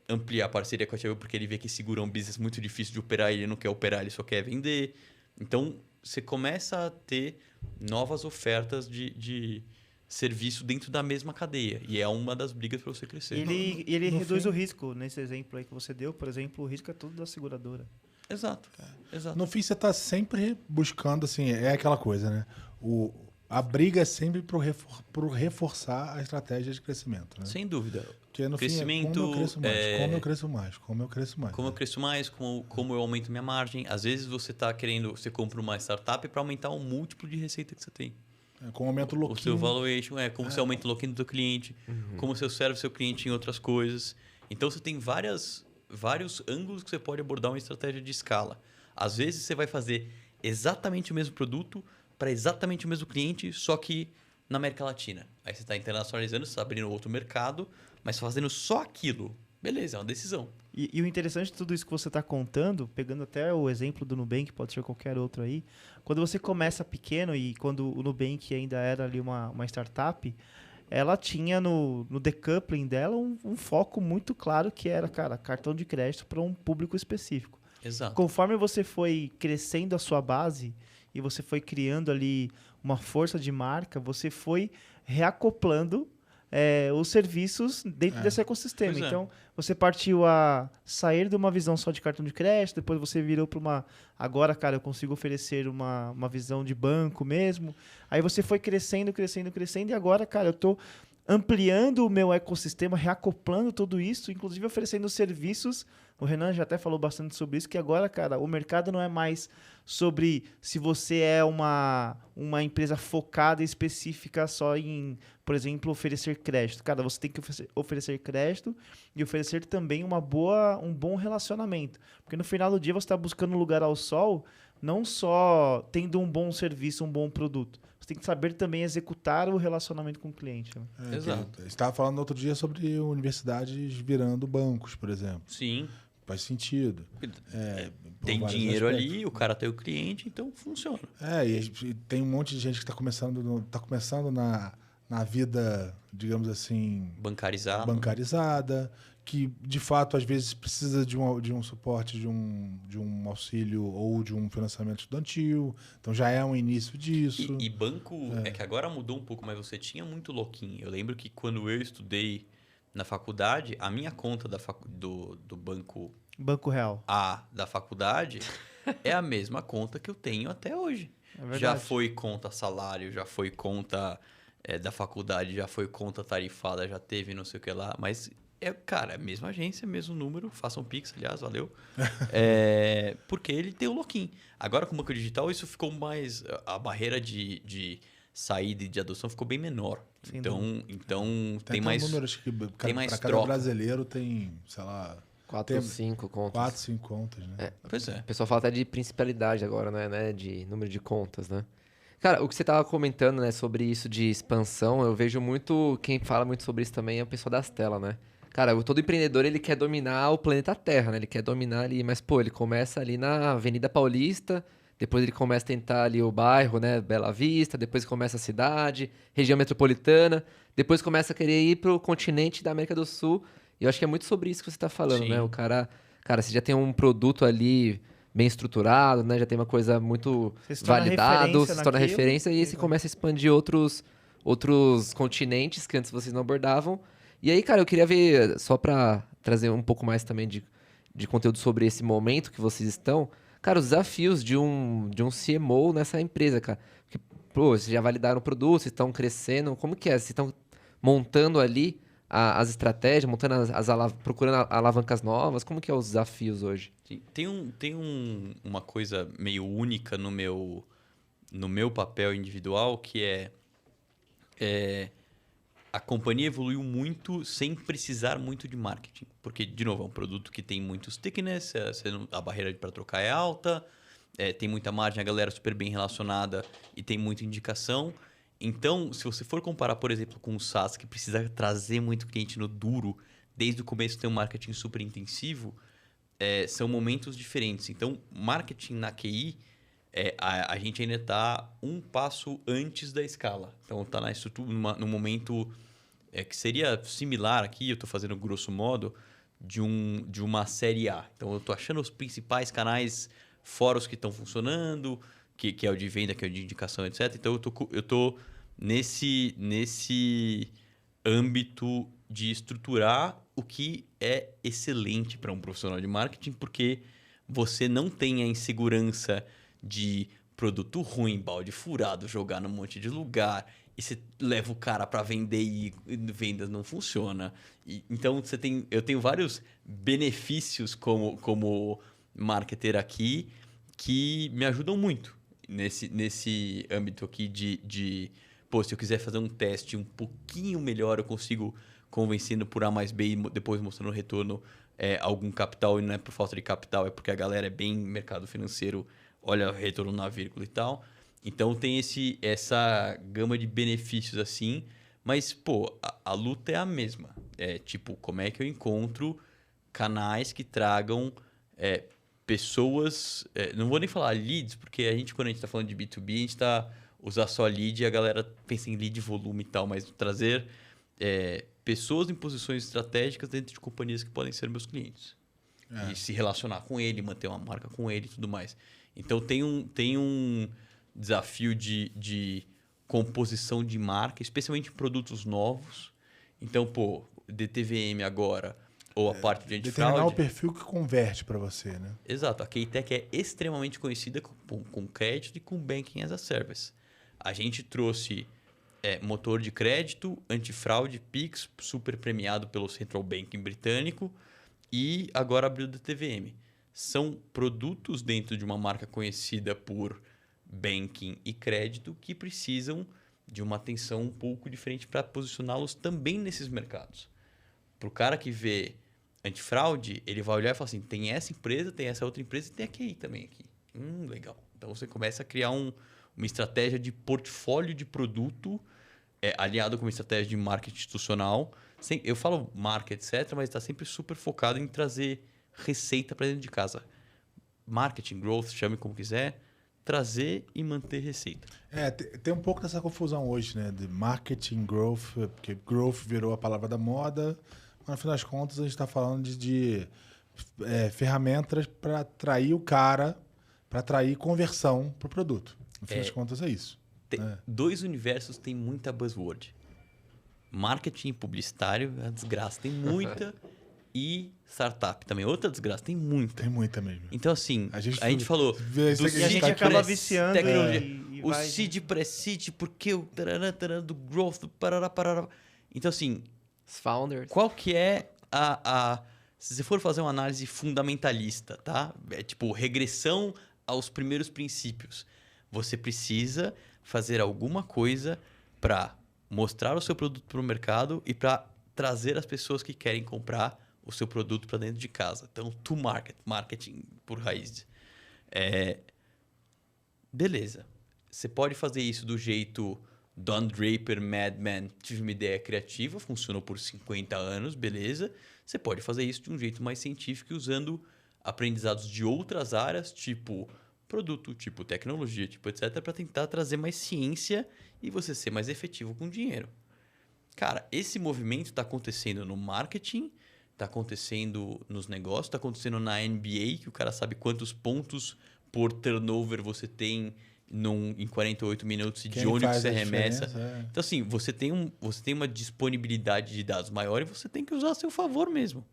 ampliar a parceria com a Chubb, porque ele vê que seguro é um business muito difícil de operar, ele não quer operar, ele só quer vender. Então, você começa a ter novas ofertas de serviço dentro da mesma cadeia. E é uma das brigas para você crescer. Ele reduz o risco. Nesse exemplo aí que você deu, por exemplo, o risco é tudo da seguradora. Exato. No fim, você está sempre buscando, assim, é aquela coisa, né? A briga é sempre por reforçar a estratégia de crescimento. Né? Sem dúvida. Porque no Crescimento, fim, como eu cresço mais. Como eu cresço mais, como eu aumento minha margem. Às vezes você compra uma startup para aumentar o múltiplo de receita que você tem. Como aumenta o lock-in. O seu valuation, como você aumenta o lock-in do seu cliente, como você serve o seu cliente em outras coisas. Então você tem vários ângulos que você pode abordar uma estratégia de escala. Às vezes você vai fazer exatamente o mesmo produto para exatamente o mesmo cliente, só que na América Latina. Aí você está internacionalizando, você está abrindo outro mercado, mas fazendo só aquilo. Beleza, é uma decisão. E o interessante de tudo isso que você está contando, pegando até o exemplo do Nubank, pode ser qualquer outro aí, quando você começa pequeno e quando o Nubank ainda era ali uma startup, ela tinha no decoupling dela um foco muito claro que era, cartão de crédito para um público específico. Exato. Conforme você foi crescendo a sua base e você foi criando ali uma força de marca, você foi reacoplando os serviços dentro desse ecossistema. Então, você partiu a sair de uma visão só de cartão de crédito, depois você virou para uma... Agora, eu consigo oferecer uma visão de banco mesmo. Aí você foi crescendo, e agora, eu estou ampliando o meu ecossistema, reacoplando tudo isso, inclusive oferecendo serviços. O Renan já até falou bastante sobre isso, que agora, o mercado não é mais sobre se você é uma empresa focada e específica só em, por exemplo, oferecer crédito. Você tem que oferecer crédito e oferecer também um bom relacionamento. Porque no final do dia você está buscando um lugar ao sol, não só tendo um bom serviço, um bom produto. Você tem que saber também executar o relacionamento com o cliente. Né? Exato. Você estava falando outro dia sobre universidades virando bancos, por exemplo. Sim. Faz sentido. Tem dinheiro ali, o cara tem o cliente, então funciona. E tem um monte de gente que está começando na vida, digamos assim... Bancarizada, que de fato às vezes precisa de um suporte, de um auxílio ou de um financiamento estudantil. Então já é um início disso. E banco, que agora mudou um pouco, mas você tinha muito lock-in. Eu lembro que quando eu estudei na faculdade, a minha conta do Banco Real da faculdade é a mesma conta que eu tenho até hoje. verdade. Já foi conta salário, já foi conta da faculdade, já foi conta tarifada, já teve não sei o que lá. Mas, a mesma agência, mesmo número. Façam Pix, aliás, valeu. Porque ele tem o lock-in. Agora, com o banco digital, isso ficou mais... A barreira de saída e de adoção ficou bem menor. Então tem mais números que tem mais para cada troca. brasileiro tem, sei lá... 4 ou 5 contas. 4, 5 contas, né? Pois é. O pessoal fala até de principalidade agora, né? De número de contas, né? Cara, o que você tava comentando, né, sobre isso de expansão, eu vejo muito... Quem fala muito sobre isso também é o pessoal das telas, né? Cara, todo empreendedor, ele quer dominar o planeta Terra, né? Ele quer dominar ali... Mas, ele começa ali na Avenida Paulista... Depois ele começa a tentar ali o bairro, né? Bela Vista. Depois começa a cidade, região metropolitana. Depois começa a querer ir pro continente da América do Sul. E eu acho que é muito sobre isso que você tá falando, Sim. né? O cara, você já tem um produto ali bem estruturado, né? Já tem uma coisa muito validado, se torna referência. E aí você começa a expandir outros continentes que antes vocês não abordavam. E aí, cara, eu queria ver, só para trazer um pouco mais também de conteúdo sobre esse momento que vocês estão... Cara, os desafios de um CMO nessa empresa, cara. Porque, vocês já validaram o produto, vocês estão crescendo. Como que é? Vocês estão montando ali as estratégias, procurando alavancas novas? Como que é os desafios hoje? Sim. Tem uma coisa meio única no meu no meu papel individual, que a companhia evoluiu muito sem precisar muito de marketing. Porque, de novo, é um produto que tem muito stickiness, a barreira para trocar é alta, tem muita margem, a galera é super bem relacionada e tem muita indicação. Então, se você for comparar, por exemplo, com o SaaS, que precisa trazer muito cliente no duro, desde o começo tem um marketing super intensivo, são momentos diferentes. Então, marketing na QI, a gente ainda está um passo antes da escala. Então, está na estrutura, no momento que seria similar aqui, eu estou fazendo grosso modo, de uma série A. Então, eu estou achando os principais canais, fóruns que estão funcionando, que é o de venda, que é o de indicação, etc. Então, eu estou nesse âmbito de estruturar o que é excelente para um profissional de marketing, porque você não tem a insegurança de produto ruim, balde furado, jogar num monte de lugar, e você leva o cara para vender e vendas não funciona. Então, eu tenho vários benefícios como marketer aqui que me ajudam muito nesse âmbito aqui pô, se eu quiser fazer um teste um pouquinho melhor, eu consigo convencendo por A mais B e depois mostrando o retorno algum capital, e não é por falta de capital, é porque a galera é bem mercado financeiro, olha o retorno na vírgula e tal. Então tem essa gama de benefícios assim, mas pô, a luta é a mesma. Tipo, como é que eu encontro canais que tragam pessoas... não vou nem falar leads, porque quando a gente está falando de B2B, a gente está... usar só lead e a galera pensa em lead, volume e tal, mas trazer pessoas em posições estratégicas dentro de companhias que podem ser meus clientes. E se relacionar com ele, manter uma marca com ele e tudo mais. Então, tem um desafio de composição de marca, especialmente em produtos novos. Então, pô, DTVM agora, ou a parte de antifraude... Determinar o perfil que converte para você, né? Exato. A Keitech é extremamente conhecida com crédito e com Banking as a Service. A gente trouxe motor de crédito, antifraude, Pix, super premiado pelo Central Banking britânico, e agora abriu o DTVM. São produtos dentro de uma marca conhecida por banking e crédito que precisam de uma atenção um pouco diferente para posicioná-los também nesses mercados. Para o cara que vê antifraude, ele vai olhar e falar assim, tem essa empresa, tem essa outra empresa e tem a QI também aqui. Legal. Então, você começa a criar uma estratégia de portfólio de produto aliado com uma estratégia de marketing institucional. Eu falo marca, etc., mas está sempre super focado em trazer receita para dentro de casa. Marketing, growth, chame como quiser, trazer e manter receita. Tem um pouco dessa confusão hoje, né? De marketing, growth, porque growth virou a palavra da moda, mas no final das contas a gente está falando de ferramentas para atrair o cara, para atrair conversão para o produto. No fim das contas é isso. Dois universos têm muita buzzword. Marketing publicitário é uma desgraça, tem muita. E startup também, outra desgraça, tem muita. Tem muita mesmo. Então, assim, a gente falou... E a gente acaba viciando o seed, pré-seed, porque o tarará, do growth, do parará. Então, assim... Os founders. Qual que é se você for fazer uma análise fundamentalista, tá? Tipo, regressão aos primeiros princípios. Você precisa fazer alguma coisa para mostrar o seu produto para o mercado e para trazer as pessoas que querem comprar o seu produto para dentro de casa. Então, to market, marketing por raiz. Beleza. Você pode fazer isso do jeito Don Draper, Mad Men, tive uma ideia criativa, funcionou por 50 anos, beleza. Você pode fazer isso de um jeito mais científico, usando aprendizados de outras áreas, tipo produto, tipo tecnologia, tipo etc., para tentar trazer mais ciência e você ser mais efetivo com dinheiro. Cara, esse movimento está acontecendo no marketing, está acontecendo nos negócios, está acontecendo na NBA, que o cara sabe quantos pontos por turnover você tem em 48 minutos e de onde você arremessa. Então, assim, você tem uma disponibilidade de dados maior e você tem que usar a seu favor mesmo.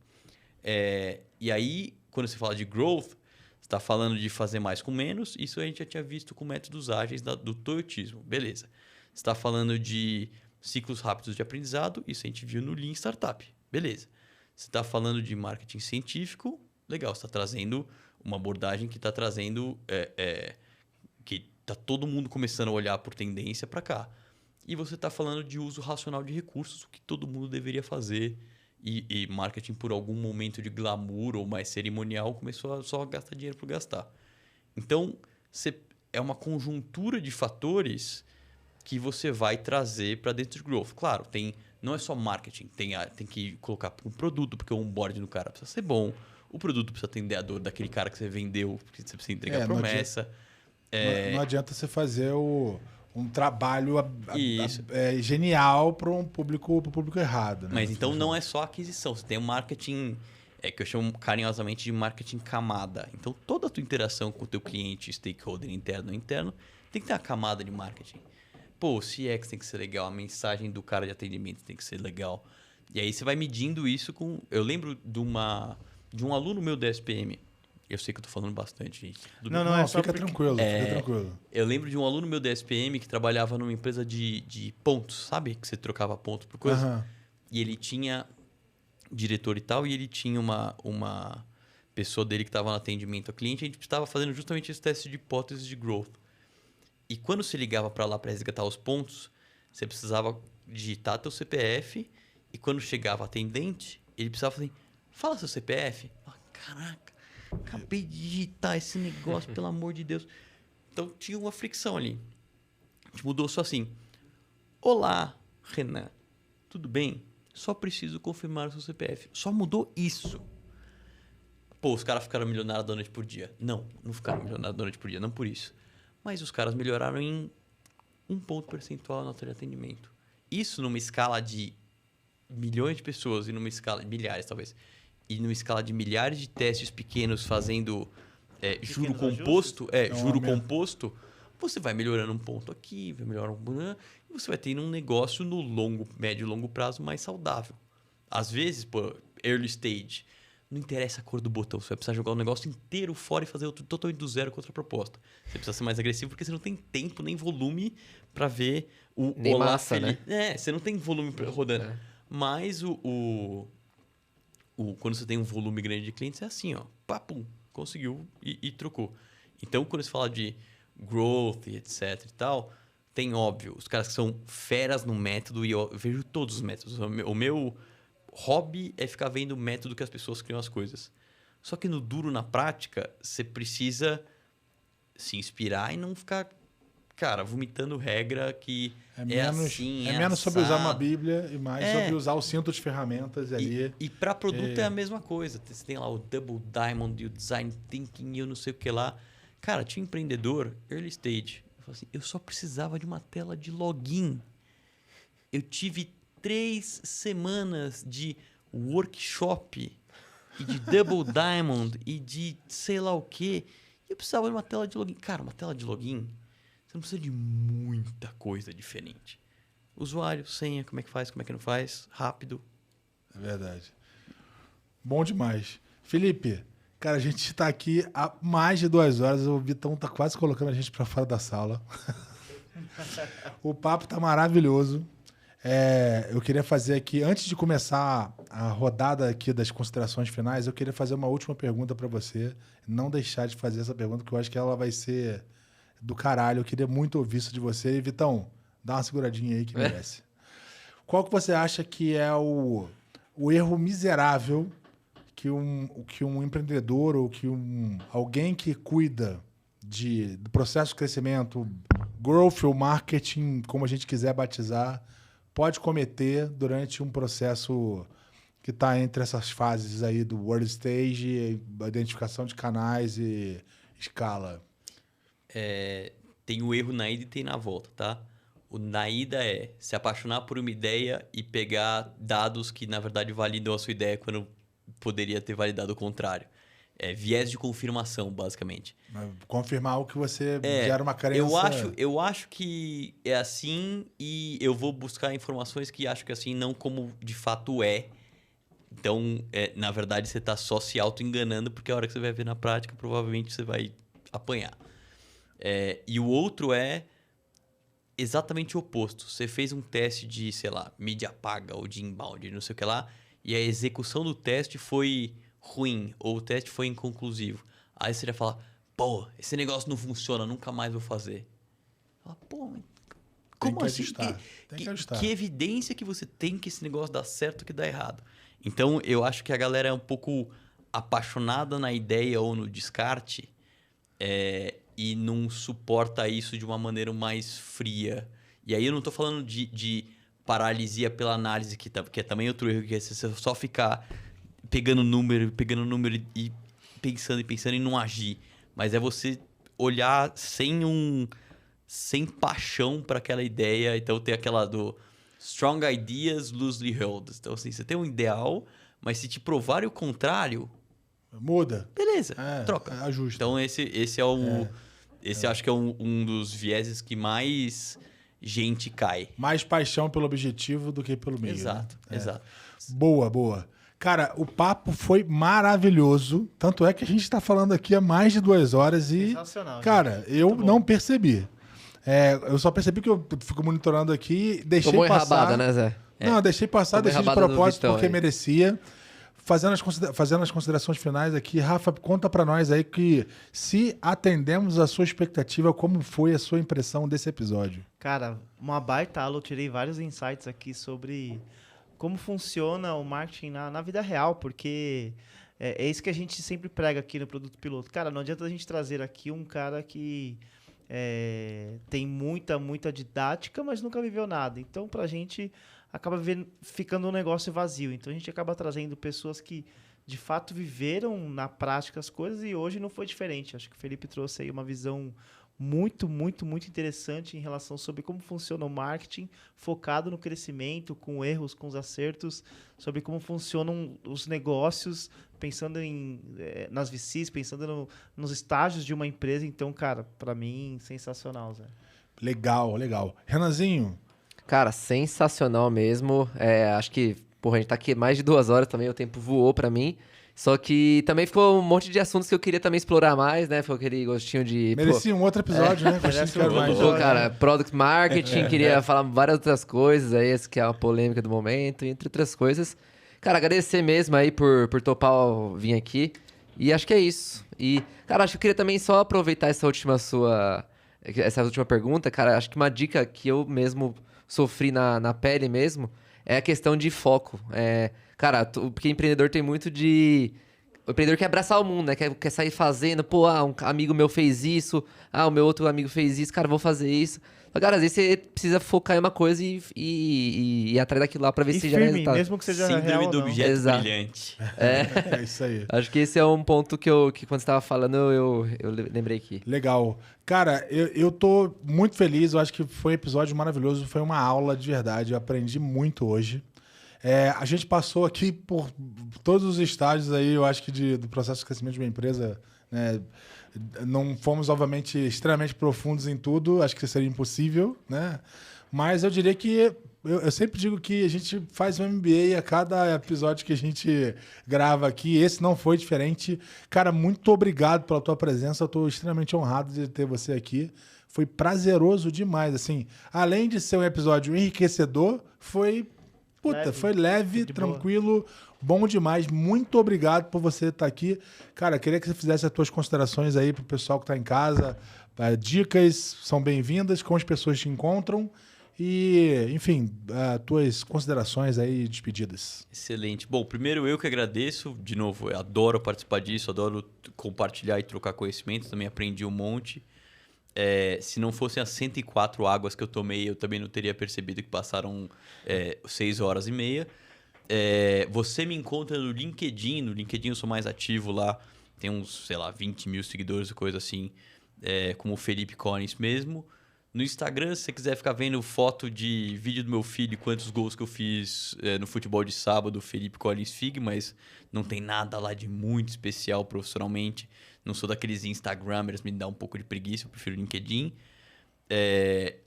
E aí, quando você fala de growth, você está falando de fazer mais com menos. Isso a gente já tinha visto com métodos ágeis do toyotismo. Beleza. Você está falando de ciclos rápidos de aprendizado. Isso a gente viu no Lean Startup. Beleza. Você está falando de marketing científico. Legal. Você está trazendo uma abordagem que está trazendo... que tá todo mundo começando a olhar por tendência para cá. E você está falando de uso racional de recursos, o que todo mundo deveria fazer. E marketing, por algum momento de glamour ou mais cerimonial, começou a só gastar dinheiro por gastar. Então, é uma conjuntura de fatores que você vai trazer para dentro de growth. Claro, não é só marketing, tem que colocar um produto, porque o onboarding do cara precisa ser bom, o produto precisa atender a dor daquele cara que você vendeu, porque você precisa entregar promessa. Não adianta você fazer um trabalho Isso. Genial para um público errado. Né? Mas então não é só aquisição, você tem o marketing, que eu chamo carinhosamente de marketing camada. Então toda a tua interação com o teu cliente, stakeholder interno ou interno, tem que ter uma camada de marketing. Pô, o CX tem que ser legal, a mensagem do cara de atendimento tem que ser legal. E aí você vai medindo isso com... Eu lembro de um aluno meu da SPM. Eu sei que eu tô falando bastante, gente. Não, é só fica tranquilo. Eu lembro de um aluno meu da SPM que trabalhava numa empresa de pontos, sabe? Que você trocava pontos por coisa. Uhum. E ele tinha diretor e tal, e ele tinha uma pessoa dele que estava no atendimento ao cliente. A gente estava fazendo justamente esse teste de hipótese de growth. E quando você ligava para lá para resgatar os pontos, você precisava digitar teu CPF, e quando chegava atendente, ele precisava falar assim, fala seu CPF. Caraca, acabei de digitar esse negócio, pelo amor de Deus. Então tinha uma fricção ali. A gente mudou só assim. Olá, Renan. Tudo bem? Só preciso confirmar o seu CPF. Só mudou isso. Pô, os caras ficaram milionários da noite por dia. Não ficaram milionários da noite por dia, não por isso. Mas os caras melhoraram em 1 ponto percentual na nota de atendimento. Isso numa escala de milhões de pessoas e numa escala de milhares, talvez. E numa escala de milhares de testes pequenos fazendo juro composto, composto, você vai melhorando um ponto aqui, vai melhorando e você vai tendo um negócio no médio e longo prazo mais saudável. Às vezes, pô, early stage, não interessa a cor do botão, você vai precisar jogar o negócio inteiro fora e fazer outro totalmente do zero com outra proposta. Você precisa ser mais agressivo porque você não tem tempo nem volume para ver o nem olá massa, feliz. né? Você não tem volume rodando. É. Mas quando você tem um volume grande de clientes, é assim, ó. Papum, conseguiu e trocou. Então, quando você fala de growth e etc e tal, tem, óbvio, os caras que são feras no método, e eu vejo todos os métodos. O meu hobby é ficar vendo o método que as pessoas criam as coisas. Só que no duro, na prática, você precisa se inspirar e não ficar, cara, vomitando regra que menos sobre usar uma Bíblia e mais sobre usar o cinto de ferramentas ali. E para produto é a mesma coisa. Você tem lá o Double Diamond e o Design Thinking e eu não sei o que lá. Cara, tinha um empreendedor, early stage. Eu falei assim, eu só precisava de uma tela de login. Eu tive 3 semanas de workshop e de Double Diamond e de sei lá o quê. Eu precisava de uma tela de login. Cara, uma tela de login, você não precisa de muita coisa diferente. Usuário, senha, como é que faz, como é que não faz, rápido. É verdade. Bom demais. Felipe, cara, a gente está aqui há mais de 2 horas. O Vitão tá quase colocando a gente para fora da sala. O papo tá maravilhoso. Eu queria fazer aqui, antes de começar a rodada aqui das considerações finais, eu queria fazer uma última pergunta para você. Não deixar de fazer essa pergunta, porque eu acho que ela vai ser do caralho. Eu queria muito ouvir isso de você. E, Vitão, dá uma seguradinha aí que merece. Qual que você acha que é o erro miserável que um empreendedor ou que alguém que cuida do processo de crescimento, growth ou marketing, como a gente quiser batizar, pode cometer durante um processo que está entre essas fases aí do world stage, identificação de canais e escala? Tem o erro na ida e tem na volta, tá? O na ida é se apaixonar por uma ideia e pegar dados que, na verdade, validam a sua ideia quando poderia ter validado o contrário. Viés de confirmação, basicamente. Confirmar o que você gera uma crença... Eu acho que é assim e eu vou buscar informações que acho que assim, não como de fato é. Então, na verdade, você está só se auto-enganando, porque a hora que você vai ver na prática, provavelmente você vai apanhar. E o outro é exatamente o oposto. Você fez um teste de, sei lá, mídia paga ou de inbound, não sei o que lá, e a execução do teste foi ruim, ou o teste foi inconclusivo. Aí você já fala, pô, esse negócio não funciona, nunca mais vou fazer. Fala, pô, mas Tem como que assim? ajustar. Tem que ajustar. Que evidência que você tem que esse negócio dá certo que dá errado? Então, eu acho que a galera é um pouco apaixonada na ideia ou no descarte e não suporta isso de uma maneira mais fria. E aí eu não tô falando de paralisia pela análise, que é também outro erro, que é você só ficar pegando número e pensando e não agir. Mas é você olhar sem paixão para aquela ideia. Então tem aquela do strong ideas loosely held. Então assim, você tem um ideal, mas se te provarem o contrário, Muda. beleza, troca. Ajusta. Então esse é o esse acho que é um dos vieses que mais gente cai. Mais paixão pelo objetivo do que pelo meio. Exato, né? exato. Boa, boa. Cara, o papo foi maravilhoso. Tanto é que a gente está falando aqui há mais de 2 horas e, Sensacional, cara, gente. eu Muito bom. não percebi. Eu só percebi que eu fico monitorando aqui, deixei Tomou passar. enrabada, né, Zé? Não, eu deixei passar, Tomou deixei de enrabada do propósito Vitão porque aí. merecia. Fazendo as considerações finais aqui, Rafa, conta pra nós aí que se atendemos a sua expectativa, como foi a sua impressão desse episódio? Cara, uma baita aula, eu tirei vários insights aqui sobre como funciona o marketing na vida real, porque é isso que a gente sempre prega aqui no Produto Piloto. Cara, não adianta a gente trazer aqui um cara que tem muita didática, mas nunca viveu nada. Então, pra gente, acaba ficando um negócio vazio. Então, a gente acaba trazendo pessoas que, de fato, viveram na prática as coisas e hoje não foi diferente. Acho que o Felipe trouxe aí uma visão muito interessante em relação sobre como funciona o marketing, focado no crescimento, com erros, com os acertos, sobre como funcionam os negócios, pensando nas VCs, pensando nos estágios de uma empresa. Então, cara, para mim, sensacional, Zé. Legal, legal. Renanzinho, Cara, sensacional mesmo. Acho que, porra, a gente tá aqui mais de 2 horas também, o tempo voou pra mim. Só que também ficou um monte de assuntos que eu queria também explorar mais, né? Foi aquele gostinho de... merecia um outro episódio, né? Gostinho de quero mais. Pô, cara, Product Marketing, queria falar várias outras coisas aí, essa que é uma polêmica do momento, entre outras coisas. Cara, agradecer mesmo aí por topar vir aqui. E acho que é isso. E, cara, acho que eu queria também só aproveitar essa última pergunta, cara. Acho que uma dica que eu mesmo sofri na pele mesmo é a questão de foco. Cara, porque empreendedor tem muito de... O empreendedor quer abraçar o mundo, né? Quer sair fazendo. Pô, um amigo meu fez isso. O meu outro amigo fez isso. Cara, vou fazer isso. Mas, cara, às vezes você precisa focar em uma coisa e ir atrás daquilo lá pra ver E se gera firme, resultado. mesmo que seja real Síndrome ou do não. objeto Exato. brilhante. É isso aí. Acho que esse é um ponto que quando você tava falando, eu lembrei aqui. Legal. Cara, eu tô muito feliz. Eu acho que foi um episódio maravilhoso. Foi uma aula de verdade. Eu aprendi muito hoje. A gente passou aqui por todos os estágios aí, eu acho que do processo de crescimento de uma empresa, né? Não fomos, obviamente, extremamente profundos em tudo, acho que seria impossível, né? Mas eu diria que eu sempre digo que a gente faz um MBA a cada episódio que a gente grava aqui. Esse não foi diferente. Cara, muito obrigado pela tua presença. Eu estou extremamente honrado de ter você aqui. Foi prazeroso demais. Assim, além de ser um episódio enriquecedor, foi leve, de tranquilo, bom demais. Muito obrigado por você estar aqui. Cara, queria que você fizesse as tuas considerações aí pro pessoal que está em casa. Dicas são bem-vindas, como as pessoas te encontram. E, enfim, tuas considerações aí, despedidas. Excelente. Bom, primeiro eu que agradeço. De novo, eu adoro participar disso, adoro compartilhar e trocar conhecimento. Também aprendi um monte. Se não fossem as 104 águas que eu tomei, eu também não teria percebido que passaram 6 horas e meia. Você me encontra no LinkedIn. No LinkedIn eu sou mais ativo lá. Tem uns, 20 mil seguidores, coisa assim. Como o Felipe Collins mesmo. No Instagram, se você quiser ficar vendo foto de vídeo do meu filho, quantos gols que eu fiz no futebol de sábado, Felipe Collins Fig, mas não tem nada lá de muito especial profissionalmente. Não sou daqueles Instagramers, me dá um pouco de preguiça, eu prefiro o LinkedIn.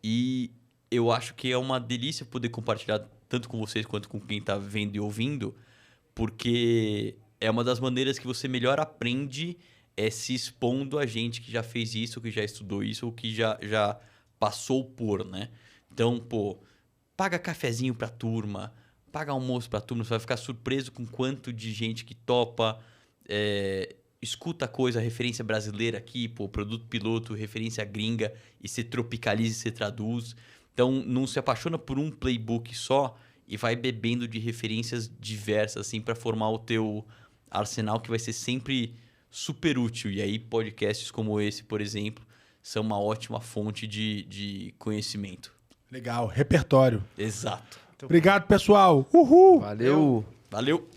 E eu acho que é uma delícia poder compartilhar tanto com vocês quanto com quem está vendo e ouvindo, porque é uma das maneiras que você melhor aprende se expondo a gente que já fez isso, que já estudou isso, ou que já passou por, né? Então, paga cafezinho pra turma, paga almoço pra turma, você vai ficar surpreso com quanto de gente que topa. escuta coisa, referência brasileira aqui, pô, produto piloto, referência gringa, e você tropicaliza e você traduz. Então, não se apaixona por um playbook só e vai bebendo de referências diversas, assim, para formar o teu arsenal, que vai ser sempre super útil. E aí, podcasts como esse, por exemplo, são uma ótima fonte de conhecimento. Legal, repertório. Exato. Obrigado, pessoal. Uhul! Valeu. Valeu!